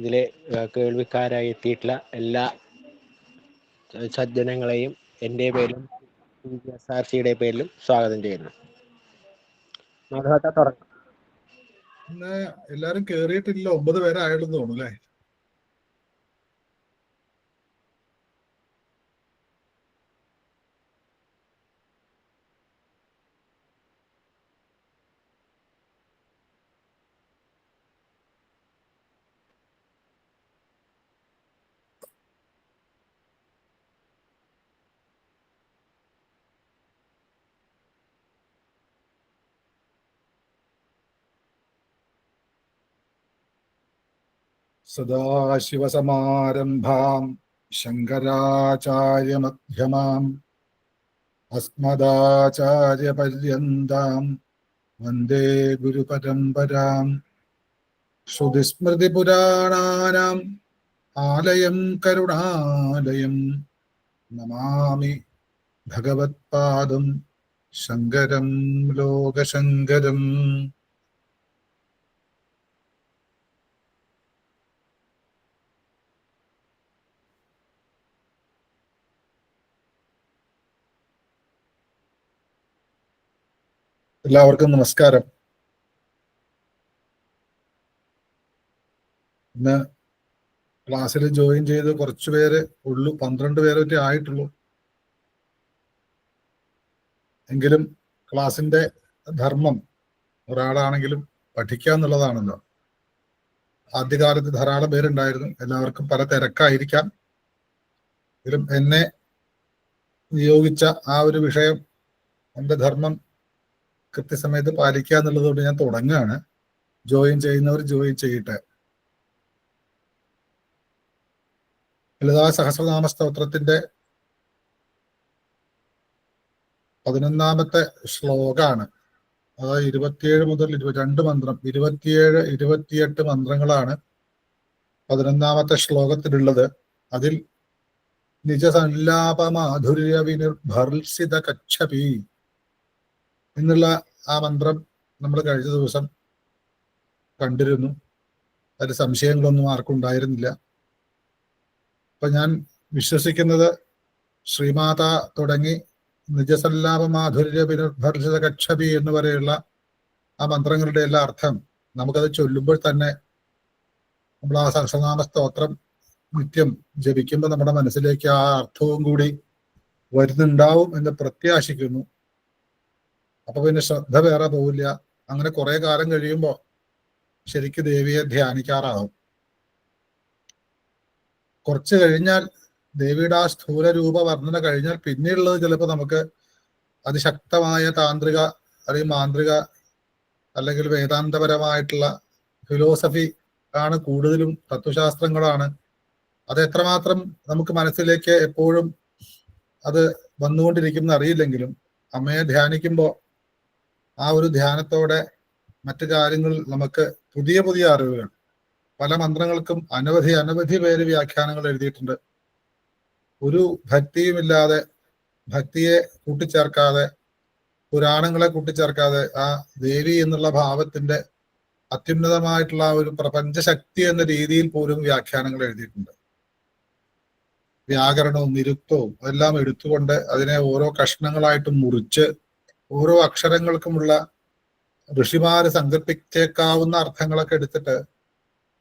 ഇതിലെ കേൾവിക്കാരായി എത്തിയിട്ടുള്ള എല്ലാ സജ്ജനങ്ങളെയും എൻ്റെ പേരിലും SRCയുടെ പേരിലും സ്വാഗതം ചെയ്യുന്നു. തുടങ്ങാം. ഇന്ന് എല്ലാരും കേറിയിട്ടില്ല, 9 പേരായാലും തോന്നുന്നു അല്ലേ? സദാശിവസമാരംഭാം ശങ്കരാചാര്യമധ്യമാം അസ്മദാചാര്യപര്യന്താം വന്ദേ ഗുരുപരമ്പരാം. ശ്രുതിസ്മൃതിപുരാണാനാം ആലയം കരുണാലയം നമാമി ഭഗവത്പാദം ശങ്കരം ലോകശങ്കരം. എല്ലാവർക്കും നമസ്കാരം. ഇന്ന് ക്ലാസ്സിൽ ജോയിൻ ചെയ്ത് കുറച്ചു പേര് ഉള്ളൂ, 12 പേരൊക്കെ ആയിട്ടുള്ളൂ. എങ്കിലും ക്ലാസിന്റെ ധർമ്മം ഒരാളാണെങ്കിലും പഠിക്കുക എന്നുള്ളതാണല്ലോ. ആദ്യകാലത്ത് ധാരാളം പേരുണ്ടായിരുന്നു, എല്ലാവർക്കും പല തിരക്കായിരിക്കാം. എങ്കിലും എന്നെ നിയോഗിച്ച ആ ഒരു വിഷയം, എൻ്റെ ധർമ്മം കൃത്യസമയത്ത് പാലിക്കുക എന്നുള്ളതുകൊണ്ട് ഞാൻ തുടങ്ങുകയാണ്. ജോയിൻ ചെയ്യുന്നവർ ജോയിൻ ചെയ്യട്ടെ. ലളിതാ സഹസ്രനാമ സ്തോത്രത്തിന്റെ 11ാമത്തെ ശ്ലോകാണ്. അതായത് 27 മുതൽ 22 മന്ത്രം, 27, 28 മന്ത്രങ്ങളാണ് 11ാമത്തെ ശ്ലോകത്തിലുള്ളത്. അതിൽ നിജസല്ലാപമാധുര്യ വിനിർഭർസിത കച്ഛപി എന്നുള്ള ആ മന്ത്രം നമ്മൾ കഴിഞ്ഞ ദിവസം കണ്ടിരുന്നു. അതിൽ സംശയങ്ങളൊന്നും ആർക്കും ഉണ്ടായിരുന്നില്ല. അപ്പൊ ഞാൻ വിശ്വസിക്കുന്നത് ശ്രീമാത തുടങ്ങി നിജസല്ലാപമാധുര്യ വിനിർഭർസിത കച്ഛപി എന്ന് വരെയുള്ള ആ മന്ത്രങ്ങളുടെ എല്ലാ അർത്ഥം നമുക്കത് ചൊല്ലുമ്പോൾ തന്നെ നമ്മൾ ആ സഹസ്രനാമ സ്തോത്രം നിത്യം ജപിക്കുമ്പോൾ നമ്മുടെ മനസ്സിലേക്ക് ആ അർത്ഥവും കൂടി വരുന്നുണ്ടാവും എന്ന് പ്രത്യാശിക്കുന്നു. അപ്പൊ പിന്നെ ശ്രദ്ധ വേറെ പോവില്ല. അങ്ങനെ കുറെ കാലം കഴിയുമ്പോൾ ശരിക്ക് ദേവിയെ ധ്യാനിക്കാറാവും. കുറച്ച് കഴിഞ്ഞാൽ ദേവിയുടെ ആ സ്ഥൂല രൂപ വർണ്ണന കഴിഞ്ഞാൽ പിന്നെയുള്ളത് ചിലപ്പോൾ നമുക്ക് അതിശക്തമായ താന്ത്രിക അല്ലെങ്കിൽ മാന്ത്രിക അല്ലെങ്കിൽ വേദാന്തപരമായിട്ടുള്ള ഫിലോസഫി ആണ് കൂടുതലും, തത്വശാസ്ത്രങ്ങളാണ്. അത് എത്രമാത്രം നമുക്ക് മനസ്സിലേക്ക് എപ്പോഴും അത് വന്നുകൊണ്ടിരിക്കുന്ന അറിയില്ലെങ്കിലും അമ്മയെ ധ്യാനിക്കുമ്പോൾ ആ ഒരു ധ്യാനത്തോടെ മറ്റു കാര്യങ്ങൾ നമുക്ക് പുതിയ പുതിയ അറിവുകൾ, പല മന്ത്രങ്ങൾക്കും അനവധി പേര് വ്യാഖ്യാനങ്ങൾ എഴുതിയിട്ടുണ്ട്. ഒരു ഭക്തിയുമില്ലാതെ, ഭക്തിയെ കൂട്ടിച്ചേർക്കാതെ, പുരാണങ്ങളെ കൂട്ടിച്ചേർക്കാതെ ആ ദേവി എന്നുള്ള ഭാവത്തിന്റെ അത്യുന്നതമായിട്ടുള്ള ആ ഒരു പ്രപഞ്ചശക്തി എന്ന രീതിയിൽ പോലും വ്യാഖ്യാനങ്ങൾ എഴുതിയിട്ടുണ്ട്. വ്യാകരണവും നിരുക്തവും എല്ലാം എടുത്തുകൊണ്ട് അതിനെ ഓരോ കഷ്ണങ്ങളായിട്ട് മുറിച്ച് ഓരോ അക്ഷരങ്ങൾക്കുമുള്ള ഋഷിമാര് സങ്കല്പിച്ചേക്കാവുന്ന അർത്ഥങ്ങളൊക്കെ എടുത്തിട്ട്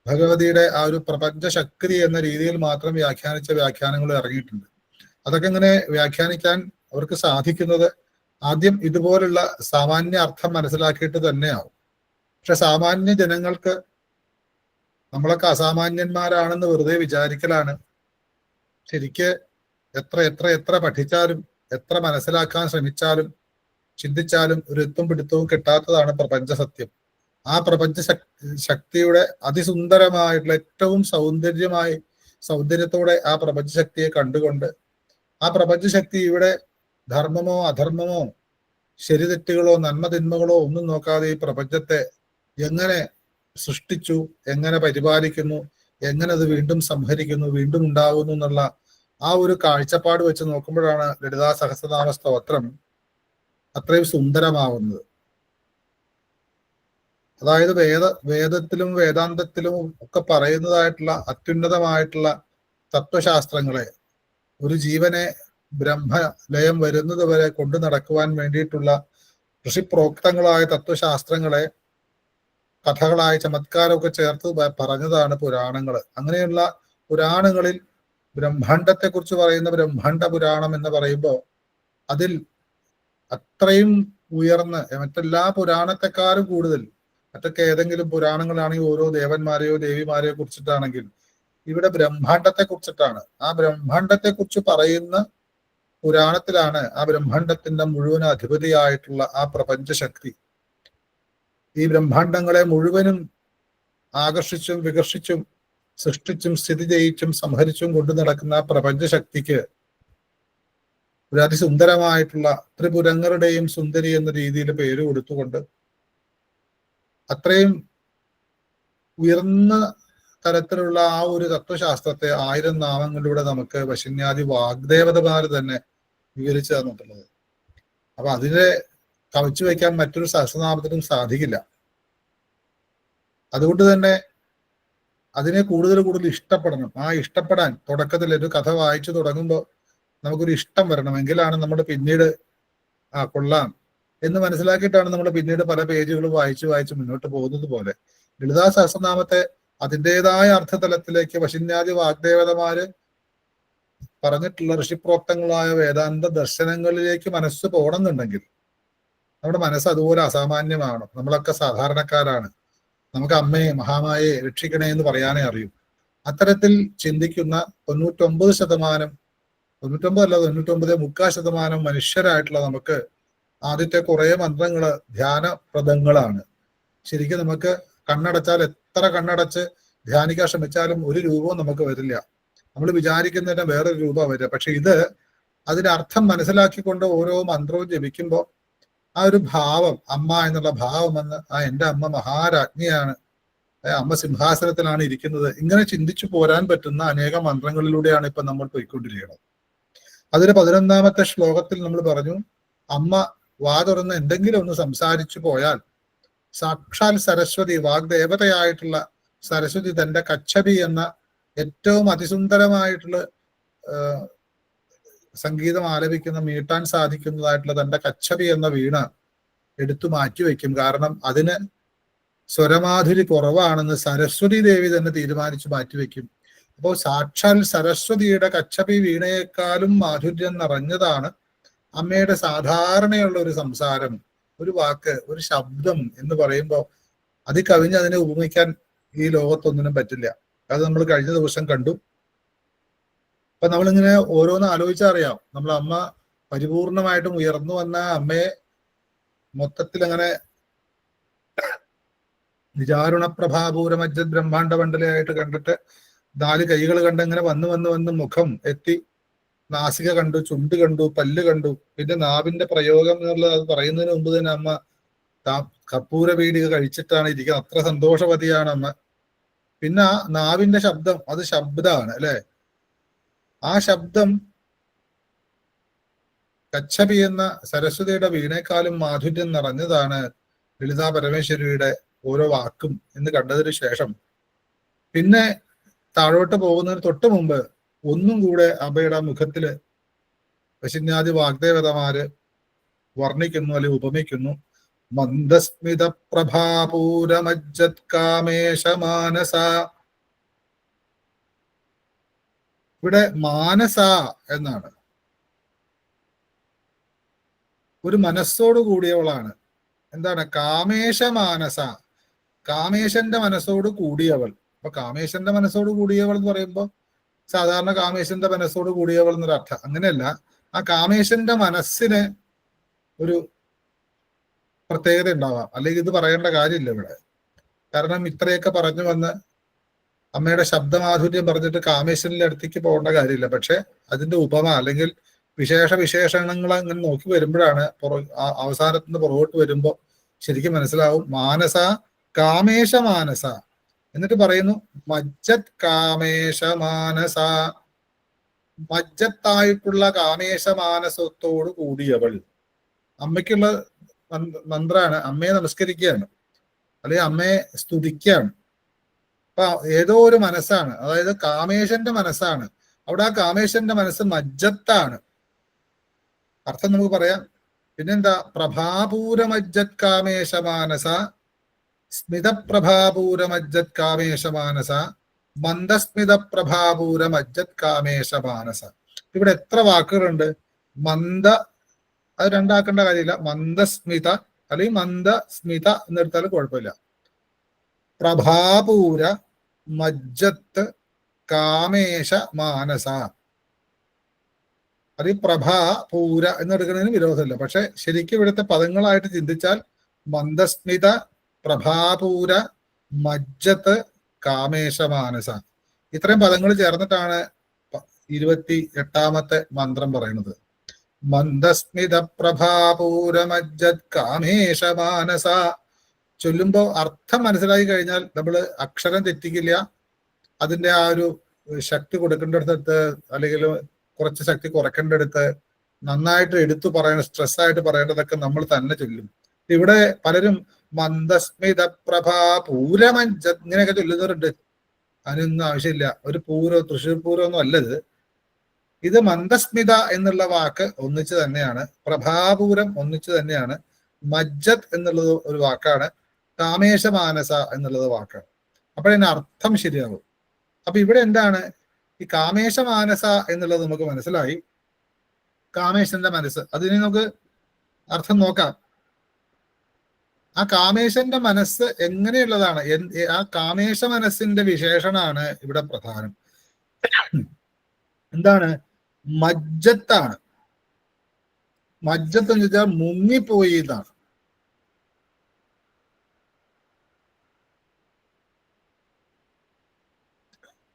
ഭഗവതിയുടെ ആ ഒരു പ്രപഞ്ചശക്തി എന്ന രീതിയിൽ മാത്രം വ്യാഖ്യാനിച്ച വ്യാഖ്യാനങ്ങൾ ഇറങ്ങിയിട്ടുണ്ട്. അതൊക്കെ ഇങ്ങനെ വ്യാഖ്യാനിക്കാൻ അവർക്ക് സാധിക്കുന്നത് ആദ്യം ഇതുപോലുള്ള സാമാന്യ അർത്ഥം മനസ്സിലാക്കിയിട്ട് തന്നെയാവും. പക്ഷെ സാമാന്യ ജനങ്ങൾക്ക് നമ്മളൊക്കെ അസാമാന്യന്മാരാണെന്ന് വെറുതെ വിചാരിക്കലാണ്. ശരിക്ക് എത്ര എത്ര എത്ര പഠിച്ചാലും എത്ര മനസ്സിലാക്കാൻ ശ്രമിച്ചാലും ചിന്തിച്ചാലും ഒരു എത്തും പിടുത്തവും കിട്ടാത്തതാണ് പ്രപഞ്ച സത്യം. ആ പ്രപഞ്ച ശക്തിയുടെ അതിസുന്ദരമായിട്ടുള്ള ഏറ്റവും സൗന്ദര്യത്തോടെ ആ പ്രപഞ്ചശക്തിയെ കണ്ടുകൊണ്ട് ആ പ്രപഞ്ചശക്തി ഇവിടെ ധർമ്മമോ അധർമ്മമോ ശരി തെറ്റുകളോ നന്മ തിന്മകളോ ഒന്നും നോക്കാതെ ഈ പ്രപഞ്ചത്തെ എങ്ങനെ സൃഷ്ടിച്ചു, എങ്ങനെ പരിപാലിക്കുന്നു, എങ്ങനെ അത് വീണ്ടും സംഹരിക്കുന്നു, വീണ്ടും ഉണ്ടാകുന്നു എന്നുള്ള ആ ഒരു കാഴ്ചപ്പാട് വെച്ച് നോക്കുമ്പോഴാണ് ലളിതാ സഹസ്രനാമ സ്തോത്രം അത്രയും സുന്ദരമാവുന്നത്. അതായത് വേദത്തിലും വേദാന്തത്തിലും ഒക്കെ പറയുന്നതായിട്ടുള്ള അത്യുന്നതമായിട്ടുള്ള തത്വശാസ്ത്രങ്ങളെ ഒരു ജീവനെ ബ്രഹ്മലയം വരുന്നത് വരെ കൊണ്ടു നടക്കുവാൻ വേണ്ടിയിട്ടുള്ള ഋഷിപ്രോക്തങ്ങളായ തത്വശാസ്ത്രങ്ങളെ കഥകളായ ചമത്കാരമൊക്കെ ചേർത്ത് പറഞ്ഞതാണ് പുരാണങ്ങൾ. അങ്ങനെയുള്ള പുരാണങ്ങളിൽ ബ്രഹ്മാണ്ടത്തെ കുറിച്ച് പറയുന്ന ബ്രഹ്മാണ്ഡ പുരാണം എന്ന് പറയുമ്പോൾ അതിൽ അത്രയും ഉയർന്ന് മറ്റെല്ലാ പുരാണത്തെക്കാളും കൂടുതൽ, മറ്റൊക്കെ ഏതെങ്കിലും പുരാണങ്ങളാണെങ്കിൽ ഓരോ ദേവന്മാരെയോ ദേവിമാരെയോ കുറിച്ചിട്ടാണെങ്കിൽ ഇവിടെ ബ്രഹ്മാണ്ടത്തെ കുറിച്ചിട്ടാണ്. ആ ബ്രഹ്മാണ്ടത്തെ കുറിച്ച് പറയുന്ന പുരാണത്തിലാണ് ആ ബ്രഹ്മാണ്ടത്തിന്റെ മുഴുവൻ അധിപതിയായിട്ടുള്ള ആ പ്രപഞ്ചശക്തി ഈ ബ്രഹ്മാണ്ടങ്ങളെ മുഴുവനും ആകർഷിച്ചും വികർഷിച്ചും സൃഷ്ടിച്ചും സ്ഥിതി ചെയ്യിച്ചും സംഹരിച്ചും കൊണ്ടു നടക്കുന്ന പ്രപഞ്ചശക്തിക്ക് ഒരു അതിസുന്ദരമായിട്ടുള്ള ത്രിപുരങ്ങളുടെയും സുന്ദരി എന്ന രീതിയിൽ പേര് കൊടുത്തുകൊണ്ട് അത്രയും ഉയർന്ന തരത്തിലുള്ള ആ ഒരു തത്വശാസ്ത്രത്തെ 1000 നാമങ്ങളിലൂടെ നമുക്ക് വശന്യാദി വാഗ്ദേവതമാർ തന്നെ വിവരിച്ചു തന്നിട്ടുള്ളത്. അപ്പൊ അതിനെ കവച്ചു വയ്ക്കാൻ മറ്റൊരു സഹസ്രനാമത്തിനും സാധിക്കില്ല. അതുകൊണ്ട് തന്നെ അതിനെ കൂടുതൽ കൂടുതൽ ഇഷ്ടപ്പെടണം. ആ ഇഷ്ടപ്പെടാൻ തുടക്കത്തിൽ ഒരു കഥ വായിച്ചു തുടങ്ങുമ്പോൾ നമുക്കൊരു ഇഷ്ടം വരണം. എങ്കിലാണ് നമ്മൾ പിന്നീട് കൊള്ളാം എന്ന് മനസ്സിലാക്കിയിട്ടാണ് നമ്മൾ പിന്നീട് പല പേജുകളും വായിച്ച് വായിച്ച് മുന്നോട്ട് പോകുന്നത് പോലെ ലളിതാ സഹസ്രനാമത്തെ അതിൻ്റെതായ അർത്ഥതലത്തിലേക്ക് വശന്യാദി വാഗ്ദേവതമാര് പറഞ്ഞിട്ടുള്ള ഋഷിപ്രോക്തങ്ങളായ വേദാന്ത ദർശനങ്ങളിലേക്ക് മനസ്സ് പോകണമെന്നുണ്ടെങ്കിൽ നമ്മുടെ മനസ്സ് അതുപോലെ അസാമാന്യമാണ്. നമ്മളൊക്കെ സാധാരണക്കാരാണ്. നമുക്ക് അമ്മയെ മഹാമായെ രക്ഷിക്കണേ എന്ന് പറയാനേ അറിയൂ. അത്തരത്തിൽ ചിന്തിക്കുന്ന 99% 99.3% മനുഷ്യരായിട്ടുള്ള നമുക്ക് ആദ്യത്തെ കുറെ മന്ത്രങ്ങള് ധ്യാനപ്രദങ്ങളാണ്. ശരിക്കും നമുക്ക് കണ്ണടച്ചാൽ എത്ര കണ്ണടച്ച് ധ്യാനിക്കാൻ ശ്രമിച്ചാലും ഒരു രൂപവും നമുക്ക് വരില്ല. നമ്മൾ വിചാരിക്കുന്നതിന് വേറൊരു രൂപം വരിക. പക്ഷെ ഇത് അതിന്റെ അർത്ഥം മനസ്സിലാക്കിക്കൊണ്ട് ഓരോ മന്ത്രവും ജപിക്കുമ്പോൾ ആ ഒരു ഭാവം, അമ്മ എന്നുള്ള ഭാവം വന്ന് എൻ്റെ അമ്മ മഹാരാജ്ഞിയാണ്, അമ്മ സിംഹാസനത്തിലാണ് ഇരിക്കുന്നത്, ഇങ്ങനെ ചിന്തിച്ചു പോരാൻ പറ്റുന്ന അനേകം മന്ത്രങ്ങളിലൂടെയാണ് ഇപ്പൊ നമ്മൾ പോയിക്കൊണ്ടിരിക്കുന്നത്. അതിന് 11ാമത്തെ ശ്ലോകത്തിൽ നമ്മൾ പറഞ്ഞു, അമ്മ വാ തുറന്ന് എന്തെങ്കിലും ഒന്ന് സംസാരിച്ചു പോയാൽ സാക്ഷാൽ സരസ്വതി, വാഗ്ദേവതയായിട്ടുള്ള സരസ്വതി തന്റെ കച്ചപി എന്ന ഏറ്റവും അതിസുന്ദരമായിട്ടുള്ള സംഗീതം ആലപിക്കുന്ന, മീട്ടാൻ സാധിക്കുന്നതായിട്ടുള്ള തന്റെ കച്ചപി എന്ന വീണ എടുത്തു മാറ്റിവെക്കും. കാരണം അതിന് സ്വരമാധുരി കുറവാണെന്ന് സരസ്വതി ദേവി തന്നെ തീരുമാനിച്ചു മാറ്റിവെക്കും. അപ്പോൾ സാക്ഷാൽ സരസ്വതിയുടെ കച്ചപി വീണയേക്കാളും മാധുര്യം നിറഞ്ഞതാണ് അമ്മയുടെ സാധാരണയുള്ള ഒരു സംസാരം, ഒരു വാക്ക്, ഒരു ശബ്ദം എന്ന് പറയുമ്പോൾ കവിഞ്ഞ് അതിനെ ഉപമിക്കാൻ ഈ ലോകത്തൊന്നിനും പറ്റില്ല. അത് നമ്മൾ കഴിഞ്ഞ ദിവസം കണ്ടു. അപ്പൊ നമ്മളിങ്ങനെ ഓരോന്ന് ആലോചിച്ചറിയാം. നമ്മൾ അമ്മ പരിപൂർണമായിട്ടും ഉയർന്നു വന്ന അമ്മയെ മൊത്തത്തിൽ അങ്ങനെ വിചാരുണ പ്രഭാപൂരമജ്ജത് ബ്രഹ്മാണ്ഡ മണ്ഡലയായിട്ട് കണ്ടിട്ട് 4 കൈകൾ കണ്ട് ഇങ്ങനെ വന്ന് മുഖം എത്തി, നാസിക കണ്ടു, ചുണ്ട് കണ്ടു, പല്ല് കണ്ടു. പിന്നെ നാവിന്റെ പ്രയോഗം എന്നുള്ളത് അത് പറയുന്നതിന് മുമ്പ് തന്നെ അമ്മ കർപ്പൂര പീടിക കഴിച്ചിട്ടാണ് ഇരിക്കുന്നത്. അത്ര സന്തോഷവതിയാണ് അമ്മ. പിന്നെ നാവിന്റെ ശബ്ദം, അത് ശബ്ദമാണ് അല്ലെ. ആ ശബ്ദം കച്ചപി എന്ന സരസ്വതിയുടെ വീണേക്കാളും മാധുര്യം നിറഞ്ഞതാണ് ലളിതാ പരമേശ്വരിയുടെ ഓരോ വാക്കും എന്ന് കണ്ടതിന് ശേഷം പിന്നെ താഴോട്ട് പോകുന്നതിന് തൊട്ട് മുമ്പ് ഒന്നും കൂടെ അമ്മയുടെ മുഖത്തില് വശന്യാദി വാഗ്ദേവതമാര് വർണ്ണിക്കുന്നു, അല്ലെങ്കിൽ ഉപമിക്കുന്നു. മന്ദസ്മിത പ്രഭാപൂരമജ്ജത് കാമേശ മാനസ. ഇവിടെ മാനസ എന്നാണ്, ഒരു മനസ്സോട് കൂടിയവളാണ്. എന്താണ് കാമേശ മാനസ? കാമേശന്റെ മനസ്സോട് കൂടിയവൾ. അപ്പൊ കാമേശന്റെ മനസ്സോട് കൂടിയവൾ എന്ന് പറയുമ്പോൾ സാധാരണ കാമേശന്റെ മനസ്സോട് കൂടിയവൾ എന്നൊരു അർത്ഥം. അങ്ങനെയല്ല, ആ കാമേശന്റെ മനസ്സിന് ഒരു പ്രത്യേകത ഉണ്ടാവാം, അല്ലെങ്കിൽ ഇത് പറയേണ്ട കാര്യമില്ല ഇവിടെ. കാരണം ഇത്രയൊക്കെ പറഞ്ഞു വന്ന് അമ്മയുടെ ശബ്ദമാധുര്യം പറഞ്ഞിട്ട് കാമേശ്വരന്റെ അടുത്തേക്ക് പോകേണ്ട കാര്യമില്ല. പക്ഷെ അതിന്റെ ഉപമ അല്ലെങ്കിൽ വിശേഷണങ്ങൾ അങ്ങനെ നോക്കി വരുമ്പോഴാണ് അവസാനത്തുനിന്ന് പുറകോട്ട് വരുമ്പോ ശരിക്കും മനസ്സിലാവും. മാനസ കാമേശ മാനസ എന്നിട്ട് പറയുന്നു മജ്ജത് കാമേശ മാനസ. മജ്ജത്തായിട്ടുള്ള കാമേശ മാനസത്തോട് കൂടിയവൾ. അമ്മയ്ക്കുള്ള മന്ത്രാണ്. അമ്മയെ നമസ്കരിക്കുകയാണ്. അല്ലെങ്കിൽ അമ്മയെ സ്തുതിക്കുകയാണ്. അപ്പൊ ഏതോ ഒരു മനസ്സാണ്, അതായത് കാമേശന്റെ മനസ്സാണ്. അവിടെ ആ കാമേശന്റെ മനസ്സ് മജ്ജത്താണ്. അർത്ഥം നമുക്ക് പറയാം. പിന്നെന്താ? പ്രഭാപൂരമജ്ജത് കാമേശമാനസ, സ്മിതപ്രഭാപൂരമജ്ജത് കാമേശമാനസ, മന്ദസ്മിത പ്രഭാപൂരമജ്ജത് കാമേശമാനസ. ഇവിടെ എത്ര വാക്കുകളുണ്ട്? മന്ദ, അത് രണ്ടാക്കേണ്ട കാര്യമില്ല. മന്ദസ്മിത അല്ലെങ്കിൽ മന്ദസ്മിത എന്നെടുത്താലും കുഴപ്പമില്ല. പ്രഭാപൂര മജ്ജത്ത് കാമേശ മാനസ. അത് ഈ പ്രഭാ പൂര എന്നെടുക്കുന്നതിന് വിരോധമില്ല. പക്ഷെ ശരിക്കും ഇവിടുത്തെ പദങ്ങളായിട്ട് ചിന്തിച്ചാൽ മന്ദസ്മിത, പ്രഭാപൂര, മജ്ജത്ത്, കാമേശമാനസ, ഇത്രയും പദങ്ങൾ ചേർന്നിട്ടാണ് 28ാമത്തെ മന്ത്രം പറയുന്നത്. മന്ദസ്മിത പ്രഭാപൂര മജ്ജത് കാമേശമാനസ. ചൊല്ലുമ്പോ അർത്ഥം മനസ്സിലായി കഴിഞ്ഞാൽ നമ്മൾ അക്ഷരം തെറ്റിക്കില്ല. അതിന്റെ ആ ഒരു ശക്തി കൊടുക്കേണ്ടടുത്ത് അല്ലെങ്കിൽ കുറച്ച് ശക്തി കുറയ്ക്കേണ്ടടുത്ത് നന്നായിട്ട് എടുത്തു പറയണ, സ്ട്രെസ്സായിട്ട് പറയേണ്ടതൊക്കെ നമ്മൾ തന്നെ ചൊല്ലും. ഇവിടെ പലരും മന്ദസ്മിത പ്രഭാ പൂരമഞ്ജ ഇങ്ങനെയൊക്കെ ചൊല്ലുന്നവരുണ്ട്. അതിനൊന്നും ആവശ്യമില്ല. ഒരു പൂരോ തൃശ്ശൂർ പൂരോ ഒന്നും അല്ലത്. ഇത് മന്ദസ്മിത എന്നുള്ള വാക്ക് ഒന്നിച്ച് തന്നെയാണ്, പ്രഭാപൂരം ഒന്നിച്ച് തന്നെയാണ്, മജ്ജത് എന്നുള്ളത് ഒരു വാക്കാണ്, കാമേശമാനസ എന്നുള്ളത് വാക്കാണ്. അപ്പോഴതിന് അർത്ഥം ശരിയാകും. അപ്പൊ ഇവിടെ എന്താണ് ഈ കാമേശമാനസ എന്നുള്ളത് നമുക്ക് മനസ്സിലായി. കാമേശന്റെ മനസ്സ്, അതിന് നമുക്ക് അർത്ഥം നോക്കാം. ആ കാമേശന്റെ മനസ്സ് എങ്ങനെയുള്ളതാണ്? ആ കാമേശ മനസ്സിന്റെ വിശേഷണമാണ് ഇവിടെ പ്രധാനം. എന്താണ്? മജ്ജത്താണ്. മജ്ജത്ത് എന്ന് വെച്ചാൽ മുങ്ങിപ്പോയി എന്നാണ്.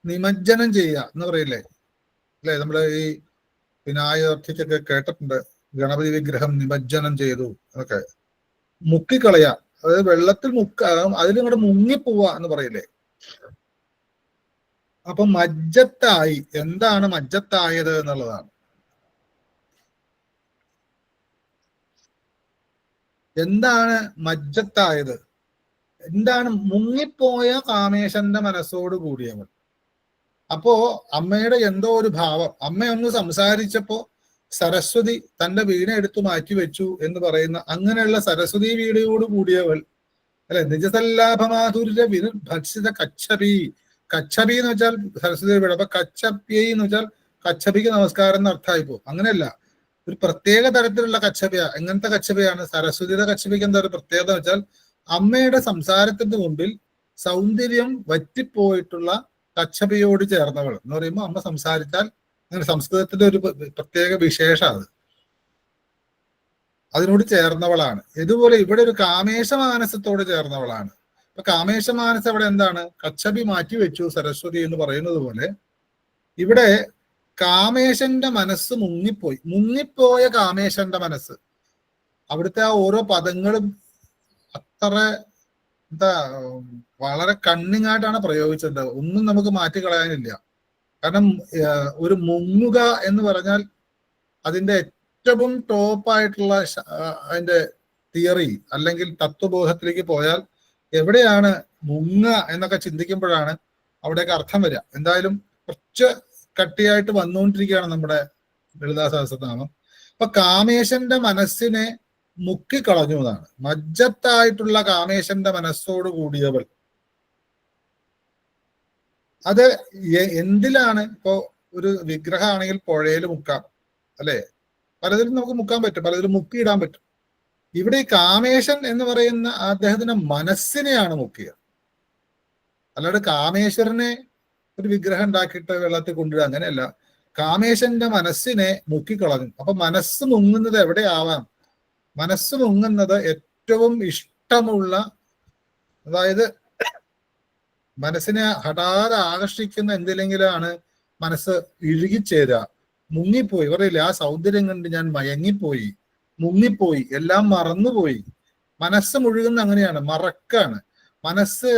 നിമജ്ജനം ചെയ്യുക എന്ന് പറയില്ലേ അല്ലെ? നമ്മള് ഈ വിനായകർത്തിക്കൊക്കെ കേട്ടിട്ടുണ്ട്, ഗണപതി വിഗ്രഹം നിമജ്ജനം ചെയ്തു എന്നൊക്കെ. മുക്കിക്കളയാ, അതായത് വെള്ളത്തിൽ അതിലിങ്ങോട്ട് മുങ്ങിപ്പോവുക എന്ന് പറയില്ലേ? അപ്പൊ മജ്ജത്തായി. എന്താണ് മജ്ജത്തായത് എന്നുള്ളതാണ്. എന്താണ് മജ്ജത്തായത്? എന്താണ്? മുങ്ങിപ്പോയ കാമേശന്റെ മനസ്സോട് കൂടിയവൾ. അപ്പോ അമ്മയുടെ എന്തോ ഒരു ഭാവം, അമ്മയൊന്ന് സംസാരിച്ചപ്പോ സരസ്വതി തന്റെ വീണ എടുത്തു മാറ്റി വെച്ചു എന്ന് പറയുന്ന അങ്ങനെയുള്ള സരസ്വതി വീണയോട് കൂടിയവൾ അല്ലെ? നിജസല്ലാഭമാധുര്യ വിനിർഭക്ഷിത കച്ഛപി. കച്ഛപി എന്ന് വെച്ചാൽ സരസ്വതി വീണ. അപ്പൊ കച്ഛപ്യൈ എന്ന് വെച്ചാൽ കച്ഛപിക്ക് നമസ്കാരം എന്ന് അർത്ഥമായിപ്പോ. അങ്ങനെയല്ല, ഒരു പ്രത്യേക തരത്തിലുള്ള കച്ഛപയ. എങ്ങനത്തെ കച്ഛപയാണ്? സരസ്വതിയുടെ കച്ഛപിക്ക് എന്താ ഒരു പ്രത്യേകത വെച്ചാൽ അമ്മയുടെ സംസാരത്തിന്റെ മുമ്പിൽ സൗന്ദര്യം വറ്റിപ്പോയിട്ടുള്ള കച്ഛപയോട് ചേർന്നവൾ എന്ന് പറയുമ്പോൾ അമ്മ സംസാരിച്ചാൽ അങ്ങനെ സംസ്കൃതത്തിന്റെ ഒരു പ്രത്യേക വിശേഷം അത്, അതിനോട് ചേർന്നവളാണ്. ഇതുപോലെ ഇവിടെ ഒരു കാമേശമാനസത്തോട് ചേർന്നവളാണ്. അപ്പൊ കാമേശമാനസം അവിടെ എന്താണ്? കച്ഛപി മാറ്റി വെച്ചു സരസ്വതി എന്ന് പറയുന്നത് പോലെ ഇവിടെ കാമേശന്റെ മനസ്സ് മുങ്ങിപ്പോയി. മുങ്ങിപ്പോയ കാമേശന്റെ മനസ്സ്. അവിടുത്തെ ആ ഓരോ പദങ്ങളും അത്ര എന്താ വളരെ കണ്ണിങ്ങായിട്ടാണ് പ്രയോഗിച്ചത്. ഒന്നും നമുക്ക് മാറ്റി കളയാനില്ല. കാരണം ഒരു മുങ്ങുക എന്ന് പറഞ്ഞാൽ അതിന്റെ ഏറ്റവും ടോപ്പായിട്ടുള്ള അതിന്റെ തിയറി അല്ലെങ്കിൽ തത്വബോധത്തിലേക്ക് പോയാൽ എവിടെയാണ് മുങ്ങുക എന്നൊക്കെ ചിന്തിക്കുമ്പോഴാണ് അവിടേക്ക് അർത്ഥം വരിക. എന്തായാലും കുറച്ച് കട്ടിയായിട്ട് വന്നുകൊണ്ടിരിക്കുകയാണ് നമ്മുടെ ലളിതാ സഹസ്രനാമം. അപ്പൊ കാമേശന്റെ മനസ്സിനെ മുക്കിക്കളഞ്ഞു എന്നാണ്. മജ്ജത്തായിട്ടുള്ള കാമേശന്റെ മനസ്സോട് കൂടിയവൾ. അത് എന്തിലാണ്? ഇപ്പോ ഒരു വിഗ്രഹമാണെങ്കിൽ പുഴയിൽ മുക്കാം അല്ലെ? പലതിലും നമുക്ക് മുക്കാൻ പറ്റും, പലതിലും മുക്കിയിടാൻ പറ്റും. ഇവിടെ ഈ കാമേശൻ എന്ന് പറയുന്ന അദ്ദേഹത്തിന്റെ മനസ്സിനെയാണ് മുക്കിയത്. അല്ലാതെ കാമേശ്വരനെ ഒരു വിഗ്രഹം ഉണ്ടാക്കിയിട്ട് വെള്ളത്തിൽ കൊണ്ടുവരിക അങ്ങനെയല്ല. കാമേശന്റെ മനസ്സിനെ മുക്കിക്കളഞ്ഞു. അപ്പൊ മനസ്സ് മുങ്ങുന്നത് എവിടെയാവാം? മനസ്സ് മുങ്ങുന്നത് ഏറ്റവും ഇഷ്ടമുള്ള, അതായത് മനസ്സിനെ ഹഠാതെ ആകർഷിക്കുന്ന എന്തിലെങ്കിലാണ് മനസ്സ് ഇഴുകിച്ചേരുക. മുങ്ങിപ്പോയി പറയില്ലേ, ആ സൗന്ദര്യം കണ്ട് ഞാൻ മയങ്ങിപ്പോയി, മുങ്ങിപ്പോയി, എല്ലാം മറന്നുപോയി. മനസ്സ് മുഴുകുന്ന അങ്ങനെയാണ്, മറക്കാണ്. മനസ്സ്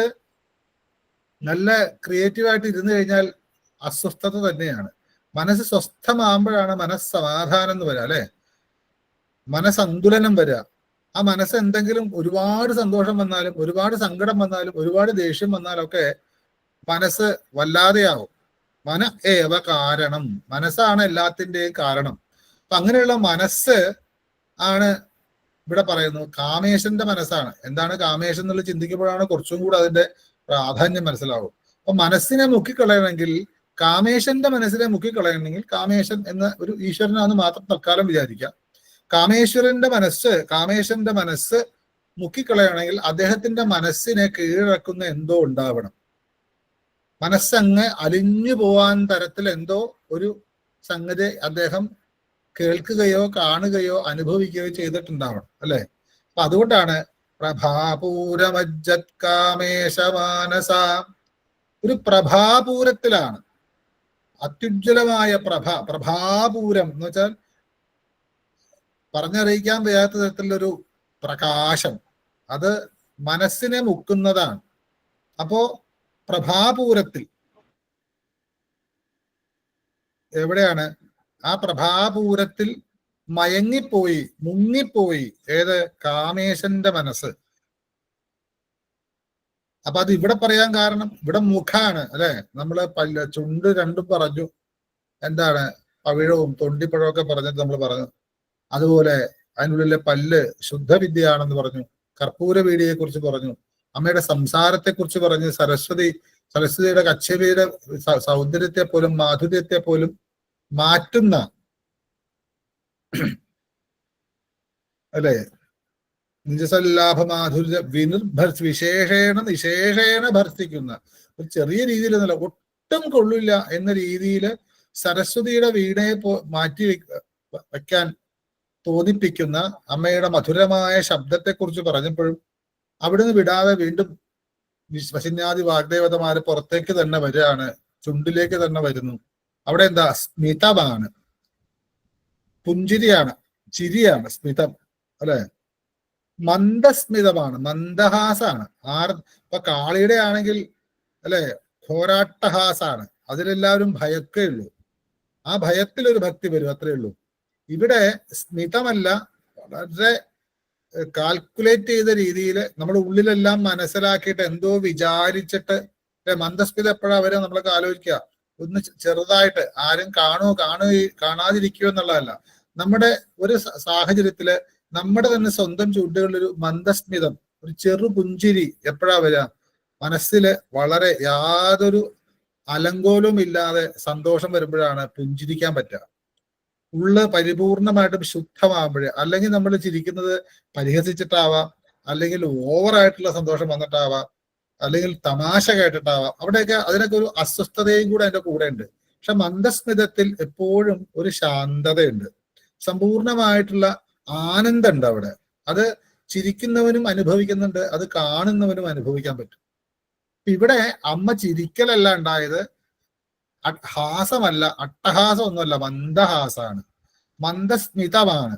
നല്ല ക്രിയേറ്റീവായിട്ട് ഇരുന്നു കഴിഞ്ഞാൽ അസ്വസ്ഥത തന്നെയാണ്. മനസ്സ് സ്വസ്ഥമാകുമ്പോഴാണ് മനസ്സമാധാനം എന്ന് വരിക അല്ലെ? മനസ്സന്തുലനം വരിക. ആ മനസ്സ് എന്തെങ്കിലും ഒരുപാട് സന്തോഷം വന്നാലും ഒരുപാട് സങ്കടം വന്നാലും ഒരുപാട് ദേഷ്യം വന്നാലും ഒക്കെ മനസ്സ് വല്ലാതെയാവും. മന ഏവ കാരണം, മനസ്സാണ് എല്ലാത്തിൻ്റെയും കാരണം. അപ്പൊ അങ്ങനെയുള്ള മനസ്സ് ആണ് ഇവിടെ പറയുന്നു കാമേശന്റെ മനസ്സാണ്. എന്താണ് കാമേശൻ എന്നുള്ളത് ചിന്തിക്കുമ്പോഴാണ് കുറച്ചും കൂടെ അതിന്റെ പ്രാധാന്യം മനസ്സിലാവും. അപ്പൊ മനസ്സിനെ മുക്കിക്കളയണമെങ്കിൽ, കാമേശന്റെ മനസ്സിനെ മുക്കിക്കളയണമെങ്കിൽ കാമേശൻ എന്ന ഒരു ഈശ്വരനാണെന്ന് മാത്രം തൽക്കാലം വിചാരിക്കാം. കാമേശന്റെ മനസ്സ് മുക്കിക്കളയണമെങ്കിൽ അദ്ദേഹത്തിന്റെ മനസ്സിനെ കീഴടക്കുന്ന എന്തോ ഉണ്ടാവണം. മനസ്സങ്ങ് അലിഞ്ഞു പോവാൻ തരത്തിൽ എന്തോ ഒരു സംഗതി അദ്ദേഹം കേൾക്കുകയോ കാണുകയോ അനുഭവിക്കുകയോ ചെയ്തിട്ടുണ്ടാവണം, അല്ലെ? അപ്പൊ അതുകൊണ്ടാണ് പ്രഭാപൂരമജ്ജത്കാമേശമാനസ, ഒരു പ്രഭാപൂരത്തിലാണ്. അത്യുജ്വലമായ പ്രഭാപൂരം എന്ന് വെച്ചാൽ പറഞ്ഞറിയിക്കാൻ വയ്യാത്ത തരത്തിലൊരു പ്രകാശം, അത് മനസ്സിനെ മുക്കുന്നതാണ്. അപ്പോ പ്രഭാപൂരത്തിൽ എവിടെയാണ്? ആ പ്രഭാപൂരത്തിൽ മയങ്ങിപ്പോയി, മുങ്ങിപ്പോയി ഏത്? കാമേശന്റെ മനസ്സ്. അപ്പൊ അത് ഇവിടെ പറയാൻ കാരണം ഇവിടെ മുഖാണ്, അല്ലെ? നമ്മള് ചുണ്ട് രണ്ടും പറഞ്ഞു, എന്താണ് പവിഴവും തൊണ്ടിപ്പഴവും ഒക്കെ പറഞ്ഞിട്ട് നമ്മൾ പറഞ്ഞു. അതുപോലെ അതിനുള്ളിലെ പല്ല് ശുദ്ധവിദ്യയാണെന്ന് പറഞ്ഞു. കർപ്പൂര വീടിയെ കുറിച്ച് പറഞ്ഞു. അമ്മയുടെ സംസാരത്തെ കുറിച്ച് പറഞ്ഞു. സരസ്വതിയുടെ കച്ചേരിയുടെ സൗന്ദര്യത്തെ പോലും മാധുര്യത്തെ പോലും മാറ്റുന്ന, അല്ലെ? നിജസല്ലാഭ മാധുര്യ വിശേഷേണ നിശേഷേണ ഭർത്തിക്കുന്ന, ഒരു ചെറിയ രീതിയിൽ എന്നല്ല, ഒട്ടും കൊള്ളില്ല എന്ന രീതിയിൽ സരസ്വതിയുടെ വീണയെ മാറ്റി വെക്കാൻ തോന്നിപ്പിക്കുന്ന അമ്മയുടെ മധുരമായ ശബ്ദത്തെക്കുറിച്ച് പറഞ്ഞപ്പോഴും അവിടുന്ന് വിടാതെ വീണ്ടും വശന്യാദി വാഗ്ദേവതമാര് പുറത്തേക്ക് തന്നെ വരികയാണ്, ചുണ്ടിലേക്ക് തന്നെ വരുന്നു. അവിടെ എന്താ? സ്മിതമാണ്, പുഞ്ചിരിയാണ്, ചിരിയാണ് സ്മിതം, അല്ലെ? മന്ദസ്മിതമാണ്, മന്ദഹാസാണ്. ഇപ്പൊ കാളിയുടെ ആണെങ്കിൽ, അല്ലെ, ഘോരാട്ടഹാസാണ്. അതിലെല്ലാവരും ഭയക്കേ ഉള്ളൂ. ആ ഭയത്തിലൊരു ഭക്തി വരും, അത്രേ ഉള്ളൂ. ഇവിടെ സ്മിതമല്ല, വളരെ കാൽക്കുലേറ്റ് ചെയ്ത രീതിയിൽ നമ്മുടെ ഉള്ളിലെല്ലാം മനസ്സിലാക്കിയിട്ട് എന്തോ വിചാരിച്ചിട്ട്, മന്ദസ്മിത എപ്പോഴാ വരെ നമ്മളൊക്കെ ആലോചിക്കുക, ഒന്ന് ചെറുതായിട്ട് ആരും കാണാതിരിക്കുക എന്നുള്ളതല്ല. നമ്മുടെ ഒരു സാഹചര്യത്തില് നമ്മുടെ തന്നെ സ്വന്തം ചുണ്ടുകളിലൊരു മന്ദസ്മിതം, ഒരു ചെറു പുഞ്ചിരി എപ്പോഴാ വരിക? മനസ്സില് വളരെ യാതൊരു അലങ്കോലവും ഇല്ലാതെ സന്തോഷം വരുമ്പോഴാണ് പുഞ്ചിരിക്കാൻ പറ്റുക. ഉള്ള് പരിപൂർണമായിട്ടും ശുദ്ധമാകുമ്പോഴേ. അല്ലെങ്കിൽ നമ്മൾ ചിരിക്കുന്നത് പരിഹസിച്ചിട്ടാവാം, അല്ലെങ്കിൽ ഓവറായിട്ടുള്ള സന്തോഷം വന്നിട്ടാവാം, അല്ലെങ്കിൽ തമാശ കേട്ടിട്ടാവാം. അവിടെയൊക്കെ അതിനൊക്കെ ഒരു അസ്വസ്ഥതയും കൂടെ അതിന്റെ കൂടെ ഉണ്ട്. പക്ഷെ മന്ദസ്മിതത്തിൽ എപ്പോഴും ഒരു ശാന്തതയുണ്ട്, സമ്പൂർണമായിട്ടുള്ള ആനന്ദമുണ്ട് അവിടെ. അത് ചിരിക്കുന്നവനും അനുഭവിക്കുന്നുണ്ട്, അത് കാണുന്നവനും അനുഭവിക്കാൻ പറ്റും. ഇവിടെ അമ്മ ചിരിക്കലല്ല ഉണ്ടായത്, ഹാസമല്ല, അട്ടഹാസം ഒന്നുമല്ല, മന്ദഹാസാണ്, മന്ദസ്മിതമാണ്.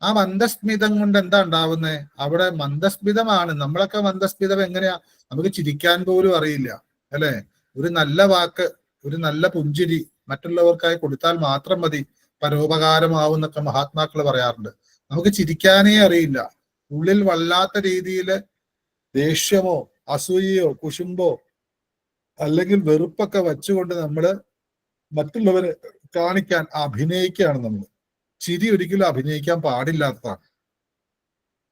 ആ മന്ദസ്മിതം കൊണ്ട് എന്താ ഉണ്ടാവുന്നത്? അവിടെ മന്ദസ്മിതമാണ്. നമ്മളൊക്കെ മന്ദസ്മിതം എങ്ങനെയാ? നമുക്ക് ചിരിക്കാൻ പോലും അറിയില്ല, അല്ലെ? ഒരു നല്ല വാക്ക്, ഒരു നല്ല പുഞ്ചിരി മറ്റുള്ളവർക്കായി കൊടുത്താൽ മാത്രം മതി, പരോപകാരമാവും എന്നൊക്കെ മഹാത്മാക്കൾ പറയാറുണ്ട്. നമുക്ക് ചിരിക്കാനേ അറിയില്ല. ഉള്ളിൽ വല്ലാത്ത രീതിയിൽ ദേഷ്യമോ അസൂയയോ കുശുമ്പോ അല്ലെങ്കിൽ വെറുപ്പൊക്കെ വെച്ചുകൊണ്ട് നമ്മള് മറ്റുള്ളവരെ കാണിക്കാൻ അഭിനയിക്കുകയാണ്. നമ്മൾ ചിരി ഒരിക്കലും അഭിനയിക്കാൻ പാടില്ലാത്തതാണ്.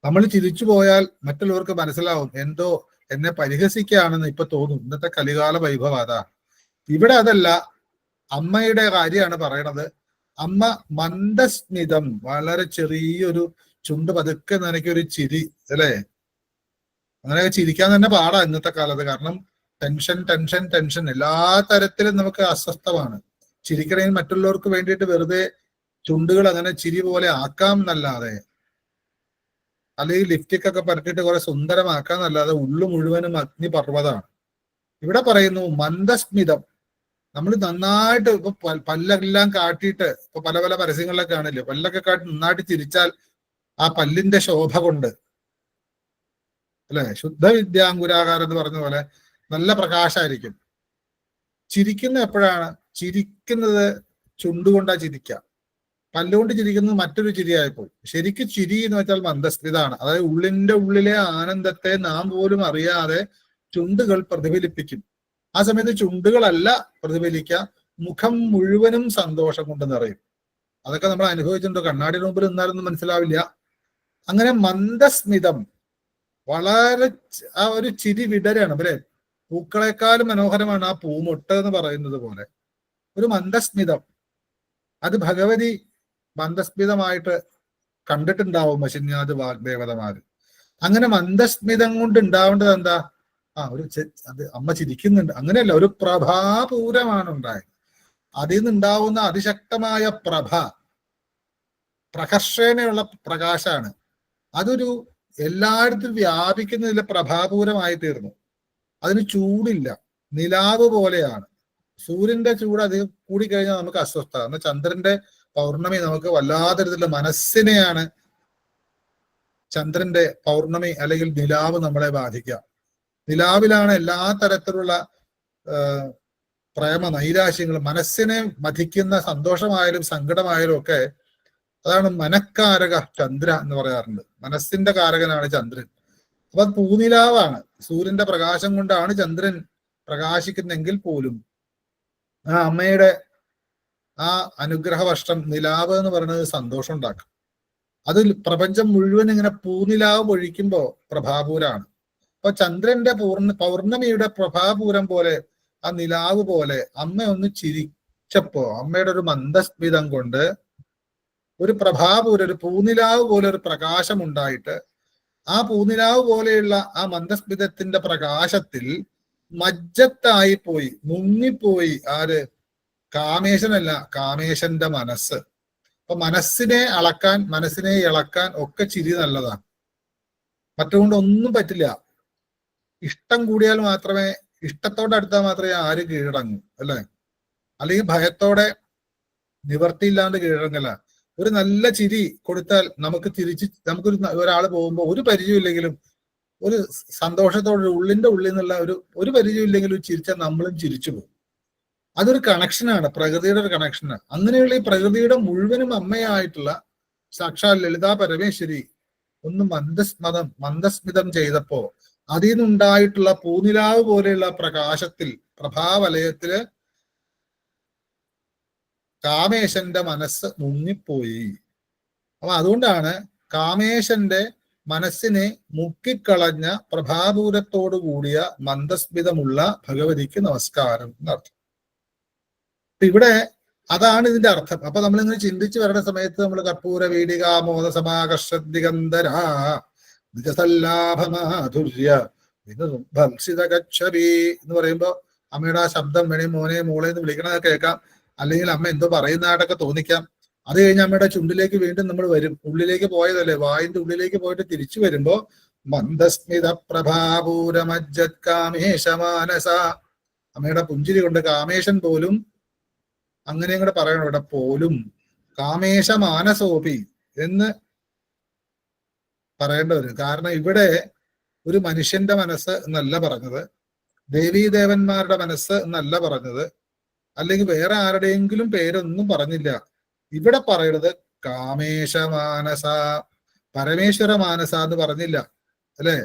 നമ്മൾ ചിരിച്ചു പോയാൽ മറ്റുള്ളവർക്ക് മനസ്സിലാവും എന്തോ എന്നെ പരിഹസിക്കുകയാണെന്ന് ഇപ്പൊ തോന്നും. ഇന്നത്തെ കലികാല വൈഭവം അതാ. ഇവിടെ അതല്ല, അമ്മയുടെ കാര്യമാണ് പറയണത്. അമ്മ മന്ദസ്മിതം, വളരെ ചെറിയൊരു ചുണ്ട് പതുക്കെ നനയ്ക്കൊരു ചിരി, അല്ലെ? അങ്ങനെയൊക്കെ ചിരിക്കാൻ തന്നെ പാടാ ഇന്നത്തെ കാലത്ത്. കാരണം ടെൻഷൻ എല്ലാ തരത്തിലും നമുക്ക് അസ്വസ്ഥമാണ്. ചിരിക്കണമെങ്കിൽ മറ്റുള്ളവർക്ക് വേണ്ടിയിട്ട് വെറുതെ ചുണ്ടുകൾ അങ്ങനെ ചിരി പോലെ ആക്കാം എന്നല്ലാതെ, അല്ലെങ്കിൽ ലിപ്സ്റ്റിക് ഒക്കെ പരട്ടിയിട്ട് കുറെ സുന്ദരമാക്കാൻ എന്നല്ലാതെ ഉള്ളു മുഴുവനും അഗ്നിപർവ്വതമാണ്. ഇവിടെ പറയുന്നു മന്ദസ്മിതം. നമ്മൾ നന്നായിട്ട് ഇപ്പൊ പല്ലെല്ലാം കാട്ടിയിട്ട്, ഇപ്പൊ പല പല പരസ്യങ്ങളിലൊക്കെ കാണില്ലേ, പല്ലൊക്കെ കാട്ടി നന്നായിട്ട് ചിരിച്ചാൽ ആ പല്ലിന്റെ ശോഭ കൊണ്ട്, അല്ലെ, ശുദ്ധവിദ്യാങ്കുരാകാരം എന്ന് പറഞ്ഞ പോലെ നല്ല പ്രകാശമായിരിക്കും. ചിരിക്കുന്ന എപ്പോഴാണ്? ചിരിക്കുന്നത് ചുണ്ടുകൊണ്ടാ ചിരിക്കുക. പല്ലുകൊണ്ട് ചിരിക്കുന്നത് മറ്റൊരു ചിരിയായിപ്പോയി. ശരിക്കും ചിരി എന്ന് വെച്ചാൽ മന്ദസ്മിതാണ്. അതായത് ഉള്ളിന്റെ ഉള്ളിലെ ആനന്ദത്തെ നാം പോലും അറിയാതെ ചുണ്ടുകൾ പ്രതിഫലിപ്പിക്കും. ആ സമയത്ത് ചുണ്ടുകളല്ല പ്രതിഫലിക്കുക, മുഖം മുഴുവനും സന്തോഷം കൊണ്ട് നിറയും. അതൊക്കെ നമ്മൾ അനുഭവിച്ചിട്ടുണ്ടോ? കണ്ണാടിയുടെ മുമ്പിൽ നിന്നാലൊന്നും മനസ്സിലാവില്ല. അങ്ങനെ മന്ദസ്മിതം, വളരെ ആ ഒരു ചിരി വിടരാണ് അല്ലെ. പൂക്കളെക്കാളും മനോഹരമാണ് ആ പൂമൊട്ട് എന്ന് പറയുന്നത് പോലെ ഒരു മന്ദസ്മിതം. അത് ഭഗവതി മന്ദസ്മിതമായിട്ട് കണ്ടിട്ടുണ്ടാവും വശന്യാദ് വാഗ്ദേവതമാര്. അങ്ങനെ മന്ദസ്മിതം കൊണ്ട് ഉണ്ടാവേണ്ടത് എന്താ? അത് അമ്മ ചിരിക്കുന്നുണ്ട്, അങ്ങനെയല്ല, ഒരു പ്രഭാപൂരമാണ് ഉണ്ടായത്. അതിൽ നിന്നുണ്ടാവുന്ന അതിശക്തമായ പ്രഭ, പ്രകർഷേണയുള്ള പ്രകാശാണ്. അതൊരു എല്ലായിടത്തും വ്യാപിക്കുന്നതിലെ പ്രഭാപൂരമായി തീർന്നു. അതിന് ചൂടില്ല, നിലാവ് പോലെയാണ്. സൂര്യന്റെ ചൂട് അധികം കൂടിക്കഴിഞ്ഞാൽ നമുക്ക് അസ്വസ്ഥത. എന്നാൽ ചന്ദ്രന്റെ പൗർണമി നമുക്ക് വല്ലാത്ത രീതിയിലുള്ള മനസ്സിനെയാണ് ചന്ദ്രന്റെ പൗർണമി അല്ലെങ്കിൽ നിലാവ് നമ്മളെ ബാധിക്കുക. നിലാവിലാണ് എല്ലാ തരത്തിലുള്ള പ്രേമ നൈരാശ്യങ്ങളും, മനസ്സിനെ മഥിക്കുന്ന സന്തോഷമായാലും സങ്കടമായാലും ഒക്കെ. അതാണ് മനഃകാരക ചന്ദ്ര എന്ന് പറയാറുണ്ട്. മനസ്സിന്റെ കാരകനാണ് ചന്ദ്രൻ. അപ്പൊ അത് പൂനിലാവാണ്. സൂര്യന്റെ പ്രകാശം കൊണ്ടാണ് ചന്ദ്രൻ പ്രകാശിക്കുന്നെങ്കിൽ പോലും ആ അമ്മയുടെ ആ അനുഗ്രഹവർഷം നിലാവ് എന്ന് പറയുന്നത് സന്തോഷം ഉണ്ടാക്കും. അത് പ്രപഞ്ചം മുഴുവൻ ഇങ്ങനെ പൂനിലാവ് പൊഴിക്കുമ്പോ പ്രഭാപൂരാണ്. അപ്പൊ ചന്ദ്രന്റെ പൗർണമിയുടെ പ്രഭാപൂരം പോലെ, ആ നിലാവ് പോലെ അമ്മ ഒന്ന് ചിരിച്ചപ്പോ അമ്മയുടെ ഒരു മന്ദസ്മിതം കൊണ്ട് ഒരു പ്രഭാപൂരം, ഒരു പൂനിലാവ് പോലെ ഒരു പ്രകാശം ഉണ്ടായിട്ട്, ആ പൂനിലാവ് പോലെയുള്ള ആ മന്ദസ്മിതത്തിന്റെ പ്രകാശത്തിൽ മജ്ജത്തായി പോയി, മുങ്ങിപ്പോയി. ആര്? കാമേശനല്ല, കാമേശന്റെ മനസ്സ്. അപ്പൊ മനസ്സിനെ അളക്കാൻ, മനസ്സിനെ ഇളക്കാൻ ഒക്കെ ചിരി നല്ലതാണ്. മറ്റുകൊണ്ട് ഒന്നും പറ്റില്ല. ഇഷ്ടം കൂടിയാൽ മാത്രമേ, ഇഷ്ടത്തോടെ അടുത്താൽ മാത്രമേ ആര് കീഴടങ്ങൂ അല്ലെ. അല്ലെങ്കിൽ ഭയത്തോടെ നിവർത്തിയില്ലാണ്ട് കീഴടങ്ങല. ഒരു നല്ല ചിരി കൊടുത്താൽ നമുക്ക് തിരിച്ച്, നമുക്കൊരു ഒരാൾ പോകുമ്പോൾ ഒരു പരിചയമില്ലെങ്കിലും ഒരു സന്തോഷത്തോടെ ഉള്ളിന്റെ ഉള്ളിൽ നിന്നുള്ള ഒരു പരിചയമില്ലെങ്കിലും ചിരിച്ചാൽ നമ്മളും ചിരിച്ചു പോകും. അതൊരു കണക്ഷനാണ്, പ്രകൃതിയുടെ ഒരു കണക്ഷനാണ്. അങ്ങനെയുള്ള ഈ പ്രകൃതിയുടെ മുഴുവനും അമ്മയായിട്ടുള്ള സാക്ഷാൽ ലളിതാ പരമേശ്വരി ഒന്ന് മന്ദസ്മിതം ചെയ്തപ്പോ അതിൽ നിന്നുണ്ടായിട്ടുള്ള പൂനിലാവ് പോലെയുള്ള പ്രകാശത്തിൽ, പ്രഭാവലയത്തില് കാമേശന്റെ മനസ്സ് മുങ്ങിപ്പോയി. അപ്പൊ അതുകൊണ്ടാണ് കാമേശന്റെ മനസ്സിനെ മുക്കിക്കളഞ്ഞ പ്രഭാപൂരത്തോടു കൂടിയ മന്ദസ്മിതമുള്ള ഭഗവതിക്ക് നമസ്കാരം എന്നർത്ഥം. ഇവിടെ അതാണ് ഇതിന്റെ അർത്ഥം. അപ്പൊ നമ്മളിങ്ങനെ ചിന്തിച്ചു വരുന്ന സമയത്ത് നമ്മൾ കർപ്പൂര വീടികാമോദ സമാകർഷദിഗന്ധര നിജസല്ലാഭമാധുര്യ ഭംസിതഗച്ഛവി എന്ന് പറയുമ്പോ അമ്മയുടെ ആ ശബ്ദം വേണേ മോനെ മോളെ എന്ന് വിളിക്കണത് കേൾക്കാം, അല്ലെങ്കിൽ അമ്മ എന്തോ പറയുന്നതായിട്ടൊക്കെ തോന്നിക്കാം. അത് കഴിഞ്ഞ് അമ്മയുടെ ചുണ്ടിലേക്ക് വീണ്ടും നമ്മൾ വരും. ഉള്ളിലേക്ക് പോയതല്ലേ, വായിന്റെ ഉള്ളിലേക്ക് പോയിട്ട് തിരിച്ചു വരുമ്പോ മന്ദസ്മിത പ്രഭാപൂരമജ്ജത് കാമേശമാനസ, അമ്മയുടെ പുഞ്ചിരി കൊണ്ട് കാമേശൻ പോലും, അങ്ങനെയും കൂടെ പറയണം ഇവിടെ, പോലും കാമേശമാനസോപി എന്ന് പറയേണ്ടി വരും. കാരണം ഇവിടെ ഒരു മനുഷ്യന്റെ മനസ്സ് എന്നല്ല പറഞ്ഞത്, ദേവീദേവന്മാരുടെ മനസ്സ് എന്നല്ല പറഞ്ഞത്, അല്ലെങ്കിൽ വേറെ ആരുടെയെങ്കിലും പേരൊന്നും പറഞ്ഞില്ല. ഇവിടെ പറയുന്നത് കാമേശമാനസ, പരമേശ്വര മാനസ എന്ന് പറഞ്ഞില്ല അല്ലെ,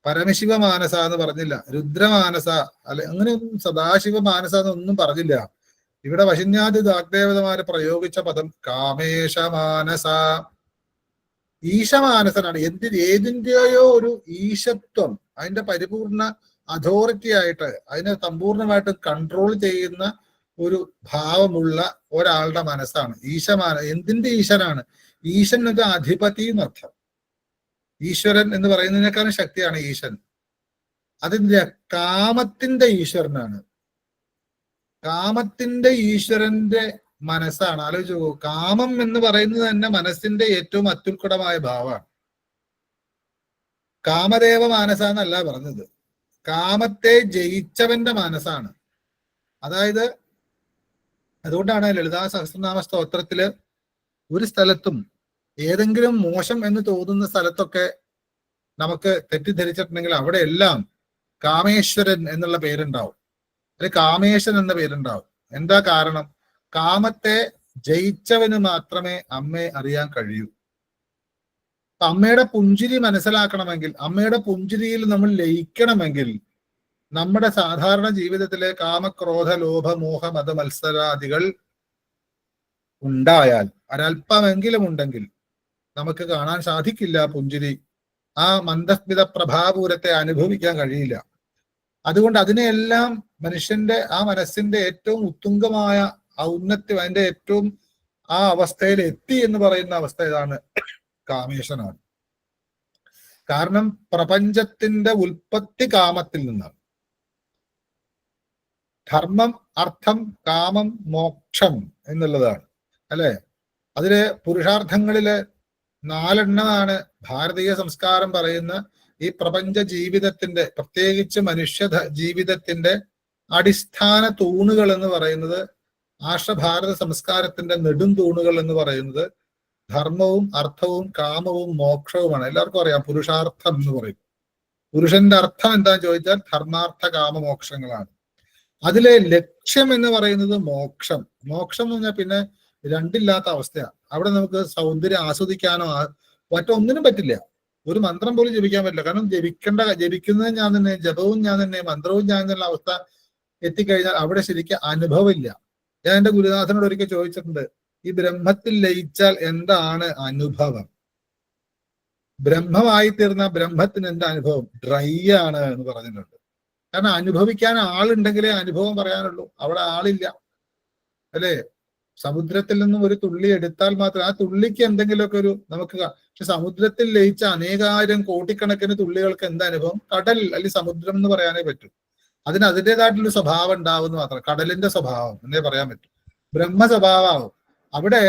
പരമശിവ മാനസ എന്ന് പറഞ്ഞില്ല, രുദ്രമാനസ അല്ലെ, അങ്ങനെയൊന്നും സദാശിവ മാനസ എന്നൊന്നും പറഞ്ഞില്ല. ഇവിടെ വശന്യാദി വാഗ്ദേവതമാര് പ്രയോഗിച്ച പദം കാമേശമാനസ, ഈശമാനസനാണ്. ഏതിന്റെയോ ഒരു ഈശത്വം, അതിന്റെ പരിപൂർണ അതോറിറ്റി ആയിട്ട്, അതിനെ സമ്പൂർണമായിട്ട് കൺട്രോൾ ചെയ്യുന്ന ഒരു ഭാവമുള്ള ഒരാളുടെ മനസ്സാണ് എന്തിന്റെ ഈശനാണ്? ഈശൻ എന്നത് അധിപതി എന്നർത്ഥം. ഈശ്വരൻ എന്ന് പറയുന്നതിനേക്കാളും ശക്തിയാണ് ഈശൻ. അതിന്റെ കാമത്തിന്റെ ഈശ്വരനാണ്. കാമത്തിന്റെ ഈശ്വരന്റെ മനസ്സാണ്. ആലോചിച്ചു നോക്കൂ, കാമം എന്ന് പറയുന്നത് തന്നെ മനസ്സിന്റെ ഏറ്റവും അത്യുത്കടമായ ഭാവമാണ്. കാമദേവ മാനസ എന്നല്ല പറഞ്ഞത്, കാമത്തെ ജയിച്ചവന്റെ മനസ്സാണ്. അതായത് അതുകൊണ്ടാണ് ലളിതാ സഹസ്രനാമ സ്തോത്രത്തില് ഒരു സ്ഥലത്തും ഏതെങ്കിലും മോശം എന്ന് തോന്നുന്ന സ്ഥലത്തൊക്കെ നമുക്ക് തെറ്റിദ്ധരിച്ചിട്ടുണ്ടെങ്കിൽ അവിടെ എല്ലാം കാമേശ്വരൻ എന്നുള്ള പേരുണ്ടാവും, അല്ലെങ്കിൽ കാമേശൻ എന്ന പേരുണ്ടാവും. എന്താ കാരണം? കാമത്തെ ജയിച്ചവന് മാത്രമേ അമ്മയെ അറിയാൻ കഴിയൂ. അമ്മയുടെ പുഞ്ചിരി മനസ്സിലാക്കണമെങ്കിൽ, അമ്മയുടെ പുഞ്ചിരിയിൽ നമ്മൾ ലയിക്കണമെങ്കിൽ, നമ്മുടെ സാധാരണ ജീവിതത്തിലെ കാമക്രോധ ലോഭ മോഹ മത മത്സരാദികൾ ഉണ്ടായാൽ, ഒരല്പമെങ്കിലും ഉണ്ടെങ്കിൽ നമുക്ക് കാണാൻ സാധിക്കില്ല പുഞ്ചിരി. ആ മന്ദസ്മിത പ്രഭാപൂരത്തെ അനുഭവിക്കാൻ കഴിയില്ല. അതുകൊണ്ട് അതിനെയെല്ലാം മനുഷ്യന്റെ ആ മനസ്സിന്റെ ഏറ്റവും ഉത്തുംഗമായ ഔന്നത്യം, അതിന്റെ ഏറ്റവും ആ അവസ്ഥയിൽ എത്തി എന്ന് പറയുന്ന അവസ്ഥ ഏതാണ്? കാമേശനാണ്. കാരണം പ്രപഞ്ചത്തിന്റെ ഉൽപ്പത്തി കാമത്തിൽ നിന്നാണ്. ധർമ്മം, അർത്ഥം, കാമം, മോക്ഷം എന്നുള്ളതാണ് അല്ലെ. അതിലെ പുരുഷാർത്ഥങ്ങളിലെ 4 ഭാരതീയ സംസ്കാരം പറയുന്ന ഈ പ്രപഞ്ച ജീവിതത്തിന്റെ, പ്രത്യേകിച്ച് മനുഷ്യ ജീവിതത്തിന്റെ അടിസ്ഥാന തൂണുകൾ എന്ന് പറയുന്നത്, ആർഷഭാരത സംസ്കാരത്തിന്റെ നെടും തൂണുകൾ എന്ന് പറയുന്നത് ധർമ്മവും അർത്ഥവും കാമവും മോക്ഷവുമാണ്. എല്ലാവർക്കും അറിയാം പുരുഷാർത്ഥം എന്ന് പറയും. പുരുഷന്റെ അർത്ഥം എന്താന്ന് ചോദിച്ചാൽ ധർമാർത്ഥ കാമ മോക്ഷങ്ങളാണ്. അതിലെ ലക്ഷ്യം എന്ന് പറയുന്നത് മോക്ഷം. മോക്ഷം എന്ന് പറഞ്ഞാൽ പിന്നെ രണ്ടില്ലാത്ത അവസ്ഥയാണ്. അവിടെ നമുക്ക് സൗന്ദര്യം ആസ്വദിക്കാനോ മറ്റൊന്നിനും പറ്റില്ല. ഒരു മന്ത്രം പോലും ജപിക്കാൻ പറ്റില്ല. കാരണം ജപിക്കുന്നത് ഞാൻ തന്നെ, ജപവും ഞാൻ തന്നെ, മന്ത്രവും ഞാൻ തന്നെ അവസ്ഥ എത്തിക്കഴിഞ്ഞാൽ അവിടെ ശരിക്കും അനുഭവമില്ല. ഞാൻ എന്റെ ഗുരുനാഥനോട് ഒരിക്കൽ ചോദിച്ചിട്ടുണ്ട്, ഈ ബ്രഹ്മത്തിൽ ലയിച്ചാൽ എന്താണ് അനുഭവം? ബ്രഹ്മമായി തീർന്ന ബ്രഹ്മത്തിന് എന്താ അനുഭവം? ഡ്രൈ ആണ് എന്ന് പറഞ്ഞിട്ടുണ്ട്. കാരണം അനുഭവിക്കാൻ ആളുണ്ടെങ്കിലേ അനുഭവം പറയാനുള്ളൂ. അവിടെ ആളില്ല അല്ലേ. സമുദ്രത്തിൽ നിന്നും ഒരു തുള്ളി എടുത്താൽ മാത്രം ആ തുള്ളിക്ക് എന്തെങ്കിലുമൊക്കെ ഒരു നമുക്ക്, പക്ഷെ സമുദ്രത്തിൽ ലയിച്ച അനേകായിരം കോടിക്കണക്കിന് തുള്ളികൾക്ക് എന്താ അനുഭവം? കടൽ അല്ലെങ്കിൽ സമുദ്രം എന്ന് പറയാനേ പറ്റൂ. അതിന് അതിൻ്റെതായിട്ടുള്ള സ്വഭാവം ഉണ്ടാവുമെന്ന് മാത്രം. കടലിന്റെ സ്വഭാവം എന്നേ പറയാൻ പറ്റും. ബ്രഹ്മ സ്വഭാവമാവും. അവിടെ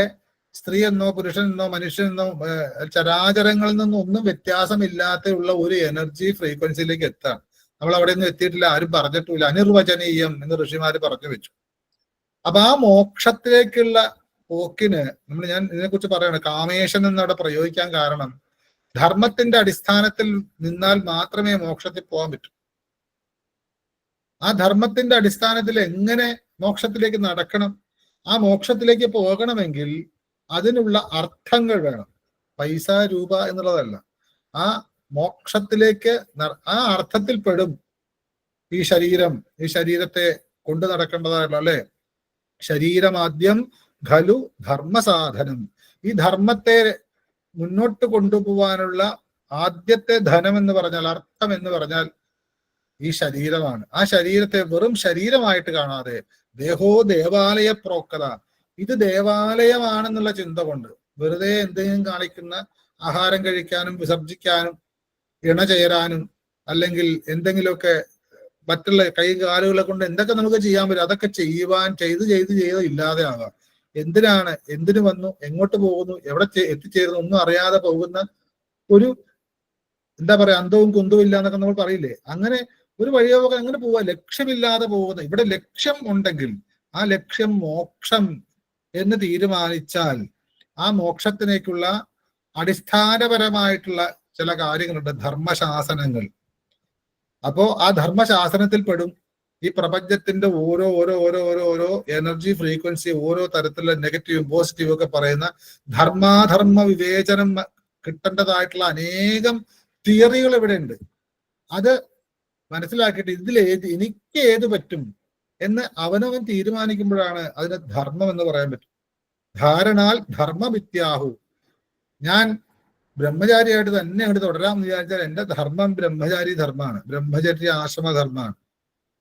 സ്ത്രീ എന്നോ പുരുഷൻ എന്നോ മനുഷ്യൻ എന്നോ ചരാചരങ്ങളിൽ നിന്നും ഒന്നും വ്യത്യാസമില്ലാത്ത ഒരു എനർജി ഫ്രീക്വൻസിയിലേക്ക് എത്താൻ നമ്മൾ അവിടെ ഒന്നും എത്തിയിട്ടില്ല. ആരും പറഞ്ഞിട്ടില്ല. അനിർവചനീയം എന്ന് ഋഷിമാര് പറഞ്ഞു വെച്ചു. അപ്പൊ ആ മോക്ഷത്തിലേക്കുള്ള പോക്കിന് ഞാൻ ഇതിനെക്കുറിച്ച് പറയാണ്. കാമേശൻ എന്നവിടെ പ്രയോഗിക്കാൻ കാരണം ധർമ്മത്തിന്റെ അടിസ്ഥാനത്തിൽ നിന്നാൽ മാത്രമേ മോക്ഷത്തിൽ പോകാൻ പറ്റൂ. ആ ധർമ്മത്തിന്റെ അടിസ്ഥാനത്തിൽ എങ്ങനെ മോക്ഷത്തിലേക്ക് നടക്കണം? ആ മോക്ഷത്തിലേക്ക് പോകണമെങ്കിൽ അതിനുള്ള അർത്ഥങ്ങൾ വേണം. പൈസ രൂപ എന്നുള്ളതല്ല. ആ മോക്ഷത്തിലേക്ക് ആ അർത്ഥത്തിൽ പെടും ഈ ശരീരത്തെ കൊണ്ടു നടക്കേണ്ടതായിട്ടുള്ള അല്ലെ. ശരീരമാദ്യം ഖലു ധർമ്മസാധനം. ഈ ധർമ്മത്തെ മുന്നോട്ട് കൊണ്ടുപോകാനുള്ള ആദ്യത്തെ ധനം എന്ന് പറഞ്ഞാൽ, അർത്ഥം എന്ന് പറഞ്ഞാൽ ഈ ശരീരമാണ്. ആ ശരീരത്തെ വെറും ശരീരമായിട്ട് കാണാതെ ദേഹോ ദേവാലയ പ്രോക്തത, ഇത് ദേവാലയമാണെന്നുള്ള ചിന്ത കൊണ്ട് വെറുതെ എന്തെങ്കിലും കാണിക്കുന്ന ആഹാരം കഴിക്കാനും വിസർജിക്കാനും ഇണ ചേരാനും അല്ലെങ്കിൽ എന്തെങ്കിലുമൊക്കെ മറ്റുള്ള കൈ കാലുകളെ കൊണ്ട് എന്തൊക്കെ നമുക്ക് ചെയ്യാൻ പറ്റും അതൊക്കെ ചെയ്ത് ഇല്ലാതെ ആകാം. എന്തിനാണ്, എന്തിനു വന്നു, എങ്ങോട്ട് പോകുന്നു, എവിടെ എത്തിച്ചേരുന്നു ഒന്നും അറിയാതെ പോകുന്ന ഒരു എന്താ പറയാ അന്തവും കുന്തവും ഇല്ല എന്നൊക്കെ നമ്മൾ പറയില്ലേ. അങ്ങനെ ഒരു വഴിയോകം അങ്ങനെ പോവുക, ലക്ഷ്യമില്ലാതെ പോകുന്ന. ഇവിടെ ലക്ഷ്യം ഉണ്ടെങ്കിൽ ആ ലക്ഷ്യം മോക്ഷം എന്ന് തീരുമാനിച്ചാൽ ആ മോക്ഷത്തിലേക്കുള്ള അടിസ്ഥാനപരമായിട്ടുള്ള ചില കാര്യങ്ങളുണ്ട്, ധർമ്മശാസനങ്ങൾ. അപ്പോ ആ ധർമ്മശാസനത്തിൽ പെടും ഈ പ്രപഞ്ചത്തിന്റെ ഓരോ എനർജി ഫ്രീക്വൻസി, ഓരോ തരത്തിലുള്ള നെഗറ്റീവും പോസിറ്റീവും ഒക്കെ പറയുന്ന ധർമാധർമ്മ വിവേചനം കിട്ടേണ്ടതായിട്ടുള്ള അനേകം തിയറികൾ ഇവിടെ ഉണ്ട്. അത് മനസ്സിലാക്കിയിട്ട് എനിക്ക് ഏത് പറ്റും എന്ന് അവനവൻ തീരുമാനിക്കുമ്പോഴാണ് അതിന് ധർമ്മം എന്ന് പറയാൻ പറ്റും. ധാരണാൽ ധർമ്മമിത്യാഹു. ഞാൻ ബ്രഹ്മചാരിയായിട്ട് തന്നെ അങ്ങോട്ട് തുടരാമെന്ന് വിചാരിച്ചാൽ എന്റെ ധർമ്മം ബ്രഹ്മചാരി ധർമ്മമാണ്, ബ്രഹ്മചര്യ ആശ്രമ ധർമ്മമാണ്.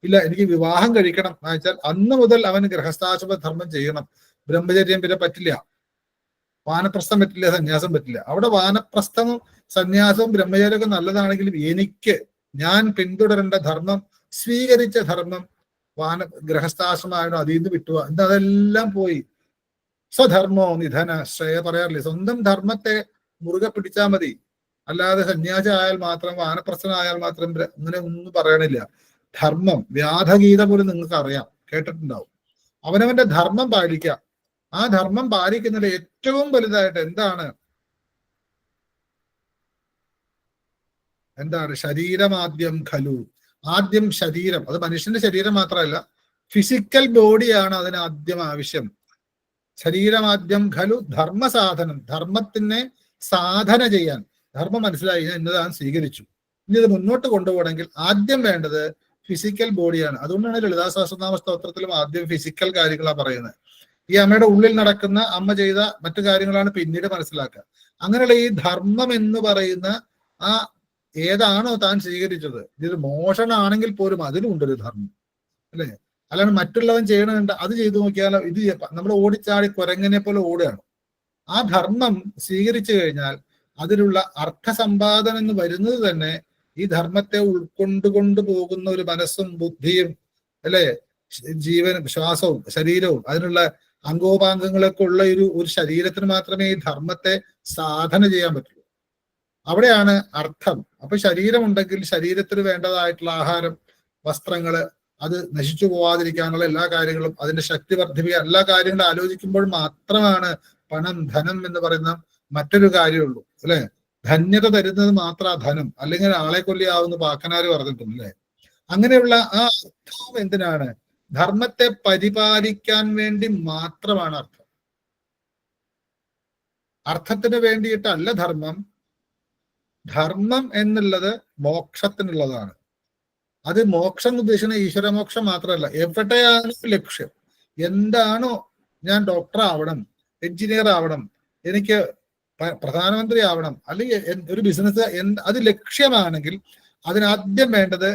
ഇല്ല, എനിക്ക് വിവാഹം കഴിക്കണം എന്ന് വെച്ചാൽ അന്ന് മുതൽ അവൻ ഗൃഹസ്ഥാശ്രമ ധർമ്മം ചെയ്യണം. ബ്രഹ്മചര്യം പിന്നെ പറ്റില്ല, വാനപ്രസ്ഥം പറ്റില്ല, സന്യാസം പറ്റില്ല. അവിടെ വാനപ്രസ്ഥവും സന്യാസവും ബ്രഹ്മചര്യമൊക്കെ നല്ലതാണെങ്കിലും ഞാൻ പിന്തുടരേണ്ട ധർമ്മം, സ്വീകരിച്ച ധർമ്മം ഗൃഹസ്ഥാശ്രമമായിരുന്നു, അതിൽ നിന്ന് വിട്ടുക. അതെല്ലാം പോയി. സ്വധർമ്മോ നിധന ശ്രേയ പറയാറില്ലേ. സ്വന്തം ധർമ്മത്തെ മുറുകെ പിടിച്ചാൽ മതി. അല്ലാതെ സന്യാസി ആയാൽ മാത്രം, വാനപ്രസ്ഥനായാൽ മാത്രം അങ്ങനെ ഒന്നും പറയണില്ല. ധർമ്മം, വ്യാധഗീത പോലും നിങ്ങൾക്ക് അറിയാം, കേട്ടിട്ടുണ്ടാവും. അവനവന്റെ ധർമ്മം പാലിക്കുക. ആ ധർമ്മം പാലിക്കുന്നതിൽ ഏറ്റവും വലുതായിട്ട് എന്താണ്? ശരീരമാദ്യം ഖലു. ആദ്യം ശരീരം. അത് മനുഷ്യന്റെ ശരീരം മാത്രമല്ല, ഫിസിക്കൽ ബോഡിയാണ് അതിന് ആദ്യം ആവശ്യം. ശരീരമാദ്യം ഖലു ധർമ്മസാധനം, ധർമ്മത്തിനെ സാധന ചെയ്യാൻ, ധർമ്മം മനസ്സിലായി ഞാൻ ഇന്നതാണ് സ്വീകരിച്ചു, ഇനി ഇത് മുന്നോട്ട് കൊണ്ടുപോകണമെങ്കിൽ ആദ്യം വേണ്ടത് ഫിസിക്കൽ ബോഡിയാണ്. അതുകൊണ്ടാണ് ലളിതാ സഹസ്രനാമ സ്തോത്രത്തിലും ആദ്യം ഫിസിക്കൽ കാര്യങ്ങളാണ് പറയുന്നത്. ഈ അമ്മയുടെ ഉള്ളിൽ നടക്കുന്ന അമ്മ ചെയ്ത മറ്റു കാര്യങ്ങളാണ് പിന്നീട് മനസ്സിലാക്കുക. അങ്ങനെയുള്ള ഈ ധർമ്മം എന്ന് പറയുന്ന ആ ഏതാണോ താൻ സ്വീകരിച്ചത്, ഇത് മോഷണമാണെങ്കിൽ പോലും അതിനുണ്ടൊരു ധർമ്മം, അല്ലെ? അല്ലാണ്ട് മറ്റുള്ളവൻ ചെയ്യണമുണ്ട് അത് ചെയ്തു നോക്കിയാലോ, ഇത് നമ്മൾ ഓടിച്ചാടി കുരങ്ങനെ പോലെ ഓടുകയാണ്. ആ ധർമ്മം സ്വീകരിച്ചു കഴിഞ്ഞാൽ അതിലുള്ള അർത്ഥസമ്പാദനം എന്ന് വരുന്നത് തന്നെ ഈ ധർമ്മത്തെ ഉൾക്കൊണ്ടുകൊണ്ട് പോകുന്ന ഒരു മനസ്സും ബുദ്ധിയും, അല്ലെ, ജീവനും ശ്വാസവും ശരീരവും അതിനുള്ള അംഗോപാംഗങ്ങളൊക്കെ ഉള്ള ഒരു ശരീരത്തിന് മാത്രമേ ഈ ധർമ്മത്തെ സാധന ചെയ്യാൻ പറ്റുള്ളൂ. അവിടെയാണ് അർത്ഥം. അപ്പൊ ശരീരമുണ്ടെങ്കിൽ ശരീരത്തിന് വേണ്ടതായിട്ടുള്ള ആഹാരം, വസ്ത്രങ്ങള്, അത് നശിച്ചു പോവാതിരിക്കാനുള്ള എല്ലാ കാര്യങ്ങളും, അതിന്റെ ശക്തി വർദ്ധിപ്പിക്കുക, എല്ലാ കാര്യങ്ങളും ആലോചിക്കുമ്പോൾ മാത്രമാണ് പണം, ധനം എന്ന് പറയുന്ന മറ്റൊരു കാര്യമുള്ളൂ, അല്ലെ? ധന്യത തരുന്നത് മാത്ര ധനം, അല്ലെങ്കിൽ ആളെ കൊല്ലിയാവുന്ന പാക്കനാര് പറഞ്ഞിട്ടുണ്ട്, അല്ലെ? അങ്ങനെയുള്ള ആ അർത്ഥം എന്തിനാണ്? ധർമ്മത്തെ പരിപാലിക്കാൻ വേണ്ടി മാത്രമാണ് അർത്ഥം. അർത്ഥത്തിന് വേണ്ടിയിട്ടല്ല ധർമ്മം. ധർമ്മം എന്നുള്ളത് മോക്ഷത്തിനുള്ളതാണ്. അത് മോക്ഷം എന്ന് ഉദ്ദേശിക്കുന്ന ഈശ്വരമോക്ഷം മാത്രമല്ല, എവിടെയാണ് ലക്ഷ്യം, എന്താണോ ഞാൻ ഡോക്ടർ ആവണം, എഞ്ചിനീയർ ആവണം, എനിക്ക് പ്രധാനമന്ത്രി ആവണം, അല്ലെങ്കിൽ ഒരു ബിസിനസ്, അത് ലക്ഷ്യമാണെങ്കിൽ അതിനാദ്യം വേണ്ടത്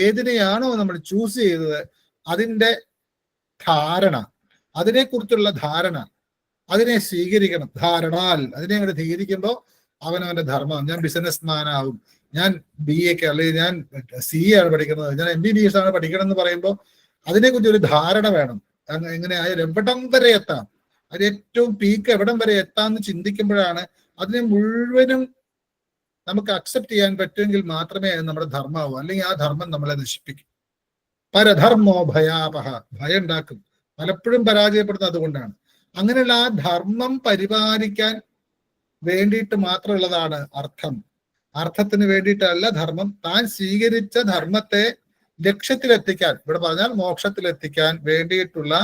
ഏതിനെയാണോ നമ്മൾ ചൂസ് ചെയ്തത് അതിന്റെ ധാരണ, അതിനെക്കുറിച്ചുള്ള ധാരണ, അതിനെ സ്വീകരിക്കണം. ധാരണാൽ അതിനെ അങ്ങോട്ട് സ്വീകരിക്കുമ്പോൾ അവനവന്റെ ധർമ്മം, ഞാൻ ബിസിനസ്മാൻ ആവും, ഞാൻ BA അല്ലെങ്കിൽ ഞാൻ CA ആണ് പഠിക്കുന്നത്, ഞാൻ MBBS ആണ് പഠിക്കണം എന്ന് പറയുമ്പോൾ അതിനെക്കുറിച്ച് ഒരു ധാരണ വേണം. എങ്ങനെ ആയാലും എവിടം വരെ എത്താം, അത് ഏറ്റവും പീക്ക് എവിടം വരെ എത്താമെന്ന് ചിന്തിക്കുമ്പോഴാണ് അതിനെ മുഴുവനും നമുക്ക് അക്സെപ്റ്റ് ചെയ്യാൻ പറ്റുമെങ്കിൽ മാത്രമേ അത് നമ്മുടെ ധർമ്മമാവൂ. അല്ലെങ്കിൽ ആ ധർമ്മം നമ്മളെ നശിപ്പിക്കും. പരധർമ്മോ ഭയാപഹ, ഭയം ഉണ്ടാക്കും, പലപ്പോഴും പരാജയപ്പെടുന്നത് അതുകൊണ്ടാണ്. അങ്ങനെയുള്ള ആ ധർമ്മം പരിപാലിക്കാൻ വേണ്ടിയിട്ട് മാത്രമുള്ളതാണ് അർത്ഥം. അർത്ഥത്തിന് വേണ്ടിയിട്ടല്ല ധർമ്മം. താൻ സ്വീകരിച്ച ധർമ്മത്തെ ലക്ഷ്യത്തിലെത്തിക്കാൻ, ഇവിടെ പറഞ്ഞാൽ മോക്ഷത്തിലെത്തിക്കാൻ വേണ്ടിയിട്ടുള്ള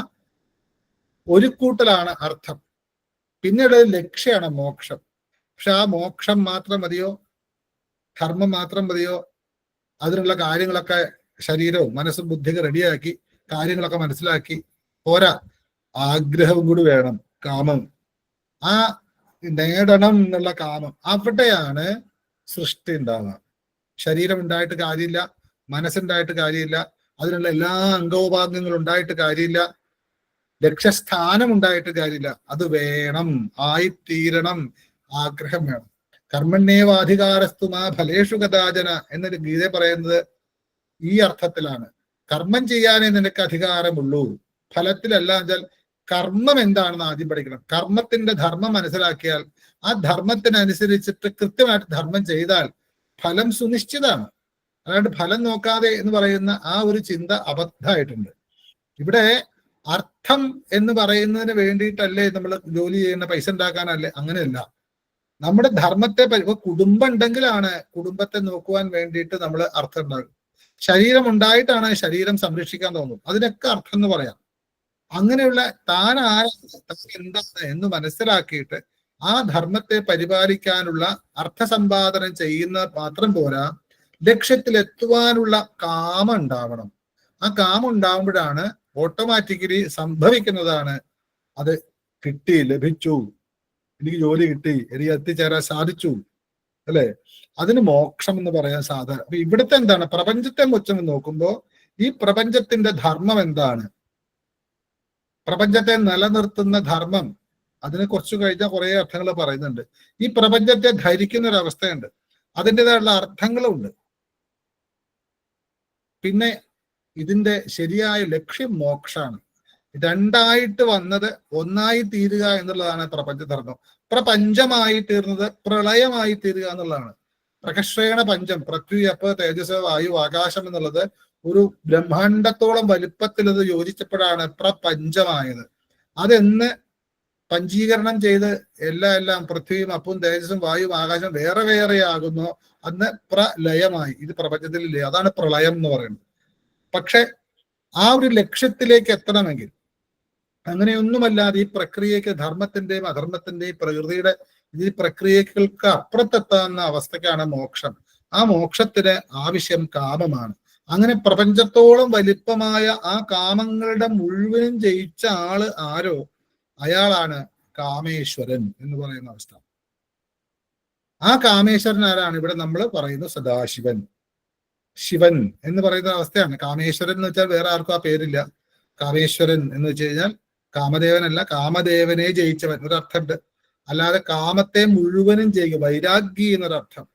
ഒരു കൂട്ടലാണ് അർത്ഥം. പിന്നീട് ലക്ഷ്യമാണ് മോക്ഷം. പക്ഷെ ആ മോക്ഷം മാത്രം മതിയോ, ധർമ്മം മാത്രം മതിയോ? അതിനുള്ള കാര്യങ്ങളൊക്കെ ശരീരവും മനസ്സും ബുദ്ധിയൊക്കെ റെഡിയാക്കി കാര്യങ്ങളൊക്കെ മനസ്സിലാക്കി പോരാ, ആഗ്രഹവും കൂടി വേണം, കാമം. ആ നേടണം എന്നുള്ള കാമം, അവിടെയാണ് സൃഷ്ടി ഉണ്ടാവുക. ശരീരം ഉണ്ടായിട്ട് കാര്യമില്ല, മനസ്സുണ്ടായിട്ട് കാര്യമില്ല, അതിനുള്ള എല്ലാ അംഗോപാംഗങ്ങളും ഉണ്ടായിട്ട് കാര്യമില്ല, ലക്ഷ്യസ്ഥാനം ഉണ്ടായിട്ട് കാര്യമില്ല. അത് വേണം, ആയിത്തീരണം, ആഗ്രഹം വേണം. കർമ്മണ്യേവാധികാരസ്തുമാ ഫലേഷു കഥാചന എന്നൊരു ഗീത പറയുന്നത് ഈ അർത്ഥത്തിലാണ്. കർമ്മം ചെയ്യാനേ നിനക്ക് അധികാരമുള്ളൂ, ഫലത്തിലല്ല. എന്നുവെച്ചാൽ കർമ്മം എന്താണെന്ന് ആദ്യം പഠിക്കണം. കർമ്മത്തിന്റെ ധർമ്മം മനസ്സിലാക്കിയാൽ ആ ധർമ്മത്തിനനുസരിച്ചിട്ട് കൃത്യമായിട്ട് ധർമ്മം ചെയ്താൽ ഫലം സുനിശ്ചിതമാണ്. അല്ലാണ്ട് ഫലം നോക്കാതെ എന്ന് പറയുന്ന ആ ഒരു ചിന്ത അബദ്ധമായിട്ടുണ്ട്. ഇവിടെ അർത്ഥം എന്ന് പറയുന്നതിന് വേണ്ടിയിട്ടല്ലേ നമ്മൾ ജോലി ചെയ്യുന്ന, പൈസ ഉണ്ടാക്കാനല്ലേ? അങ്ങനെയല്ല. നമ്മുടെ ധർമ്മത്തെ കുടുംബം ഉണ്ടെങ്കിലാണ് കുടുംബത്തെ നോക്കുവാൻ വേണ്ടിയിട്ട് നമ്മൾ അർത്ഥം ഉണ്ടാകും. ശരീരം ഉണ്ടായിട്ടാണ് ശരീരം സംരക്ഷിക്കാൻ തോന്നും, അതിനൊക്കെ അർത്ഥം എന്ന് പറയാം. അങ്ങനെയുള്ള താൻ ആരാണ്, താൻ എന്താണ് എന്ന് മനസ്സിലാക്കിയിട്ട് ആ ധർമ്മത്തെ പരിപാലിക്കാനുള്ള അർത്ഥസമ്പാദനം ചെയ്യുന്ന മാത്രം പോരാ, ലക്ഷ്യത്തിലെത്തുവാനുള്ള കാമം ഉണ്ടാവണം. ആ കാമം ഉണ്ടാവുമ്പോഴാണ് ഓട്ടോമാറ്റിക്കലി സംഭവിക്കുന്നതാണ് അത് കിട്ടി, ലഭിച്ചു, എനിക്ക് ജോലി കിട്ടി, എനിക്ക് എത്തിച്ചേരാൻ സാധിച്ചു, അല്ലെ? അതിന് മോക്ഷം എന്ന് പറയാൻ സാധാരണ. അപ്പൊ ഇവിടുത്തെ എന്താണ്, പ്രപഞ്ചത്തെ മുച്ചം നോക്കുമ്പോ ഈ പ്രപഞ്ചത്തിന്റെ ധർമ്മം എന്താണ്, പ്രപഞ്ചത്തെ നിലനിർത്തുന്ന ധർമ്മം, അതിനെ കുറച്ചു കഴിഞ്ഞാൽ കുറെ അർത്ഥങ്ങൾ പറയുന്നുണ്ട്. ഈ പ്രപഞ്ചത്തെ ധരിക്കുന്ന ഒരു അവസ്ഥയുണ്ട്, അതിൻ്റെതായുള്ള അർത്ഥങ്ങളുണ്ട്. പിന്നെ ഇതിന്റെ ശരിയായ ലക്ഷ്യം മോക്ഷാണ്. രണ്ടായിട്ട് വന്നത് ഒന്നായി തീരുക എന്നുള്ളതാണ് പ്രപഞ്ചധർമ്മം. പ്രപഞ്ചമായി തീർന്നത് പ്രളയമായി തീരുക എന്നുള്ളതാണ്. പ്രകർഷേണ പഞ്ചം, പൃഥ്വി, അപ്പ്, തേജസ്, വായു, ആകാശം എന്നുള്ളത് ഒരു ബ്രഹ്മാണ്ടത്തോളം വലിപ്പത്തിൽ അത് യോജിച്ചപ്പോഴാണ് പ്രപഞ്ചമായത്. അതെന്ന് പഞ്ചീകരണം ചെയ്ത് എല്ലാം പൃഥ്വിയും അപ്പും തേജസ്സും വായുവും ആകാശം വേറെ വേറെ ആകുന്നു, അന്ന് പ്രലയമായി. ഇത് പ്രപഞ്ചത്തിലില്ലേ, അതാണ് പ്രളയം എന്ന് പറയുന്നത്. പക്ഷെ ആ ഒരു ലക്ഷ്യത്തിലേക്ക് എത്തണമെങ്കിൽ അങ്ങനെയൊന്നുമല്ലാതെ ഈ പ്രക്രിയക്ക് ധർമ്മത്തിന്റെയും അധർമ്മത്തിന്റെയും പ്രകൃതിയുടെ ഈ പ്രക്രിയകൾക്ക് അപ്പുറത്തെത്താവുന്ന അവസ്ഥയ്ക്കാണ് മോക്ഷം. ആ മോക്ഷത്തിന് ആവശ്യം കാമമാണ്. അങ്ങനെ പ്രപഞ്ചത്തോളം വലിപ്പമായ ആ കാമങ്ങളുടെ മുഴുവനും ജയിച്ച ആള് ആരോ അയാളാണ് കാമേശ്വരൻ എന്ന് പറയുന്ന അവസ്ഥ. ആ കാമേശ്വരൻ ആരാണ്? ഇവിടെ നമ്മൾ പറയുന്നു സദാശിവൻ, ശിവൻ എന്ന് പറയുന്ന അവസ്ഥയാണ്. കാമേശ്വരൻ എന്ന് വെച്ചാൽ വേറെ ആർക്കും ആ പേരില്ല. കാമേശ്വരൻ എന്ന് വെച്ച് കഴിഞ്ഞാൽ കാമദേവനല്ല, കാമദേവനെ ജയിച്ചവൻ ഒരർത്ഥമുണ്ട്. അല്ലാതെ കാമത്തെ മുഴുവനും ജയിക്കുക, വൈരാഗി എന്നൊരർത്ഥം.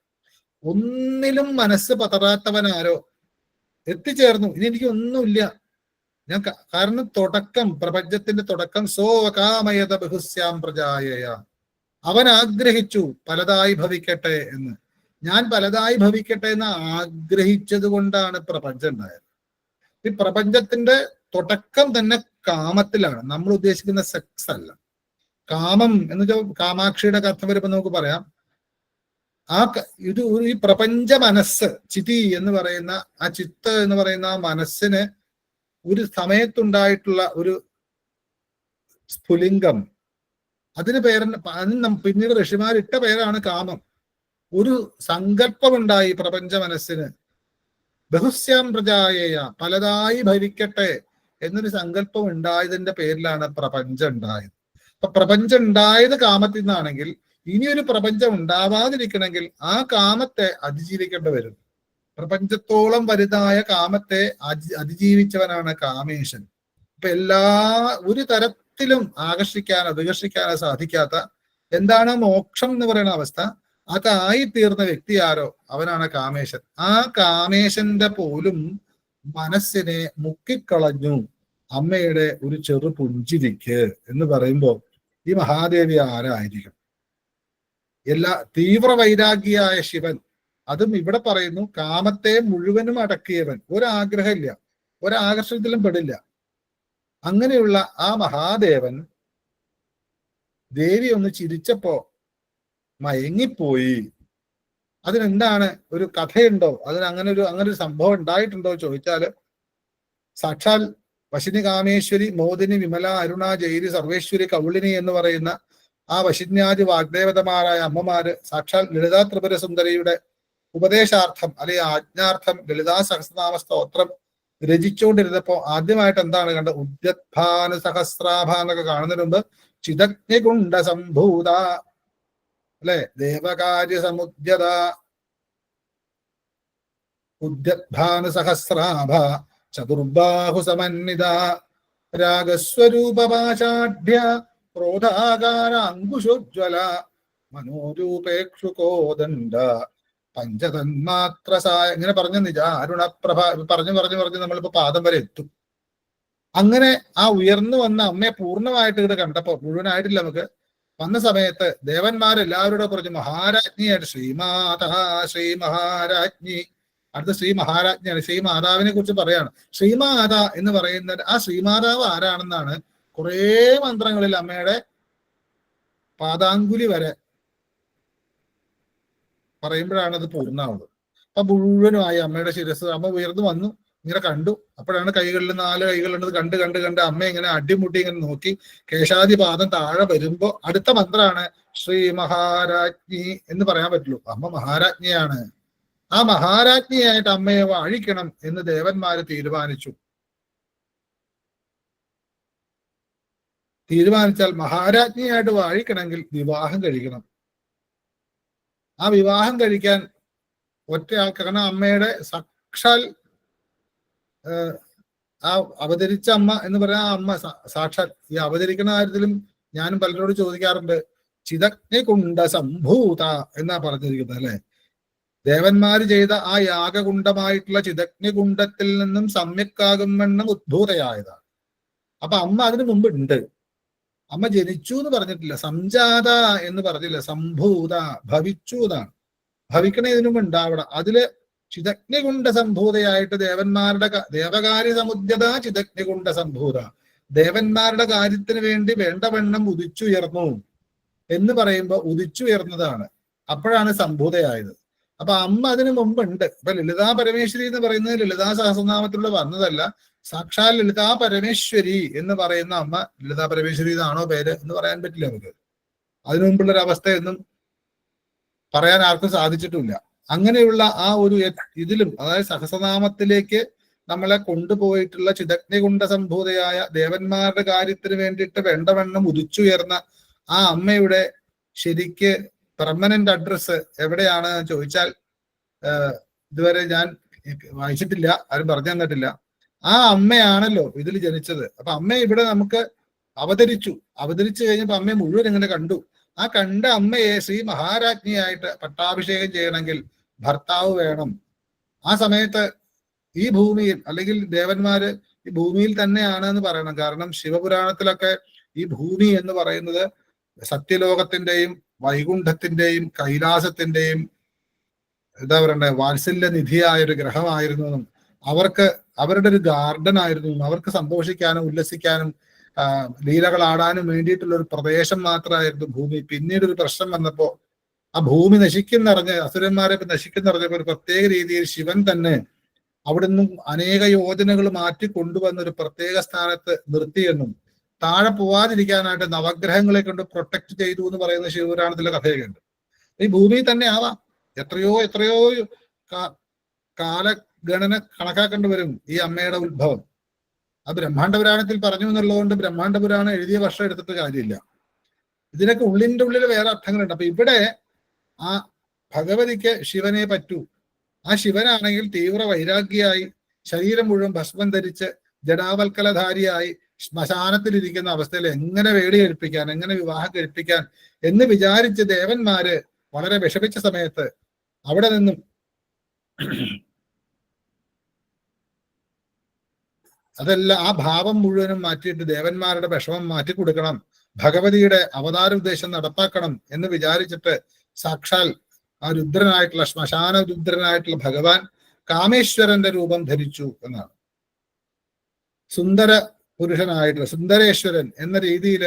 ഒന്നിലും മനസ്സ് പതറാത്തവനാരോ എത്തിച്ചേർന്നു. ഇനി എനിക്ക് ഒന്നുമില്ല, ഞാൻ കാരണം തുടക്കം, പ്രപഞ്ചത്തിന്റെ തുടക്കം കാമയത ബഹുസ്യാം പ്രജായയ, അവൻ ആഗ്രഹിച്ചു പലതായി ഭവിക്കട്ടെ എന്ന്. ഞാൻ പലതായി ഭവിക്കട്ടെ എന്ന് ആഗ്രഹിച്ചത് കൊണ്ടാണ് പ്രപഞ്ചം ഉണ്ടായത്. ഈ പ്രപഞ്ചത്തിന്റെ തുടക്കം തന്നെ കാമത്തിലാണ്. നമ്മൾ ഉദ്ദേശിക്കുന്ന സെക്സ് അല്ല. കാമം എന്ന് വെച്ചാൽ കാമാക്ഷിയുടെ കഥ വരുമ്പോൾ നമുക്ക് പറയാം, ഈ പ്രപഞ്ച മനസ്സ്, ചിതി എന്ന് പറയുന്ന ആ ചിത്ത് എന്ന് പറയുന്ന ആ മനസ്സിന് ഒരു സമയത്തുണ്ടായിട്ടുള്ള ഒരു സ്ഫുലിംഗം, അതിന് പിന്നീട് ഋഷിമാരിട്ട പേരാണ് കാമം. ഒരു സങ്കല്പമുണ്ടായി പ്രപഞ്ച മനസ്സിന്, ബഹുസ്യാം പ്രജായേയ, പലതായി ഭവിക്കട്ടെ എന്നൊരു സങ്കല്പം ഉണ്ടായതിന്റെ പേരിലാണ് പ്രപഞ്ചം ഉണ്ടായത്. അപ്പൊ പ്രപഞ്ചം ഉണ്ടായത് കാമത്തിൽ നിന്നാണെങ്കിൽ ഇനിയൊരു പ്രപഞ്ചം ഉണ്ടാവാതിരിക്കണമെങ്കിൽ ആ കാമത്തെ അതിജീവിക്കേണ്ടി വരും. പ്രപഞ്ചത്തോളം വലുതായ കാമത്തെ അതിജീവിച്ചവനാണ് കാമേശൻ. ഇപ്പൊ ഒരു തരത്തിലും ആകർഷിക്കാനോ വികർഷിക്കാനോ സാധിക്കാത്ത എന്താണ് മോക്ഷം എന്ന് പറയുന്ന അവസ്ഥ, അതായി തീർന്ന വ്യക്തി ആരോ അവനാണ് കാമേശൻ. ആ കാമേശന്റെ പോലും മനസ്സിനെ മുക്കിക്കളഞ്ഞു അമ്മയുടെ ഒരു ചെറു പുഞ്ചിരിക്ക് എന്ന് പറയുമ്പോൾ ഈ മഹാദേവി ആരായിരിക്കും? തീവ്ര വൈരാഗിയായ ശിവൻ, അതും ഇവിടെ പറയുന്നു കാമത്തെ മുഴുവനും അടക്കിയവൻ, ഒരാഗ്രഹമില്ല, ഒരാകർഷണത്തിലും പെടില്ല. അങ്ങനെയുള്ള ആ മഹാദേവൻ ദേവി ഒന്ന് ചിരിച്ചപ്പോ മയങ്ങിപ്പോയി. അതിനെന്താണ്, ഒരു കഥയുണ്ടോ? അങ്ങനെ ഒരു സംഭവം ഉണ്ടായിട്ടുണ്ടോ ചോദിച്ചാല്, സാക്ഷാൽ വശിനി കാമേശ്വരി മോദിനി വിമല അരുണ ജയിരി സർവേശ്വരി കൗളിനി എന്ന് പറയുന്ന ആ വശിന്യാദി വാഗ്ദേവതമാരായ അമ്മമാര് സാക്ഷാൽ ലളിതാ ത്രിപുര സുന്ദരിയുടെ ഉപദേശാർത്ഥം അല്ലെങ്കിൽ ആജ്ഞാർത്ഥം ലളിതാ സഹസ്രനാമ സ്തോത്രം രചിച്ചുകൊണ്ടിരുന്നപ്പോ ആദ്യമായിട്ട് എന്താണ് കണ്ടത്? ഉദ്യത്ഭാനു സഹസ്രാഭ എന്നൊക്കെ കാണുന്നതിന് മുമ്പ് ചിദഗ്നികുണ്ഡ സംഭൂത, അല്ലെ, ദേവകാര്യ സമുദ്യത, ഉദ്യത്ഭാനു സഹസ്രാഭ ചതുർബാഹു സമന്വിത രാഗസ്വരൂപപാശാഢ്യ ക്രോധാകാര അങ്കുശോജ്വല മനോരൂപേക്ഷുകോദണ്ഡ പഞ്ചതന്മാത്ര ഇങ്ങനെ പറഞ്ഞ നിജാരുണപ്രഭ പറഞ്ഞു നമ്മളിപ്പോ പാദം വരെ എത്തും. അങ്ങനെ ആ ഉയർന്നു വന്ന അമ്മയെ പൂർണ്ണമായിട്ട് ഇവിടെ കണ്ടപ്പോ, മുഴുവനായിട്ടില്ല, നമുക്ക് വന്ന സമയത്ത് ദേവന്മാരെല്ലാവരോടും പറഞ്ഞു മഹാരാജ്ഞിയായിട്ട് ശ്രീമാതാ ശ്രീ മഹാരാജ്ഞി. അടുത്ത ശ്രീ മഹാരാജ്ഞിയാണ്. ശ്രീമാതാവിനെ കുറിച്ച് പറയാണ്. ശ്രീമാത എന്ന് പറയുന്നത് ആ ശ്രീമാതാവ് ആരാണെന്നാണ് കുറേ മന്ത്രങ്ങളിൽ അമ്മയുടെ പാദാങ്കുലി വരെ പറയുമ്പോഴാണ് അത് പൂർണ്ണമാവുന്നത്. അപ്പൊ മുഴുവനുമായി അമ്മയുടെ ശിരസ് അമ്മ ഉയർന്നു വന്നു, ഇങ്ങനെ കണ്ടു. അപ്പോഴാണ് കൈകളിൽ 4 കൈകളുള്ളത് കണ്ട് അമ്മ ഇങ്ങനെ അടിമുട്ടി ഇങ്ങനെ നോക്കി കേശാദി പാദം താഴെ വരുമ്പോ അടുത്ത മന്ത്രമാണ് ശ്രീ മഹാരാജ്ഞി എന്ന് പറയാൻ പറ്റുള്ളൂ. അമ്മ മഹാരാജ്ഞിയാണ്. ആ മഹാരാജ്ഞിയായിട്ട് അമ്മയെ വാഴിക്കണം എന്ന് ദേവന്മാര് തീരുമാനിച്ചാൽ മഹാരാജ്ഞിയായിട്ട് വാഴിക്കണമെങ്കിൽ വിവാഹം കഴിക്കണം. ആ വിവാഹം കഴിക്കാൻ ഒറ്റയാൾക്ക്, കാരണം അമ്മയുടെ സാക്ഷാൽ ആ അവതരിച്ച അമ്മ എന്ന് പറയാൻ ആ അമ്മ സാക്ഷാൽ ഈ അവതരിക്കുന്ന കാര്യത്തിലും ഞാനും പലരോട് ചോദിക്കാറുണ്ട്. ചിദഗ്നികുണ്ഡ സംഭൂത എന്നാ പറഞ്ഞിരിക്കുന്നത്, അല്ലെ? ദേവന്മാര് ചെയ്ത ആ യാഗകുണ്ഡമായിട്ടുള്ള ചിദഗ്നികുണ്ഡത്തിൽ നിന്നും സമ്യക്കാകുമെണ്ണം ഉദ്ഭൂതയായതാണ്. അപ്പൊ അമ്മ അതിനു മുമ്പ് ഉണ്ട്. അമ്മ ജനിച്ചു എന്ന് പറഞ്ഞിട്ടില്ല, സംജാത എന്ന് പറഞ്ഞില്ല, സംഭൂത, ഭവിച്ചു എന്നാണ്. ഭവിക്കണതിനും ഉണ്ടാവണം. അതില് ചിദഗ്നികുണ്ഡ സംഭൂതയായിട്ട് ദേവകാര്യ സമുദ്യത ചിദഗ്നികുണ്ഡ സംഭൂത, ദേവന്മാരുടെ കാര്യത്തിന് വേണ്ടി വേണ്ടവണ്ണം ഉദിച്ചുയർന്നു എന്ന് പറയുമ്പോൾ ഉദിച്ചുയർന്നതാണ്. അപ്പോഴാണ് സംഭൂതയായത്. അപ്പൊ അമ്മ അതിനു മുമ്പുണ്ട്. ഇപ്പൊ ലളിതാ പരമേശ്വരി എന്ന് പറയുന്നത് ലളിതാ സഹസ്രനാമത്തിലൂടെ വന്നതല്ല, സാക്ഷാൽ ലളിതാ പരമേശ്വരി എന്ന് പറയുന്ന അമ്മ, ലളിതാ പരമേശ്വരി എന്നാണോ പേര് എന്ന് പറയാൻ പറ്റില്ല നമുക്ക്. അതിനു മുമ്പുള്ളൊരു അവസ്ഥയൊന്നും പറയാൻ ആർക്കും സാധിച്ചിട്ടില്ല. അങ്ങനെയുള്ള ആ ഒരു ഇതിലും, അതായത് സഹസ്രനാമത്തിലേക്ക് നമ്മളെ കൊണ്ടുപോയിട്ടുള്ള ചിദഗ്നികുണ്ഡ സംഭൂതയായ ദേവന്മാരുടെ കാര്യത്തിന് വേണ്ടിയിട്ട് വേണ്ടവണ്ണം ഉദിച്ചുയർന്ന ആ അമ്മയുടെ ശരിക്ക് പെർമനന്റ് അഡ്രസ്സ് എവിടെയാണ് ചോദിച്ചാൽ ഇതുവരെ ഞാൻ വായിച്ചിട്ടില്ല, ആരും പറഞ്ഞു തന്നിട്ടില്ല. ആ അമ്മയാണല്ലോ ഇതിൽ ജനിച്ചത്. അപ്പൊ അമ്മ ഇവിടെ നമുക്ക് അവതരിച്ചു കഴിഞ്ഞപ്പോ അമ്മയെ മുഴുവൻ ഇങ്ങനെ കണ്ടു. ആ കണ്ട അമ്മയെ ശ്രീ മഹാരാജ്ഞിയായിട്ട് പട്ടാഭിഷേകം ചെയ്യണമെങ്കിൽ ഭർത്താവ് വേണം. ആ സമയത്ത് ഈ ഭൂമിയിൽ, അല്ലെങ്കിൽ ദേവന്മാര് ഈ ഭൂമിയിൽ തന്നെയാണ് എന്ന് പറയണം. കാരണം ശിവപുരാണത്തിലൊക്കെ ഈ ഭൂമി എന്ന് പറയുന്നത് സത്യലോകത്തിന്റെയും വൈകുണ്ഠത്തിന്റെയും കൈലാസത്തിന്റെയും എന്താ പറയണ്ടേ വാത്സല്യ നിധിയായ ഒരു ഗ്രഹമായിരുന്നു. അവർക്ക് അവരുടെ ഒരു ഗാർഡൻ ആയിരുന്നു. അവർക്ക് സന്തോഷിക്കാനും ഉല്ലസിക്കാനും ലീലകൾ ആടാനും വേണ്ടിയിട്ടുള്ള ഒരു പ്രദേശം മാത്രമായിരുന്നു ഭൂമി. പിന്നീട് ഒരു പ്രശ്നം വന്നപ്പോ ആ ഭൂമി നശിക്കുന്നറിഞ്ഞ്, അസുരന്മാരെ നശിക്കുന്നറിഞ്ഞപ്പോ ഒരു പ്രത്യേക രീതിയിൽ ശിവൻ തന്നെ അവിടെ നിന്നും അനേക യോജനകൾ മാറ്റി കൊണ്ടുവന്ന ഒരു പ്രത്യേക സ്ഥാനത്ത് നിർത്തിയെന്നും താഴെ പോവാതിരിക്കാനായിട്ട് നവഗ്രഹങ്ങളെ കൊണ്ട് പ്രൊട്ടക്ട് ചെയ്തു എന്ന് പറയുന്ന ശിവപുരാണത്തിലെ കഥയൊക്കെ ഉണ്ട്. ഈ ഭൂമിയിൽ തന്നെ ആവാം. എത്രയോ കാലഗണന കണക്കാക്കേണ്ടി വരും ഈ അമ്മയുടെ ഉത്ഭവം. ആ ബ്രഹ്മാണ്ഡ പുരാണത്തിൽ പറഞ്ഞു എന്നുള്ളതുകൊണ്ട് ബ്രഹ്മാണ്ഡ പുരാണം എഴുതിയ വർഷം എടുത്തിട്ട് കാര്യമില്ല. ഇതിനൊക്കെ ഉള്ളിന്റെ ഉള്ളിൽ വേറെ അർത്ഥങ്ങളുണ്ട്. അപ്പൊ ഇവിടെ ആ ഭഗവതിക്ക് ശിവനെ പറ്റൂ. ആ ശിവനാണെങ്കിൽ തീവ്ര വൈരാഗ്യയായി ശരീരം മുഴുവൻ ഭസ്മം ധരിച്ച് ജടാവൽക്കലധാരിയായി ശ്മശാനത്തിലിരിക്കുന്ന അവസ്ഥയിൽ എങ്ങനെ വേടി കഴിപ്പിക്കാൻ, എങ്ങനെ വിവാഹം കഴിപ്പിക്കാൻ എന്ന് വിചാരിച്ച് ദേവന്മാര് വളരെ വിഷമിച്ച സമയത്ത് അവിടെ നിന്നും അതെല്ലാം ആ ഭാവം മുഴുവനും മാറ്റിയിട്ട് ദേവന്മാരുടെ വിഷമം മാറ്റി കൊടുക്കണം, ഭഗവതിയുടെ അവതാര ഉദ്ദേശം നടപ്പാക്കണം എന്ന് വിചാരിച്ചിട്ട് സാക്ഷാൽ ആ രുദ്രനായിട്ടുള്ള ശ്മശാന രുദ്രനായിട്ടുള്ള ഭഗവാൻ കാമേശ്വരന്റെ രൂപം ധരിച്ചു എന്നാണ്. സുന്ദര പുരുഷനായിട്ടുള്ള സുന്ദരേശ്വരൻ എന്ന രീതിയിൽ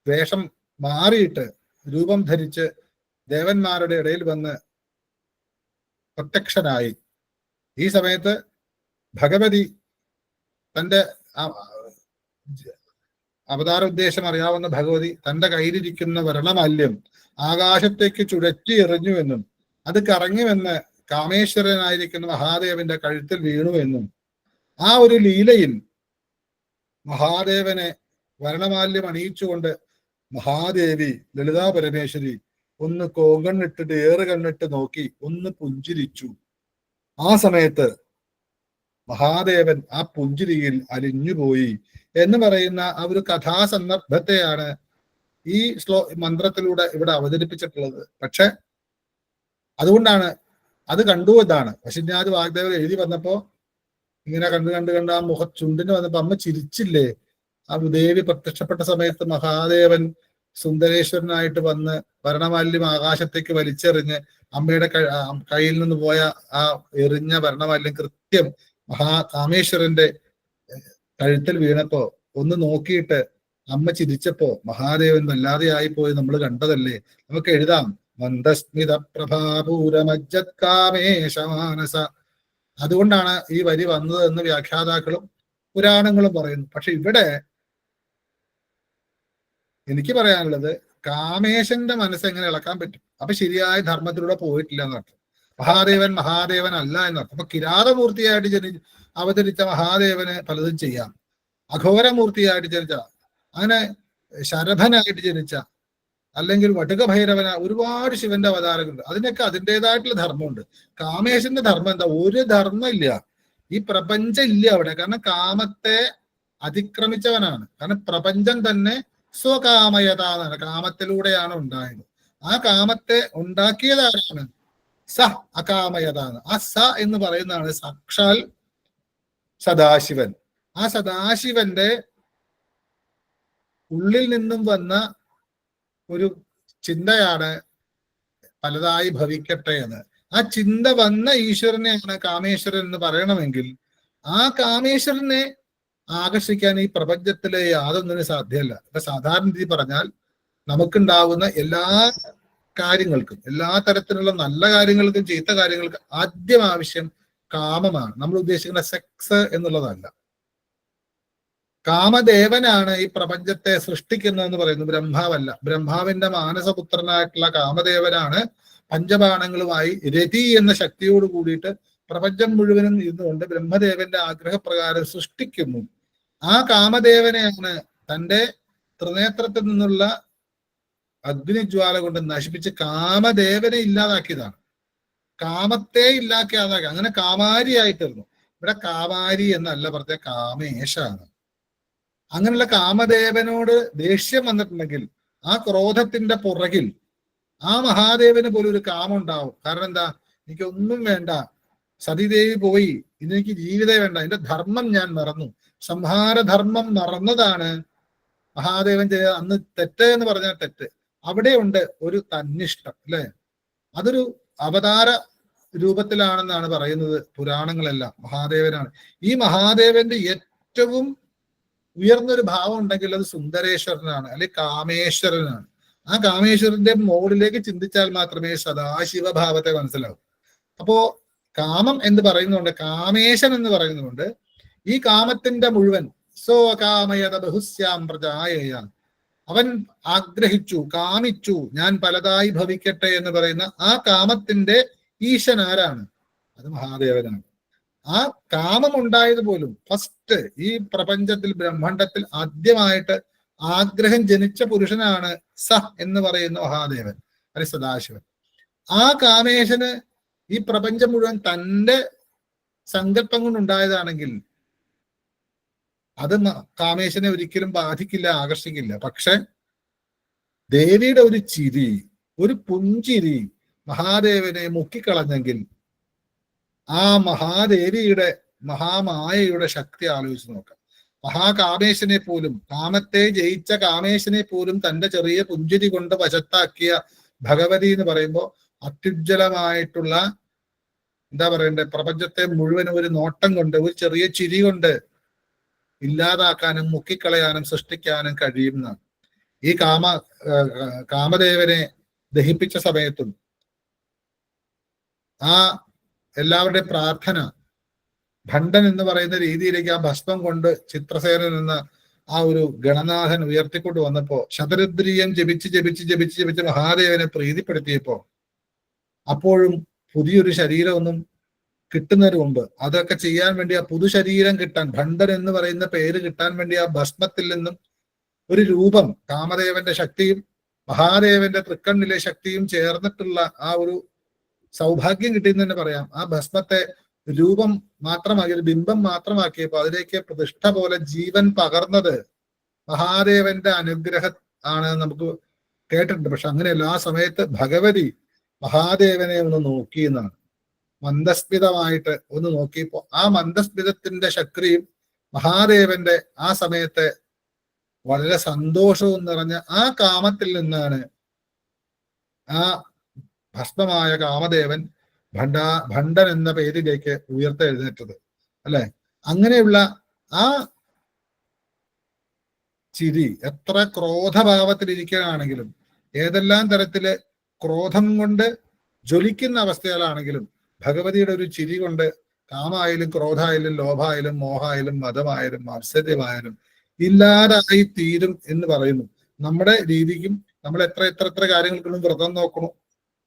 വേഷം മാറിയിട്ട് രൂപം ധരിച്ച് ദേവന്മാരുടെ ഇടയിൽ വന്ന് പ്രത്യക്ഷനായി. ഈ സമയത്ത് ഭഗവതി തന്റെ അവതാര ഉദ്ദേശം അറിയാവുന്ന ഭഗവതി തന്റെ കയ്യിലിരിക്കുന്ന വരണമാല്യം ആകാശത്തേക്ക് ചുഴറ്റി എറിഞ്ഞു എന്നും അത് കറങ്ങിവെന്ന് കാമേശ്വരനായിരിക്കുന്ന മഹാദേവന്റെ കഴുത്തിൽ വീണു എന്നും ആ ഒരു ലീലയിൽ മഹാദേവനെ വരണമാല്യം അണിയിച്ചുകൊണ്ട് മഹാദേവി ലളിതാ പരമേശ്വരി ഒന്ന് കോങ്കണ്ണിട്ടിട്ട് ഏറ് കണ്ണിട്ട് നോക്കി ഒന്ന് പുഞ്ചിരിച്ചു. ആ സമയത്ത് മഹാദേവൻ ആ പുഞ്ചിരിയിൽ അലിഞ്ഞുപോയി എന്ന് പറയുന്ന ആ ഒരു കഥാസന്ദർഭത്തെയാണ് ഈ മന്ത്രത്തിലൂടെ ഇവിടെ അവതരിപ്പിച്ചിട്ടുള്ളത്. പക്ഷെ അതുകൊണ്ടാണ് അത് കണ്ടു എന്നാണ് പശുജ്ഞാതി വാഗ്ദേവൻ എഴുതി വന്നപ്പോ ഇങ്ങനെ കണ്ട് ആ ചുണ്ടിന് വന്നപ്പോ അമ്മ ചിരിച്ചില്ലേ. ആ ദേവി പ്രത്യക്ഷപ്പെട്ട സമയത്ത് മഹാദേവൻ സുന്ദരേശ്വരനായിട്ട് വന്ന് വരണമാല്യം ആകാശത്തേക്ക് വലിച്ചെറിഞ്ഞ് അമ്മയുടെ കയ്യിൽ നിന്ന് പോയ ആ എറിഞ്ഞ വരണമാല്യം കൃത്യം കാമേശ്വരന്റെ കഴുത്തിൽ വീണപ്പോ ഒന്ന് നോക്കിയിട്ട് അമ്മ ചിരിച്ചപ്പോ മഹാദേവൻ വല്ലാതെ ആയിപ്പോയി നമ്മൾ കണ്ടതല്ലേ. നമുക്ക് എഴുതാം മന്ദസ്മിത പ്രഭാപൂരമജ്ജത് കാമേശമാനസ. അതുകൊണ്ടാണ് ഈ വരി വന്നത് എന്ന് വ്യാഖ്യാതാക്കളും പുരാണങ്ങളും പറയുന്നു. പക്ഷെ ഇവിടെ എനിക്ക് പറയാനുള്ളത് കാമേശന്റെ മനസ്സ് എങ്ങനെ ഇളക്കാൻ പറ്റും? അപ്പൊ ശരിയായ ധർമ്മത്തിലൂടെ പോയിട്ടില്ല എന്നർത്ഥം. മഹാദേവൻ അല്ല എന്നർത്ഥം. അപ്പൊ കിരാതമൂർത്തിയായിട്ട് അവതരിച്ച മഹാദേവന് പലതും ചെയ്യാം, അഘോരമൂർത്തിയായിട്ട് ജനിച്ച, അങ്ങനെ ശരഭനായിട്ട് ജനിച്ച, അല്ലെങ്കിൽ വടുക ഭൈരവന, ഒരുപാട് ശിവന്റെ അവതാരങ്ങളുണ്ട്. അതിനൊക്കെ അതിൻ്റെതായിട്ടുള്ള ധർമ്മമുണ്ട്. കാമേശന്റെ ധർമ്മം എന്താ? ഒരു ധർമ്മം ഇല്ല, ഈ പ്രപഞ്ചം ഇല്ല അവിടെ. കാരണം കാമത്തെ അതിക്രമിച്ചവനാണ്. കാരണം പ്രപഞ്ചം തന്നെ സ്വകാമയത എന്നാണ്, കാമത്തിലൂടെയാണ് ഉണ്ടായത്. ആ കാമത്തെ ഉണ്ടാക്കിയതാരാണ്? സ അകാമയതാണ്. ആ സ എന്ന് പറയുന്നതാണ് സാക്ഷാൽ സദാശിവൻ. ആ സദാശിവന്റെ ഉള്ളിൽ നിന്നും വന്ന ഒരു ചിന്തയാണ് പലതായി ഭവിക്കട്ടെ എന്ന്. ആ ചിന്ത വന്ന ഈശ്വരനെയാണ് കാമേശ്വരൻ എന്ന് പറയണമെങ്കിൽ ആ കാമേശ്വരനെ ആകർഷിക്കാൻ ഈ പ്രപഞ്ചത്തിലെ യാതൊന്നിനും സാധ്യമല്ല. ഇപ്പൊ സാധാരണ രീതി പറഞ്ഞാൽ നമുക്കുണ്ടാവുന്ന എല്ലാ കാര്യങ്ങൾക്കും, എല്ലാ തരത്തിലുള്ള നല്ല കാര്യങ്ങൾക്കും ചീത്ത കാര്യങ്ങൾക്കും ആദ്യം ആവശ്യം കാമമാണ്. നമ്മൾ ഉദ്ദേശിക്കുന്ന സെക്സ് എന്നുള്ളതല്ല. കാമദേവനാണ് ഈ പ്രപഞ്ചത്തെ സൃഷ്ടിക്കുന്നതെന്ന് പറയുന്നു, ബ്രഹ്മാവല്ല. ബ്രഹ്മാവിന്റെ മാനസപുത്രനായിട്ടുള്ള കാമദേവനാണ് പഞ്ചബാണങ്ങളുമായി രതി എന്ന ശക്തിയോട് കൂടിയിട്ട് പ്രപഞ്ചം മുഴുവനും ഇരുന്നുകൊണ്ട് ബ്രഹ്മദേവന്റെ ആഗ്രഹപ്രകാരം സൃഷ്ടിക്കുന്നു. ആ കാമദേവനെയാണ് തന്റെ ത്രിനേത്രത്തിൽ നിന്നുള്ള അഗ്നിജ്വാല കൊണ്ട് നശിപ്പിച്ച് കാമദേവനെ ഇല്ലാതാക്കിയതാണ്. കാമത്തെ ഇല്ലാതാക്കി, അങ്ങനെ കാമാരിയായിട്ടിരുന്നു. ഇവിടെ കാമാരി എന്നല്ല പറഞ്ഞ കാമേശാണ്. അങ്ങനെയുള്ള കാമദേവനോട് ദേഷ്യം വന്നിട്ടുണ്ടെങ്കിൽ ആ ക്രോധത്തിന്റെ പുറകിൽ ആ മഹാദേവന് പോലും ഒരു കാമം ഉണ്ടാവും. കാരണം എന്താ? എനിക്കൊന്നും വേണ്ട, സതീദേവി പോയി, ഇതെനിക്ക് ജീവിതം വേണ്ട, എന്റെ ധർമ്മം ഞാൻ മറന്നു. സംഹാരധർമ്മം മറന്നതാണ് മഹാദേവൻ ചെയ്ത അന്ന് തെറ്റ് എന്ന് പറഞ്ഞാൽ തെറ്റ്. അവിടെ ഉണ്ട് ഒരു തന്നിഷ്ടം, അല്ലെ? അതൊരു അവതാര രൂപത്തിലാണെന്നാണ് പറയുന്നത് പുരാണങ്ങളെല്ലാം. മഹാദേവനാണ്. ഈ മഹാദേവന്റെ ഏറ്റവും ഉയർന്നൊരു ഭാവം ഉണ്ടെങ്കിൽ അത് സുന്ദരേശ്വരനാണ്, അല്ലെ കാമേശ്വരനാണ്. ആ കാമേശ്വരന്റെ മോളിലേക്ക് ചിന്തിച്ചാൽ മാത്രമേ സദാശിവഭാവത്തെ മനസ്സിലാവൂ. അപ്പോ കാമം എന്ന് പറയുന്നുണ്ട്, കാമേശൻ എന്ന് പറയുന്നുണ്ട്. ഈ കാമത്തിന്റെ മുഴുവൻ കാമയത ബഹുസ്യാം പ്രജായേയ, അവൻ ആഗ്രഹിച്ചു, കാമിച്ചു, ഞാൻ പലതായി ഭവിക്കട്ടെ എന്ന് പറയുന്ന ആ കാമത്തിന്റെ ഈശൻ ആരാണ്? അത് മഹാദേവനാണ്. ആ കാമം ഉണ്ടായത് പോലും ഫസ്റ്റ് ഈ പ്രപഞ്ചത്തിൽ ബ്രഹ്മാണ്ടത്തിൽ ആദ്യമായിട്ട് ആഗ്രഹം ജനിച്ച പുരുഷനാണ് എന്ന് പറയുന്ന മഹാദേവൻ, അല്ലെ സദാശിവൻ. ആ കാമേശന് ഈ പ്രപഞ്ചം മുഴുവൻ തന്റെ സങ്കല്പം കൊണ്ടുണ്ടായതാണെങ്കിൽ അത് കാമേശനെ ഒരിക്കലും ബാധിക്കില്ല, ആകർഷിക്കില്ല. പക്ഷെ ദേവിയുടെ ഒരു ചിരി, ഒരു പുഞ്ചിരി മഹാദേവനെ മുക്കിക്കളഞ്ഞെങ്കിൽ ആ മഹാദേവിയുടെ മഹാമായയുടെ ശക്തി ആലോചിച്ച് നോക്കാം. മഹാകാമേശനെ പോലും, കാമത്തെ ജയിച്ച കാമേശനെ പോലും തന്റെ ചെറിയ പുഞ്ചിരി കൊണ്ട് വശത്താക്കിയ ഭഗവതി എന്ന് പറയുമ്പോൾ അത്യുജ്വലമായിട്ടുള്ള, എന്താ പറയണ്ടേ, പ്രപഞ്ചത്തെ മുഴുവൻ ഒരു നോട്ടം കൊണ്ട്, ഒരു ചെറിയ ചിരി കൊണ്ട് ഇല്ലാതാക്കാനും മുക്കിക്കളയാനും സൃഷ്ടിക്കാനും കഴിയുന്നതാണ്. ഈ കാമദേവനെ ദഹിപ്പിച്ച സമയത്തും ആ എല്ലാവരുടെയും പ്രാർത്ഥന ഭണ്ഡൻ എന്ന് പറയുന്ന രീതിയിലേക്ക് ആ ഭസ്മം കൊണ്ട് ചിത്രസേനൻ എന്ന ആ ഒരു ഗണനാഥൻ ഉയർത്തിക്കൊണ്ട് വന്നപ്പോ ശതരുദ്രീയം ജപിച്ച് മഹാദേവനെ പ്രീതിപ്പെടുത്തിയപ്പോ അപ്പോഴും പുതിയൊരു ശരീരമൊന്നും കിട്ടുന്നതിന് മുമ്പ് അതൊക്കെ ചെയ്യാൻ വേണ്ടി ആ പുതു ശരീരം കിട്ടാൻ, ഭണ്ഡൻ എന്ന് പറയുന്ന പേര് കിട്ടാൻ വേണ്ടി ആ ഭസ്മത്തിൽ നിന്നും ഒരു രൂപം, കാമദേവന്റെ ശക്തിയും മഹാദേവന്റെ തൃക്കണ്ണിലെ ശക്തിയും ചേർന്നിട്ടുള്ള ആ ഒരു സൗഭാഗ്യം കിട്ടിയെന്ന് തന്നെ പറയാം. ആ ഭസ്മത്തെ രൂപം മാത്രമാക്കി, ഒരു ബിംബം മാത്രമാക്കിയപ്പോ അതിലേക്ക് പ്രതിഷ്ഠ പോലെ ജീവൻ പകർന്നത് മഹാദേവന്റെ അനുഗ്രഹം ആണ് നമുക്ക് കേട്ടിട്ടുണ്ട്. പക്ഷെ അങ്ങനെയല്ല. ആ സമയത്ത് ഭഗവതി മഹാദേവനെ ഒന്ന് നോക്കിയെന്നാണ്, മന്ദസ്മിതമായിട്ട് ഒന്ന് നോക്കിയപ്പോ ആ മന്ദസ്മിതത്തിന്റെ ശക്തിയും മഹാദേവന്റെ ആ സമയത്തെ വളരെ സന്തോഷവും നിറഞ്ഞ ആ കാമത്തിൽ ആ ഭസ്മമായ കാമദേവൻ ഭണ്ഡൻ എന്ന പേരിലേക്ക് ഉയർത്തെഴുന്നേറ്റത്, അല്ലെ? അങ്ങനെയുള്ള ആ ചിരി എത്ര ക്രോധഭാവത്തിലിരിക്കാനാണെങ്കിലും, ഏതെല്ലാം തരത്തില് ക്രോധം കൊണ്ട് ജ്വലിക്കുന്ന അവസ്ഥയിലാണെങ്കിലും ഭഗവതിയുടെ ഒരു ചിരി കൊണ്ട് കാമായാലും ക്രോധായാലും ലോഭായാലും മോഹായാലും മതമായാലും മാത്സര്യമായാലും ഇല്ലാതായി തീരും എന്ന് പറയുന്നു. നമ്മുടെ രീതിക്കും നമ്മൾ എത്ര കാര്യങ്ങൾക്കൊന്നും വ്രതം നോക്കണു,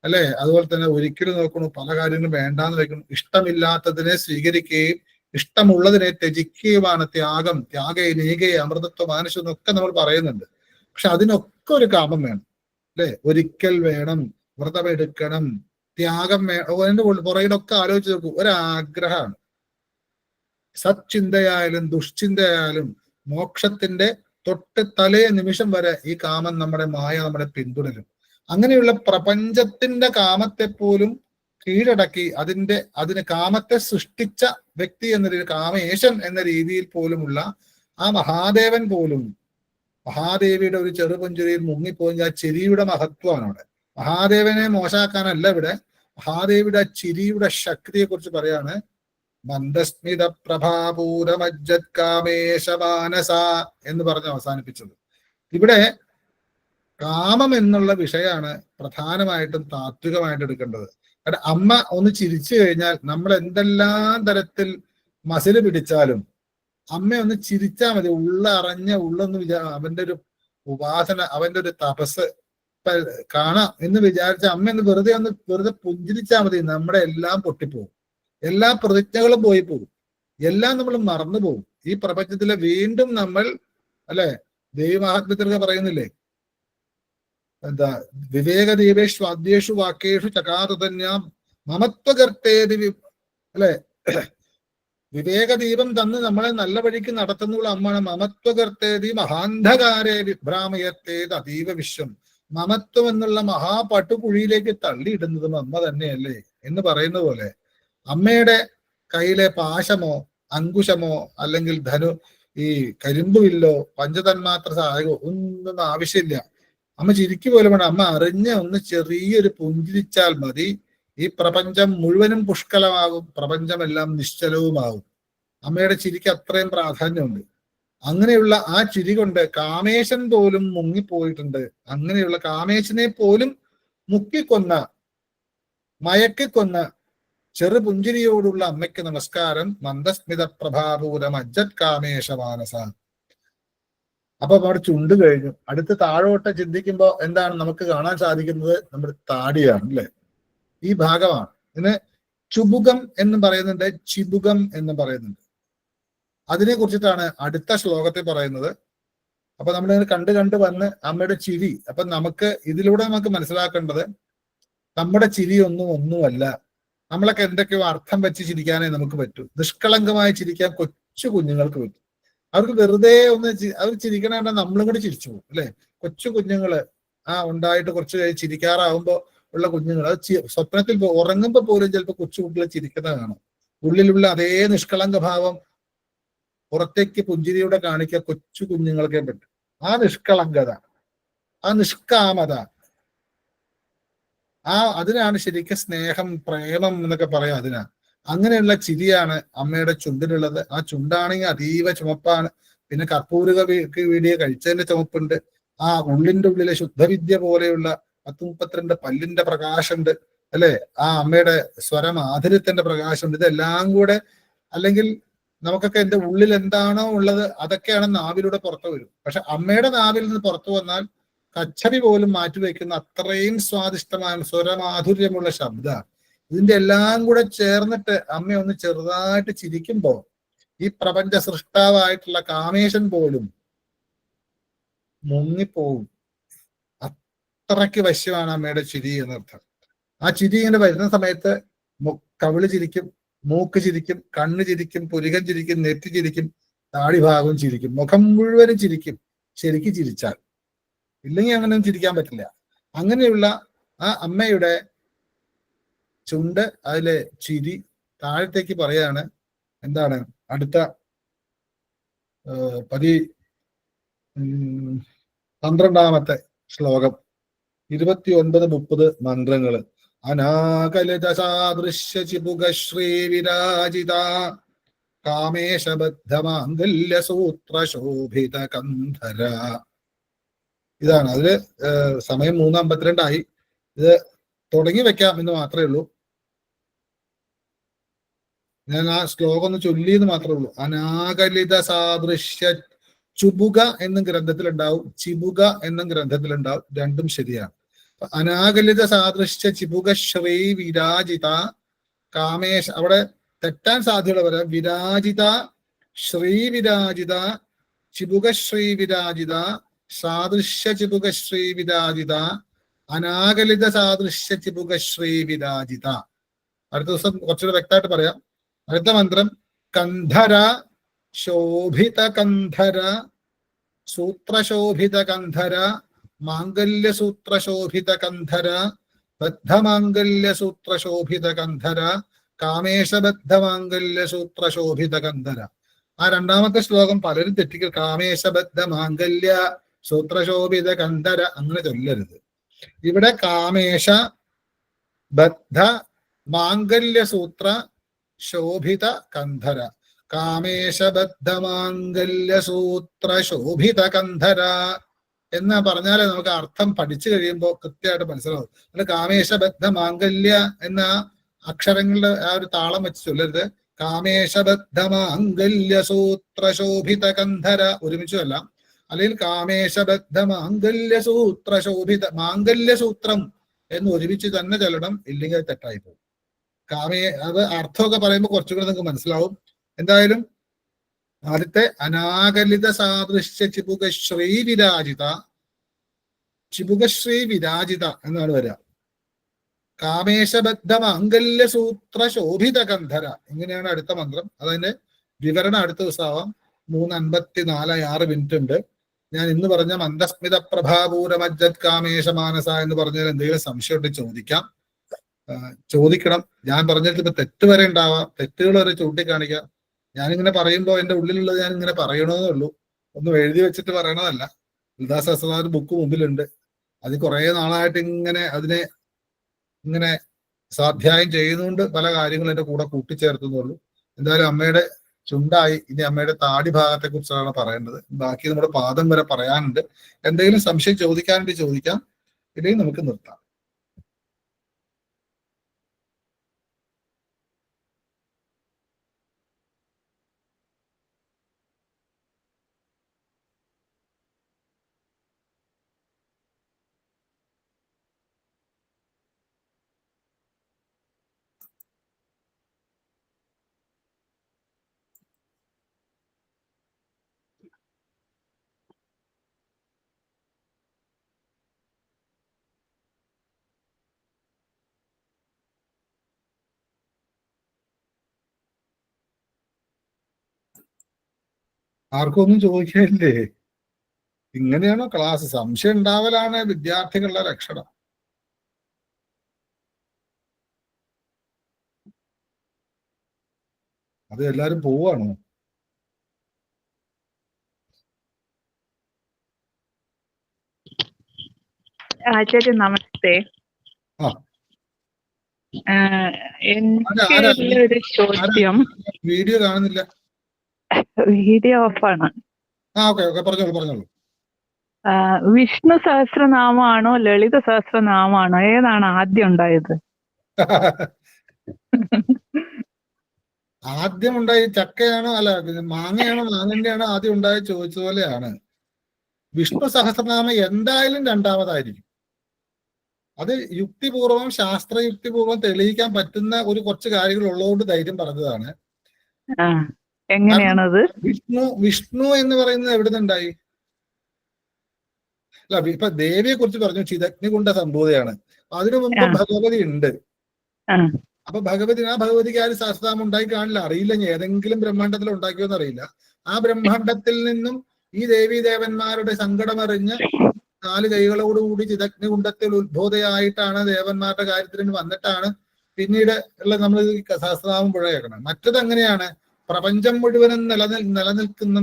അല്ലെ? അതുപോലെ തന്നെ ഒരിക്കലും നോക്കണു, പല കാര്യങ്ങളും വേണ്ടാന്ന് വെക്കണം, ഇഷ്ടമില്ലാത്തതിനെ സ്വീകരിക്കുകയും ഇഷ്ടമുള്ളതിനെ ത്യജിക്കുകയുമാണ് ത്യാഗം. ത്യാഗേ അമൃതത്വ മാനസം എന്നൊക്കെ നമ്മൾ പറയുന്നുണ്ട്. പക്ഷെ അതിനൊക്കെ ഒരു കാമം വേണം, അല്ലെ? ഒരിക്കൽ വേണം, വ്രതമെടുക്കണം, ത്യാഗം വേണം. അതിന്റെ പുറകിലൊക്കെ ആലോചിച്ച് നോക്കൂ, ഒരാഗ്രഹമാണ്. സച്ചിന്തയായാലും ദുഷ്ചിന്തയായാലും മോക്ഷത്തിന്റെ തൊട്ട് തലേ നിമിഷം വരെ ഈ കാമം നമ്മുടെ മായ നമ്മളെ പിന്തുടരും. അങ്ങനെയുള്ള പ്രപഞ്ചത്തിന്റെ കാമത്തെ പോലും കീഴടക്കി അതിന് കാമത്തെ സൃഷ്ടിച്ച വ്യക്തി എന്ന രീതിയിൽ, കാമേശൻ എന്ന രീതിയിൽ പോലുമുള്ള ആ മഹാദേവൻ പോലും മഹാദേവിയുടെ ഒരു ചെറുപുഞ്ചിരിയിൽ മുങ്ങിപ്പോയി. ആ ചിരിയുടെ മഹത്വമാണ് അവിടെ. മഹാദേവനെ മോശാക്കാനല്ല ഇവിടെ, മഹാദേവിയുടെ ചിരിയുടെ ശക്തിയെ കുറിച്ച് പറയാണ്. മന്ദസ്മിത പ്രഭാപൂരമജ്ജത് കാമേശമാനസ എന്ന് പറഞ്ഞ് അവസാനിപ്പിച്ചത്. ഇവിടെ കാമം എന്നുള്ള വിഷയമാണ് പ്രധാനമായിട്ടും താത്വികമായിട്ട് എടുക്കേണ്ടത്. കാരണം അമ്മ ഒന്ന് ചിരിച്ചു കഴിഞ്ഞാൽ നമ്മൾ എന്തെല്ലാം തരത്തിൽ മസില് പിടിച്ചാലും അമ്മ ഒന്ന് ചിരിച്ചാൽ മതി, ഉള്ളറിഞ്ഞ ഉള്ളൊന്ന് അവന്റെ ഒരു ഉപാസന, അവന്റെ ഒരു തപസ് കാണാം എന്ന് വിചാരിച്ച അമ്മ ഒന്ന് വെറുതെ പുഞ്ചിരിച്ചാൽ മതി, നമ്മുടെ എല്ലാം പൊട്ടിപ്പോകും, എല്ലാ പ്രതിജ്ഞകളും പോയി പോകും, എല്ലാം നമ്മൾ മറന്നു പോകും. ഈ പ്രപഞ്ചത്തിലെ വീണ്ടും നമ്മൾ അല്ലെ ദൈവമഹാത്മ്യത്തിലൊക്കെ പറയുന്നില്ലേ, എന്താ വിവേകദീപേഷു ആദ്യേഷു വാക്യേഷു ചകാതന്യാം മമത്വകർത്തേതി അല്ലെ, വിവേകദീപം തന്ന് നമ്മളെ നല്ല വഴിക്ക് നടത്തുന്നുള്ള അമ്മാണ്. മമത്വകർത്തേതി മഹാന്ധകാരേ വിഭ്രാമയത്തേത് അതീവ വിശ്വം. മമത്വം എന്നുള്ള മഹാപട്ടുകുഴിയിലേക്ക് തള്ളിയിടുന്നതും അമ്മ തന്നെയല്ലേ എന്ന് പറയുന്ന പോലെ അമ്മയുടെ കയ്യിലെ പാശമോ അങ്കുശമോ അല്ലെങ്കിൽ ഈ കരിമ്പുവില്ലോ പഞ്ചതന്മാത്ര സഹായമോ ഒന്നും ആവശ്യമില്ല. അമ്മ ചിരിക്കു പോലെ വേണം. അമ്മ അറിഞ്ഞ ഒന്ന് ചെറിയൊരു പുഞ്ചിരിച്ചാൽ മതി, ഈ പ്രപഞ്ചം മുഴുവനും പുഷ്കലമാകും, പ്രപഞ്ചമെല്ലാം നിശ്ചലവുമാകും. അമ്മയുടെ ചിരിക്ക് അത്രയും പ്രാധാന്യമുണ്ട്. അങ്ങനെയുള്ള ആ ചിരി കൊണ്ട് കാമേശൻ പോലും മുങ്ങിപ്പോയിട്ടുണ്ട്. അങ്ങനെയുള്ള കാമേശനെ പോലും മുക്കിക്കൊന്ന മയക്കിക്കൊന്ന ചെറുപുഞ്ചിരിയോടുള്ള അമ്മയ്ക്ക് നമസ്കാരം. മന്ദസ്മിത പ്രഭാപൂരം അജ്ജത് കാമേശമാനസ. അപ്പൊ അവിടെ ചുണ്ട് കഴിഞ്ഞു. അടുത്ത് താഴോട്ട് ചിന്തിക്കുമ്പോൾ എന്താണ് നമുക്ക് കാണാൻ സാധിക്കുന്നത്? നമ്മുടെ താടിയാണ് അല്ലെ, ഈ ഭാഗമാണ്. ഇതിന് ചുബുകം എന്ന് പറയുന്നുണ്ട്, ചിബുകം എന്ന് പറയുന്നുണ്ട്. അതിനെ കുറിച്ചിട്ടാണ് അടുത്ത ശ്ലോകത്തിൽ പറയുന്നത്. അപ്പൊ നമ്മൾ കണ്ട് വന്ന് അമ്മയുടെ ചിരി. അപ്പൊ നമുക്ക് ഇതിലൂടെ നമുക്ക് മനസ്സിലാക്കേണ്ടത് നമ്മുടെ ചിരി ഒന്നുമല്ല. നമ്മളൊക്കെ എന്തൊക്കെയോ അർത്ഥം വെച്ച് ചിരിക്കാനേ നമുക്ക് പറ്റൂ. നിഷ്കളങ്കമായി ചിരിക്കാൻ കൊച്ചു കുഞ്ഞുങ്ങൾക്ക് പറ്റും. അവർക്ക് വെറുതെ ഒന്ന് അവർ ചിരിക്കണ നമ്മളും കൂടി ചിരിച്ചു പോകും അല്ലെ. കൊച്ചു കുഞ്ഞുങ്ങള് ഉണ്ടായിട്ട് കുറച്ച് ചിരിക്കാറാവുമ്പോ ഉള്ള കുഞ്ഞുങ്ങൾ അത് സ്വപ്നത്തിൽ ഉറങ്ങുമ്പോ പോലും ചിലപ്പോൾ കൊച്ചു കുട്ടികളെ ചിരിക്കുന്നത് കാണും. ഉള്ളിലുള്ള അതേ നിഷ്കളങ്ക ഭാവം പുറത്തേക്ക് പുഞ്ചിരിയോടെ കാണിക്കുക കൊച്ചു കുഞ്ഞുങ്ങൾക്കേ പറ്റും. ആ നിഷ്കളങ്കത, ആ നിഷ്കാമത, അതിനാണ് ശരിക്കും സ്നേഹം, പ്രേമം എന്നൊക്കെ പറയാം. അതിനാണ്. അങ്ങനെയുള്ള അമ്മയുടെ ചുണ്ടിലുള്ളത്. ആ ചുണ്ടാണെങ്കിൽ അതീവ ചുമപ്പാണ്. പിന്നെ കർപ്പൂരക വീടിയെ കഴിച്ചതിന്റെ ചുമപ്പുണ്ട്. ആ ഉള്ളിന്റെ ഉള്ളിലെ ശുദ്ധവിദ്യ പോലെയുള്ള 10-32 പല്ലിന്റെ പ്രകാശമുണ്ട് അല്ലെ. ആ അമ്മയുടെ സ്വരമാധുര്യത്തിന്റെ പ്രകാശമുണ്ട്. ഇതെല്ലാം കൂടെ, അല്ലെങ്കിൽ നമുക്കൊക്കെ എന്റെ ഉള്ളിൽ എന്താണോ ഉള്ളത് അതൊക്കെയാണ് നാവിലൂടെ പുറത്തു വരും. പക്ഷെ അമ്മയുടെ നാവിൽ നിന്ന് പുറത്തു വന്നാൽ കച്ചടി പോലും മാറ്റിവെക്കുന്ന അത്രയും സ്വാദിഷ്ടമായ സ്വരമാധുര്യമുള്ള ശബ്ദമാണ്. ഇതിന്റെ എല്ലാം കൂടെ ചേർന്നിട്ട് അമ്മ ഒന്ന് ചെറുതായിട്ട് ചിരിക്കുമ്പോ ഈ പ്രപഞ്ച സൃഷ്ടാവായിട്ടുള്ള കാമേശൻ പോലും മുങ്ങിപ്പോവും. അത്രയ്ക്ക് വശ്യമാണ് അമ്മയുടെ ചിരി എന്നർത്ഥം. ആ ചിരി ഇങ്ങനെ വരുന്ന സമയത്ത് കവിള് ചിരിക്കും, മൂക്ക് ചിരിക്കും, കണ്ണ് ചിരിക്കും, പുരികം ചിരിക്കും, നെറ്റി ചിരിക്കും, താടി ഭാഗവും ചിരിക്കും, മുഖം മുഴുവനും ചിരിക്കും ശരിക്കും ചിരിച്ചാൽ. ഇല്ലെങ്കിൽ അങ്ങനെയൊന്നും ചിരിക്കാൻ പറ്റില്ല. അങ്ങനെയുള്ള ആ അമ്മയുടെ ചുണ്ട്, അതിലെ ചിരി താഴത്തേക്ക് പറയാണ്. എന്താണ് അടുത്ത 12-ാമത്തെ ശ്ലോകം, 29-30 മന്ത്രങ്ങള്. അനാകലിത സാദൃശ്യ ചിബുക ശ്രീ വിരാജിത കാമേശബദ്ധ മാംഗല്യ സൂത്ര ശോഭിത കന്ധര. ഇതാണ്. അതില് സമയം 3:52 ഇത് തുടങ്ങി വെക്കാം എന്ന് മാത്രമേ ഉള്ളൂ. ഞാൻ ആ ശ്ലോകം ഒന്ന് ചൊല്ലിയെന്ന് മാത്രമേ ഉള്ളൂ. അനാകലിത സാദൃശ്യ ചുബുക എന്നും ഗ്രന്ഥത്തിലുണ്ടാവും, ചിബുക എന്നും ഗ്രന്ഥത്തിലുണ്ടാവും. രണ്ടും ശരിയാണ്. അനാകലിത സാദൃശ്യ ചിബുക ശ്രീ വിരാജിത കാമേശ, അവിടെ തെറ്റാൻ സാധ്യത വരാം. വിരാജിത, ശ്രീ വിരാജിത, ചിബുക ശ്രീ വിരാജിത, സാദൃശ്യ ചിബുക ശ്രീ വിരാജിത, അനാകലിത സാദൃശ്യ ചിബുക ശ്രീ വിരാജിത. അടുത്ത ദിവസം കുറച്ചുകൂടെ വ്യക്തമായിട്ട് പറയാം. അടുത്ത മന്ത്രം കന്ധര ശോഭിത കന്ധര സൂത്രശോഭിത കന്ധര മാംഗല്യ സൂത്രശോഭിത കന്ധര ബദ്ധമാംഗല്യ സൂത്രശോഭിത കന്ധര കാമേശബദ്ധ മാംഗല്യ സൂത്രശോഭിത കന്ധര. ആ രണ്ടാമത്തെ ശ്ലോകം പലരും തെറ്റിക്കും. കാമേശബദ്ധ മാംഗല്യ സൂത്രശോഭിത കന്ധര അങ്ങനെ ചൊല്ലരുത്. ഇവിടെ കാമേശ ബദ്ധ മാംഗല്യ സൂത്ര ശോഭിത കന്ധര, കാമേശബദ്ധ മാംഗല്യ സൂത്ര ശോഭിത കന്ധര എന്ന് പറഞ്ഞാലേ നമുക്ക് അർത്ഥം പഠിച്ചു കഴിയുമ്പോൾ കൃത്യമായിട്ട് മനസ്സിലാവും. അല്ല കാമേശബദ്ധ മാംഗല്യ എന്ന അക്ഷരങ്ങളുടെ ആ ഒരു താളം വെച്ച് ചൊല്ലരുത്. കാമേശബദ്ധമാംഗല്യസൂത്രശോഭിത ഒരുമിച്ചല്ല, അല്ലെങ്കിൽ കാമേശബദ്ധമാംഗല്യസൂത്രശോഭിത മാംഗല്യസൂത്രം എന്ന് ഒരുമിച്ച് തന്നെ ചെല്ലണം, ഇല്ലെങ്കിൽ തെറ്റായി പോകും. അത് അർത്ഥമൊക്കെ പറയുമ്പോൾ കുറച്ചുകൂടെ നിങ്ങൾക്ക് മനസ്സിലാവും. എന്തായാലും ആദ്യത്തെ അനാകലിത സാദൃശ്യ ചിബുകശ്രീ വിരാജിത, ചിബുകശ്രീ വിരാജിത എന്നാണ് വരിക. കാമേശബദ്ധ മാംഗല്യസൂത്ര ശോഭിത ഗന്ധര, ഇങ്ങനെയാണ് അടുത്ത മന്ത്രം. അതിന്റെ വിവരണം അടുത്ത ദിവസമാവാം. 3:54 ഉണ്ട്. ഞാൻ ഇന്ന് പറഞ്ഞ മന്ദസ്മിത പ്രഭാപൂരമജ്ജത് കാമേശ മാനസ എന്ന് പറഞ്ഞാൽ എന്തെങ്കിലും സംശയമുണ്ട് ചോദിക്കണം. ഞാൻ പറഞ്ഞിട്ട് ഇപ്പൊ തെറ്റ് വരെ ഉണ്ടാവാം, തെറ്റുകൾ വരെ ചൂണ്ടിക്കാണിക്കാം. ഞാനിങ്ങനെ പറയുമ്പോൾ എന്റെ ഉള്ളിലുള്ളത് ഞാൻ ഇങ്ങനെ പറയണമെന്നേ ഉള്ളൂ, ഒന്നും എഴുതി വെച്ചിട്ട് പറയണതല്ല. ലളിതാ സഹസ്രനാമ ബുക്ക് മുമ്പിലുണ്ട്. അത് കുറെ നാളായിട്ട് അതിനെ ഇങ്ങനെ സ്വാധ്യായം ചെയ്യുന്നതുകൊണ്ട് പല കാര്യങ്ങളും എന്റെ കൂടെ കൂട്ടിച്ചേർത്തുന്നുള്ളൂ. എന്തായാലും അമ്മയുടെ ചുണ്ടായി, ഇനി അമ്മയുടെ താടി ഭാഗത്തെ കുറിച്ചാണ് പറയേണ്ടത്. ബാക്കി നമ്മുടെ പാദം വരെ പറയാനുണ്ട്. എന്തെങ്കിലും സംശയം ചോദിക്കാനുണ്ട് ചോദിക്കാം, ഇല്ലെങ്കിൽ നമുക്ക് നിർത്താം. ആർക്കും ഒന്നും ചോദിക്കാനില്ലേ? ഇങ്ങനെയാണോ ക്ലാസ്? സംശയം ഉണ്ടാവലാണ് വിദ്യാർത്ഥികളുടെ ലക്ഷണം. അത് എല്ലാരും പോവാണോ? ആചാര്യ നമസ്തേ. എനിക്കൊരു ചോദ്യം. വീഡിയോ കാണുന്നില്ല. വീഡിയോ ഓഫാണ്. പറഞ്ഞോളൂ. വിഷ്ണു സഹസ്രനാമാണോ ലളിത സഹസ്രനാമാണോ, ഏതാണ് ആദ്യം ഉണ്ടായത്? ആദ്യം ഉണ്ടായി ചക്കയാണോ അല്ല മാങ്ങയാണോ മാങ്ങന്റെ ആണോ ആദ്യം ഉണ്ടായി ചോദിച്ചതുപോലെയാണ്. വിഷ്ണു സഹസ്രനാമം എന്തായാലും രണ്ടാമതായിരിക്കും. അത് യുക്തിപൂർവം ശാസ്ത്രയുക്തിപൂർവം തെളിയിക്കാൻ പറ്റുന്ന ഒരു കുറച്ച് കാര്യങ്ങൾ ഉള്ളതുകൊണ്ട് ധൈര്യം പറഞ്ഞതാണ്. എങ്ങനെയാണത്? വിഷ്ണു എന്ന് പറയുന്നത് എവിടെ നിന്നുണ്ടായി? അല്ല, ഇപ്പൊ ദേവിയെ കുറിച്ച് പറഞ്ഞു, ചിദഗ്നികുണ്ഡ സംഭൂതയാണ്. അതിനു മുമ്പ് ഭഗവതി ഉണ്ട്. അപ്പൊ ഭഗവതിക്ക് ആരും സഹസ്രനാമം ഉണ്ടായി കാണില്ല, അറിയില്ല. ഏതെങ്കിലും ബ്രഹ്മാണ്ടത്തിൽ ഉണ്ടാക്കിയോന്ന് അറിയില്ല. ആ ബ്രഹ്മാണ്ടത്തിൽ നിന്നും ഈ ദേവീ ദേവന്മാരുടെ സങ്കടമറിഞ്ഞ് 4 കൈകളോടുകൂടി ചിദഗ്നികുണ്ഡത്തിൽ ഉത്ഭൂതയായിട്ടാണ് ദേവന്മാരുടെ കാര്യത്തിന് വന്നിട്ടാണ് പിന്നീട് ഉള്ള നമ്മൾ സഹസ്രനാമം പുഴയേക്കണം. മറ്റത് എങ്ങനെയാണ്? പ്രപഞ്ചം മുഴുവനും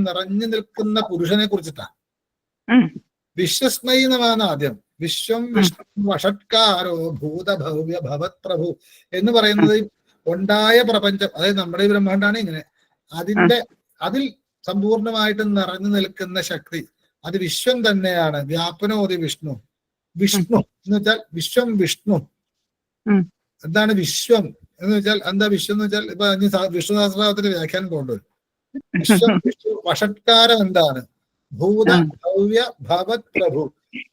നിറഞ്ഞു നിൽക്കുന്ന പുരുഷനെ കുറിച്ചിട്ടാണ്. വിശ്വസ്മയി എന്നാണ് ആദ്യം. വിശ്വം വിഷ്ണു വഷട്കാരോ ഭൂതഭവ്യ ഭവത് പ്രഭു എന്ന് പറയുന്നത് ഉണ്ടായ പ്രപഞ്ചം, അതായത് നമ്മുടെ ഈ ബ്രഹ്മാണ്ടാണ്. ഇങ്ങനെ അതിൽ സമ്പൂർണമായിട്ട് നിറഞ്ഞു നിൽക്കുന്ന ശക്തി, അത് വിശ്വം തന്നെയാണ്. വ്യാപനോതി വിഷ്ണു. വിഷ്ണു എന്ന് വെച്ചാൽ വിശ്വം വിഷ്ണു. എന്താണ് വിശ്വം എന്ന് വെച്ചാൽ? എന്താ വിശ്വം എന്ന് വെച്ചാൽ? ഇപ്പൊ വിഷ്ണു സഹസ്രനാമത്തിന്റെ വ്യാഖ്യാനം കൊണ്ടുവരും. വിശ്വം വിഷ്ണു വഷട്കാരം എന്താണ്? ഭൂത ഭവ്യ ഭവത് പ്രഭു.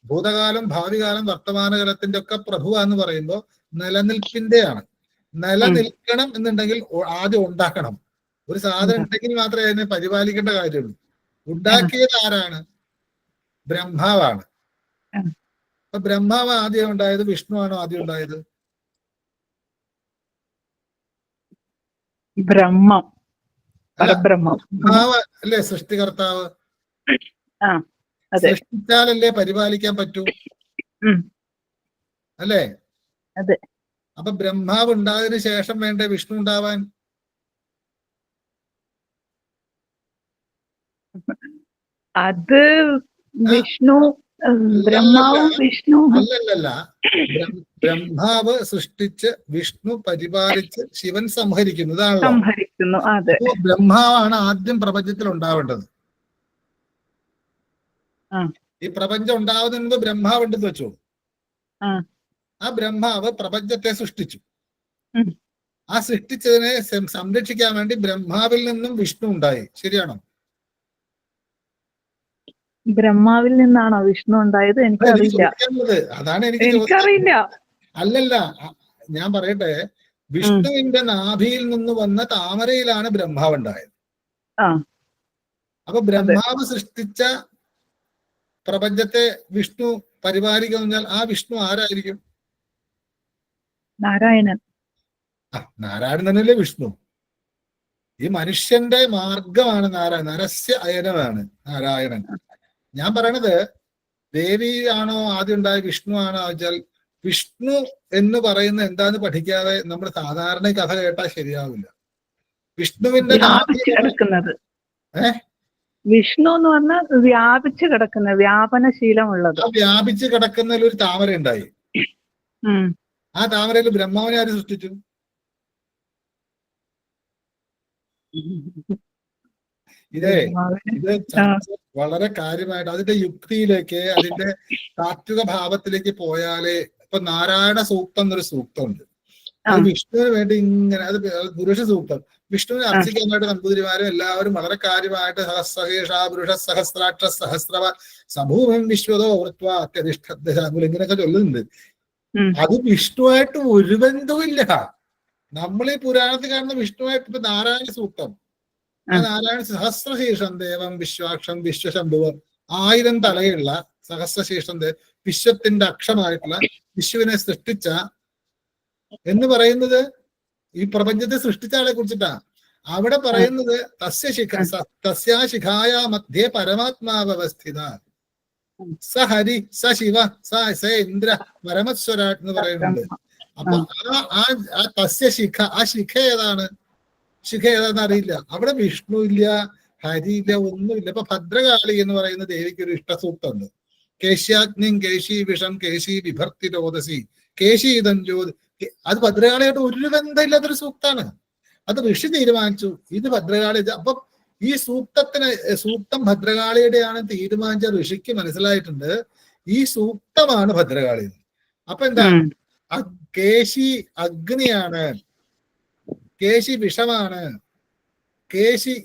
ഭൂതകാലം ഭാവി കാലം വർത്തമാനകാലത്തിന്റെ ഒക്കെ പ്രഭു എന്ന് പറയുമ്പോൾ നിലനിൽപ്പിന്റെയാണ്. നിലനിൽക്കണം എന്നുണ്ടെങ്കിൽ ആദ്യം ഉണ്ടാക്കണം. ഒരു സാധനം ഉണ്ടെങ്കിൽ മാത്രമേ അതിനെ പരിപാലിക്കേണ്ട കാര്യമുള്ളൂ. ഉണ്ടാക്കിയത് ആരാണ്? ബ്രഹ്മാവാണ്. അപ്പൊ ബ്രഹ്മാവ് ആദ്യം ഉണ്ടായത്? വിഷ്ണു ആണോ ആദ്യം ഉണ്ടായത്? ബ്രഹ്മാവ് അല്ലേ സൃഷ്ടികർത്താവ്? സൃഷ്ടിച്ചാലല്ലേ പരിപാലിക്കാൻ പറ്റൂ, അല്ലേ? അപ്പൊ ബ്രഹ്മാവ് ഉണ്ടായതിനു ശേഷം വേണ്ടേ വിഷ്ണു ഉണ്ടാവാൻ? അത് വിഷ്ണു ബ്രഹ്മാവും വിഷ്ണു അല്ലല്ല. ബ്രഹ്മാവ് സൃഷ്ടിച്ച് വിഷ്ണു പരിപാലിച്ച് ശിവൻ സംഹരിക്കുന്നതാണല്ലോ. അപ്പോ ബ്രഹ്മാവാണ് ആദ്യം പ്രപഞ്ചത്തിൽ ഉണ്ടാവേണ്ടത്. ഈ പ്രപഞ്ചം ഉണ്ടാവുന്നതിന് മുമ്പ് ബ്രഹ്മാവ് ഉണ്ടെന്ന് വെച്ചോ. ആ ബ്രഹ്മാവ് പ്രപഞ്ചത്തെ സൃഷ്ടിച്ചു. ആ സൃഷ്ടിച്ചതിനെ സംരക്ഷിക്കാൻ വേണ്ടി ബ്രഹ്മാവിൽ നിന്നും വിഷ്ണു ഉണ്ടായി. ശരിയാണോ? ബ്രഹ്മാവിൽ നിന്നാണോ വിഷ്ണു ഉണ്ടായത്? എനിക്ക് എനിക്കറിയില്ല. ചോദിക്കാനുള്ളത് അതാണ്. എനിക്ക് എനിക്കറിയില്ല. അല്ലല്ല, ഞാൻ പറയട്ടെ, വിഷ്ണുവിന്റെ നാഭിയിൽ നിന്ന് വന്ന താമരയിലാണ് ബ്രഹ്മാവ് ഉണ്ടായത്. അപ്പൊ ബ്രഹ്മാവ് സൃഷ്ടിച്ച പ്രപഞ്ചത്തെ വിഷ്ണു പരിപാലിക്കുക. ആ വിഷ്ണു ആരായിരിക്കും? നാരായണൻ. നാരായണൻ തന്നെയല്ലേ വിഷ്ണു? ഈ മനുഷ്യന്റെ മാർഗമാണ് നാരായണൻ. നരസ്യ അയനമാണ് നാരായണൻ. ഞാൻ പറയണത് ദേവി ആണോ ആദ്യം ഉണ്ടായ, വിഷ്ണു ആണോ വെച്ചാൽ, വിഷ്ണു എന്ന് പറയുന്ന എന്താന്ന് പഠിക്കാതെ നമ്മൾ സാധാരണ കഥ കേട്ടാൽ ശരിയാവില്ല. വിഷ്ണുവിന്റെ കിടക്കുന്നത് വിഷ്ണു എന്ന് പറഞ്ഞാൽ വ്യാപിച്ചു കിടക്കുന്ന, വ്യാപനശീലമുള്ളത്. ആ വ്യാപിച്ചു കിടക്കുന്നതിൽ ഒരു താമര ഉണ്ടായി. ആ താമരയിൽ ബ്രഹ്മാവിനെ ആര് സൃഷ്ടിച്ചു? ഇത് വളരെ കാര്യമായിട്ട് അതിന്റെ യുക്തിയിലേക്ക്, അതിന്റെ താത്വിക ഭാവത്തിലേക്ക് പോയാലേ, ഇപ്പൊ നാരായണ സൂക്തം എന്നൊരു സൂക്തമുണ്ട്. അത് വിഷ്ണുവിന് വേണ്ടി ഇങ്ങനെ, അത് പുരുഷ സൂക്തം. വിഷ്ണുവിനെ അർച്ചിക്കാനായിട്ട് നമ്പൂതിരിമാരും എല്ലാവരും വളരെ കാര്യമായിട്ട് സഹസ്രഹേഷ പുരുഷ സഹസ്രാക്ഷ സഹസ്രവ സമൂഹം വിശ്വതോ വൃത്വ അത്യധിഷ്ഠ ഇങ്ങനെയൊക്കെ ചൊല്ലുന്നുണ്ട്. അത് വിഷ്ണുവായിട്ട് ഒരു ബന്ധവുമില്ല. നമ്മൾ ഈ പുരാണത്തിൽ കാണുന്ന വിഷ്ണുവായിട്ട് ഇപ്പൊ നാരായണ സൂക്തം, ആ നാരായണ സഹസ്രശീർഷം ദേവം വിശ്വാക്ഷം വിശ്വശംഭുവം, 1000 തലയുള്ള സഹസ്രശീർഷം വിശ്വത്തിന്റെ അക്ഷമായിട്ടുള്ള വിശ്വവിനെ സൃഷ്ടിച്ച എന്ന് പറയുന്നത് ഈ പ്രപഞ്ചത്തെ സൃഷ്ടിച്ച ആളെ കുറിച്ചിട്ടാ. അവിടെ പറയുന്നത് തസ്യാ ശിഖായ മധ്യേ പരമാത്മാവസ്ഥിത സ ഹരി സ ശിവ സ ഇന്ദ്ര പരമസ്വര എന്ന് പറയുന്നുണ്ട്. അപ്പൊ ആ തസ്യ ശിഖ, ആ ശിഖ ഏതാണ്? ശിഖ ഏതാന്ന് അറിയില്ല. അവിടെ വിഷ്ണു ഇല്ല, ഹരി ഇല്ല, ഒന്നുമില്ല. ഇപ്പൊ ഭദ്രകാളി എന്ന് പറയുന്ന ദേവിക്ക് ഒരു ഇഷ്ടസൂക്തമുണ്ട്. കേശ്യാഗ്നിം കേശി വിഷം കേശി വിഭർത്തി രോദസി കേശീതം ജ്യോതി. അത് ഭദ്രകാളിയായിട്ട് ഒരു ബന്ധമില്ലാത്തൊരു സൂക്താണ്. അത് ഋഷി തീരുമാനിച്ചു ഇത് ഭദ്രകാളി. അപ്പൊ ഈ സൂക്തം ഭദ്രകാളിയുടെയാണ് തീരുമാനിച്ച ഋഷിക്ക് മനസ്സിലായിട്ടുണ്ട് ഈ സൂക്തമാണ് ഭദ്രകാളി. അപ്പൊ എന്താ, കേശി അഗ്നിയാണ്, കേശി വിഷമാണ്,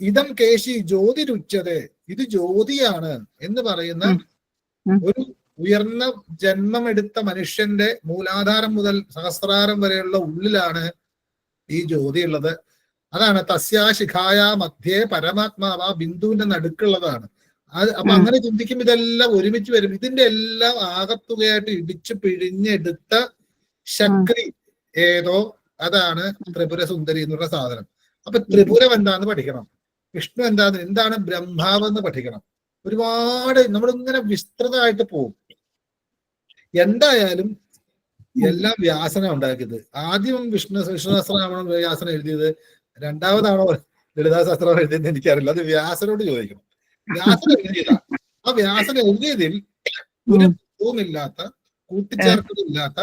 ഇതം കേശി ജ്യോതിരുച്ചത്, ഇത് ജ്യോതിയാണ് എന്ന് പറയുന്ന ഒരു ഉയർന്ന ജന്മമെടുത്ത മനുഷ്യന്റെ മൂലാധാരം മുതൽ സഹസ്രാരം വരെയുള്ള ഉള്ളിലാണ് ഈ ജ്യോതി ഉള്ളത്. അതാണ് തസ്യാ ശിഖായ മധ്യേ പരമാത്മാവ്, ആ ബിന്ദുവിന്റെ നടുക്കുള്ളതാണ്. അപ്പൊ അങ്ങനെ ചിന്തിക്കുമ്പോൾ ഇതെല്ലാം ഒരുമിച്ച് വരും. ഇതിന്റെ എല്ലാം ആകത്തുകയായിട്ട് ഇടിച്ചു പിഴിഞ്ഞെടുത്ത ശക്തി ഏതോ അതാണ് ത്രിപുര സുന്ദരി എന്നുള്ള സാധനം. അപ്പൊ ത്രിപുരം എന്താന്ന് പഠിക്കണം, വിഷ്ണു എന്താണ് ബ്രഹ്മാവ് എന്ന് പഠിക്കണം. ഒരുപാട് നമ്മളിങ്ങനെ വിസ്തൃതമായിട്ട് പോകും. എന്തായാലും എല്ലാം വ്യാസന ഉണ്ടാക്കിയത്. ആദ്യം വിഷ്ണു സഹസ്രനാമം വ്യാസന എഴുതിയത്, രണ്ടാമതാണോ ലളിതാ സഹസ്രനാമം എഴുതിയെന്ന് എനിക്കറിയില്ല. അത് വ്യാസനോട് ചോദിക്കണം. വ്യാസന എഴുതിയതാ. ആ വ്യാസന എഴുതിയതിൽ ഒരു ഇല്ലാത്ത, കൂട്ടിച്ചേർക്കലില്ലാത്ത,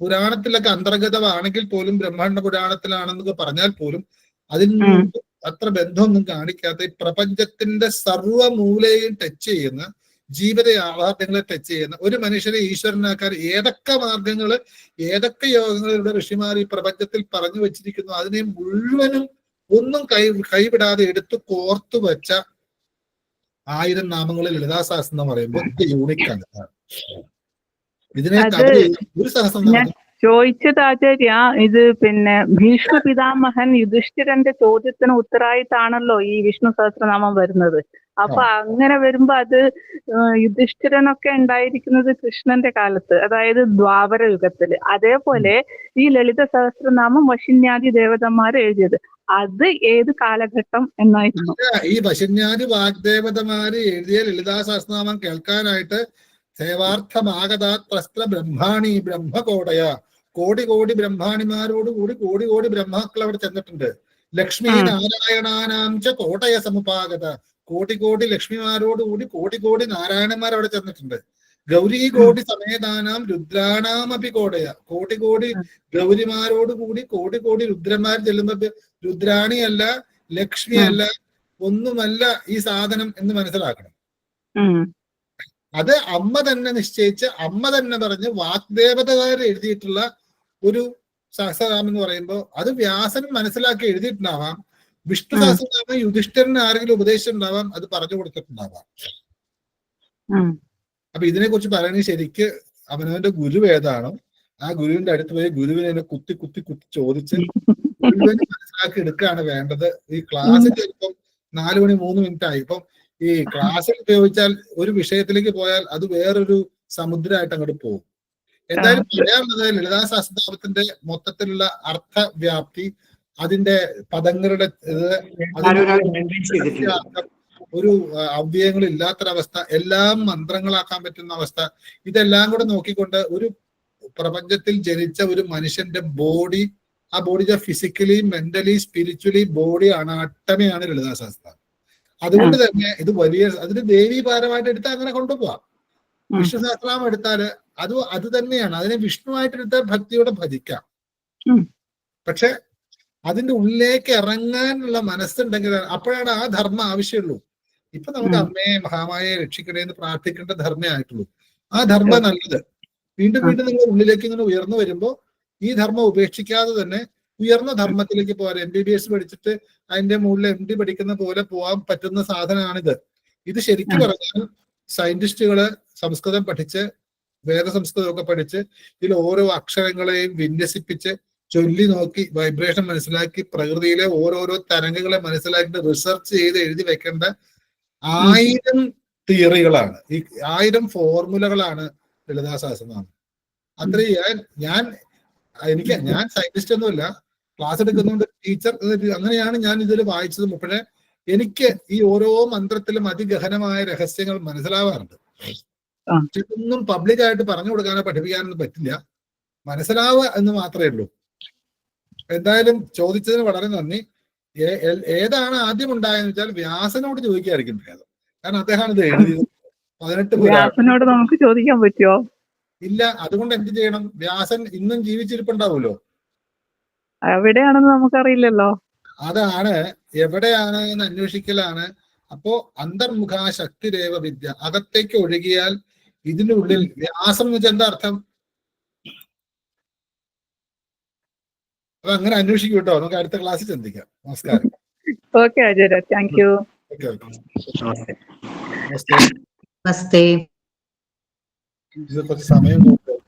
പുരാണത്തിലൊക്കെ അന്തർഗതമാണെങ്കിൽ പോലും, ബ്രഹ്മാണ്ഡ പുരാണത്തിലാണെന്നൊക്കെ പറഞ്ഞാൽ പോലും അതിന് അത്ര ബന്ധമൊന്നും കാണിക്കാത്ത, ഈ പ്രപഞ്ചത്തിന്റെ സർവ്വമൂലയും ടച്ച് ചെയ്യുന്ന, ജീവിത യാഥാർത്ഥ്യങ്ങളെ ടച്ച് ചെയ്യുന്ന ഒരു മനുഷ്യനെ ഈശ്വരനാക്കാൻ ഏതൊക്കെ മാർഗങ്ങള്, ഏതൊക്കെ യോഗങ്ങളിലൂടെ ഋഷിമാർ ഈ പ്രപഞ്ചത്തിൽ പറഞ്ഞു വെച്ചിരിക്കുന്നു, അതിനെ മുഴുവനും ഒന്നും കൈവിടാതെ എടുത്തു കോർത്തു വെച്ച 1000 നാമങ്ങളിൽ ലളിതാ സഹസ്രം എന്ന് പറയുമ്പോൾ യൂണിക്കാണ്. ഇതിനെ ഒരു സഹസ്രം ചോദിച്ചത് ആചാര്യ, ഇത് പിന്നെ ഭീഷ്മ പിതാമഹൻ യുധിഷ്ഠിരന്റെ ചോദ്യത്തിന് ഉത്തരമായിട്ടാണല്ലോ ഈ വിഷ്ണു സഹസ്രനാമം വരുന്നത്. അപ്പൊ അങ്ങനെ വരുമ്പോ അത് യുധിഷ്ഠിരനൊക്കെ ഉണ്ടായിരിക്കുന്നത് കൃഷ്ണന്റെ കാലത്ത്, അതായത് ദ്വാപര യുഗത്തില്. അതേപോലെ ഈ ലളിത സഹസ്രനാമം വശിന്യാദി ദേവതന്മാർ എഴുതിയത്, അത് ഏത് കാലഘട്ടം എന്നായിരുന്നു? ഈ വശിന്യാദി വാഗ്ദേവതമാര് എഴുതിയ ലളിതാ സഹസ്രനാമം കേൾക്കാനായിട്ട് സേവാർത്ഥമാഗതാസ്ത്ര ബ്രഹ്മാണി ബ്രഹ്മകോടയ, കോടി ബ്രഹ്മാണിമാരോടുകൂടി കോടി ബ്രഹ്മാക്കൾ അവിടെ ചെന്നിട്ടുണ്ട്. ലക്ഷ്മി നാരായണാനാംച കോട്ടയ സമുപാഗത, കോടി ലക്ഷ്മിമാരോടുകൂടി കോടി നാരായണന്മാർ അവിടെ ചെന്നിട്ടുണ്ട്. ഗൗരി കോടി സമേതാനാം രുദ്രാണാമപി കോടയ, കോടി ഗൗരിമാരോടുകൂടി കോടി രുദ്രന്മാർ ചെല്ലുമ്പോ രുദ്രാണിയല്ല, ലക്ഷ്മിയല്ല, ഒന്നുമല്ല ഈ സാധനം എന്ന് മനസ്സിലാക്കണം. അത് അമ്മ തന്നെ നിശ്ചയിച്ച്, അമ്മ തന്നെ പറഞ്ഞ് വാഗ്ദേവതകാർ എഴുതിയിട്ടുള്ള ഒരു സഹസ്രനാമം എന്ന് പറയുമ്പോൾ അത് വ്യാസൻ മനസ്സിലാക്കി എഴുതിയിട്ടുണ്ടാവാം. വിഷ്ണു സഹസ്രനാമം യുധിഷ്ഠിരന് ആരെങ്കിലും ഉപദേശിച്ചിട്ടുണ്ടാവാം, അത് പറഞ്ഞു കൊടുത്തിട്ടുണ്ടാവാം. അപ്പൊ ഇതിനെ കുറിച്ച് പറയുന്നത് ശരിക്ക് അവനവന്റെ ഗുരു ഏതാണോ ആ ഗുരുവിന്റെ അടുത്ത് പോയി ഗുരുവിനെ കുത്തി കുത്തി കുത്തി ചോദിച്ച് മുഴുവൻ മനസ്സിലാക്കി എടുക്കുകയാണ് വേണ്ടത്. ഈ ക്ലാസ്സിൽ ചിലപ്പം 4 മണി 3 മിനിറ്റ് ആയി. ഇപ്പം ഈ ക്ലാസ്സിൽ ഉപയോഗിച്ചാൽ ഒരു വിഷയത്തിലേക്ക് പോയാൽ അത് വേറൊരു സമുദ്രമായിട്ട് അങ്ങോട്ട് പോകും. എന്തായാലും പറയാനുള്ളത് ലളിതാ സഹസ്രനാമത്തിന്റെ മൊത്തത്തിലുള്ള അർത്ഥവ്യാപ്തി, അതിന്റെ പദങ്ങളുടെ ഒരു അവ്യയങ്ങളില്ലാത്തൊരവസ്ഥ, എല്ലാം മന്ത്രങ്ങളാക്കാൻ പറ്റുന്ന അവസ്ഥ, ഇതെല്ലാം കൂടെ നോക്കിക്കൊണ്ട് ഒരു പ്രപഞ്ചത്തിൽ ജനിച്ച ഒരു മനുഷ്യന്റെ ബോഡി, ആ ബോഡി ഫിസിക്കലി മെന്റലി സ്പിരിച്വലി ബോഡിയാണ്, അട്ടമയാണ് ലളിതാ സഹസ്രനാമം. അതുകൊണ്ട് തന്നെ ഇത് വലിയ, അതിന് ദേവീപാരമായിട്ട് എടുത്താൽ അങ്ങനെ കൊണ്ടുപോവാം. വിഷ്ണു സഹസ്രനാമം എടുത്താല് അത് തന്നെയാണ്, അതിനെ വിഷ്ണുവായിട്ട് എടുത്താൽ ഭക്തിയോടെ ഭജിക്കാം. പക്ഷെ അതിന്റെ ഉള്ളിലേക്ക് ഇറങ്ങാനുള്ള മനസ്സുണ്ടെങ്കിൽ അപ്പോഴാണ് ആ ധർമ്മം ആവശ്യമുള്ളൂ. ഇപ്പൊ നമുക്ക് അമ്മയെ മഹാമായെ രക്ഷിക്കണേ എന്ന് പ്രാർത്ഥിക്കേണ്ട ധർമ്മേ ആയിട്ടുള്ളൂ. ആ ധർമ്മം നല്ലത്. വീണ്ടും വീണ്ടും നിങ്ങൾ ഉള്ളിലേക്ക് ഇങ്ങനെ ഉയർന്നു വരുമ്പോ ഈ ധർമ്മം ഉപേക്ഷിക്കാതെ തന്നെ ഉയർന്ന ധർമ്മത്തിലേക്ക് പോകാൻ MBBS പഠിച്ചിട്ട് അതിന്റെ മുകളിൽ MD പഠിക്കുന്ന പോലെ പോകാൻ പറ്റുന്ന സാധനമാണിത്. ഇത് ശരിക്കും പറഞ്ഞാൽ സയന്റിസ്റ്റുകള് സംസ്കൃതം പഠിച്ച് വേദസംസ്കൃതമൊക്കെ പഠിച്ച് ഇതിൽ ഓരോ അക്ഷരങ്ങളെയും വിന്യസിപ്പിച്ച് ചൊല്ലി നോക്കി വൈബ്രേഷൻ മനസ്സിലാക്കി പ്രകൃതിയിലെ ഓരോരോ തരംഗങ്ങളെ മനസ്സിലാക്കിയിട്ട് റിസർച്ച് ചെയ്ത് എഴുതി വെക്കേണ്ട 1000 തിയറികളാണ്, ഈ 1000 ഫോർമുലകളാണ് ലളിതാ സഹസ്രനാമം. അത്രയും ഞാൻ സയന്റിസ്റ്റ് ഒന്നുമില്ല, ക്ലാസ് എടുക്കുന്നുണ്ട്, ടീച്ചർ, അങ്ങനെയാണ് ഞാൻ ഇതിൽ വായിച്ചത്. പക്ഷേ എനിക്ക് ഈ ഓരോ മന്ത്രത്തിലും അതിഗഹനമായ രഹസ്യങ്ങൾ മനസ്സിലാവാറുണ്ട്. ഇതൊന്നും പബ്ലിക്കായിട്ട് പറഞ്ഞു കൊടുക്കാനോ പഠിപ്പിക്കാനൊന്നും പറ്റില്ല, മനസ്സിലാവുക എന്ന് മാത്രമേ ഉള്ളൂ. എന്തായാലും ചോദിച്ചതിന് വളരെ നന്ദി. ഏതാണ് ആദ്യം ഉണ്ടായെന്ന് വെച്ചാൽ വ്യാസനോട് ചോദിക്കായിരിക്കും ഭേദം. കാരണം അദ്ദേഹമാണ് ഇത് എഴുതിയത്. 18 വ്യാസനോട് നമുക്ക് ചോദിക്കാൻ പറ്റുമോ? ഇല്ല. അതുകൊണ്ട് എന്ത് ചെയ്യണം? വ്യാസൻ ഇന്നും ജീവിച്ചിരിപ്പുണ്ടാവുമല്ലോ. എവിടെയാണെന്ന് നമുക്കറിയില്ലല്ലോ. അതാണ്, എവിടെയാണ് എന്ന് അന്വേഷിക്കലാണ്. അപ്പോ അന്തർമുഖ ശക്തിരേവ വിദ്യ, അകത്തേക്ക് ഒഴുകിയാൽ ഇതിനുള്ളിൽ വ്യാസം എന്ന് വെച്ചാൽ എന്താ അർത്ഥം? അപ്പൊ അങ്ങനെ അന്വേഷിക്കും കേട്ടോ. നമുക്ക് അടുത്ത ക്ലാസ്സിൽ ചിന്തിക്കാം. നമസ്കാരം. ഓക്കെ ആചാര്യ, താങ്ക് യു. നമസ്തേ. ഇത് കുറച്ച് സമയം നോക്കാം.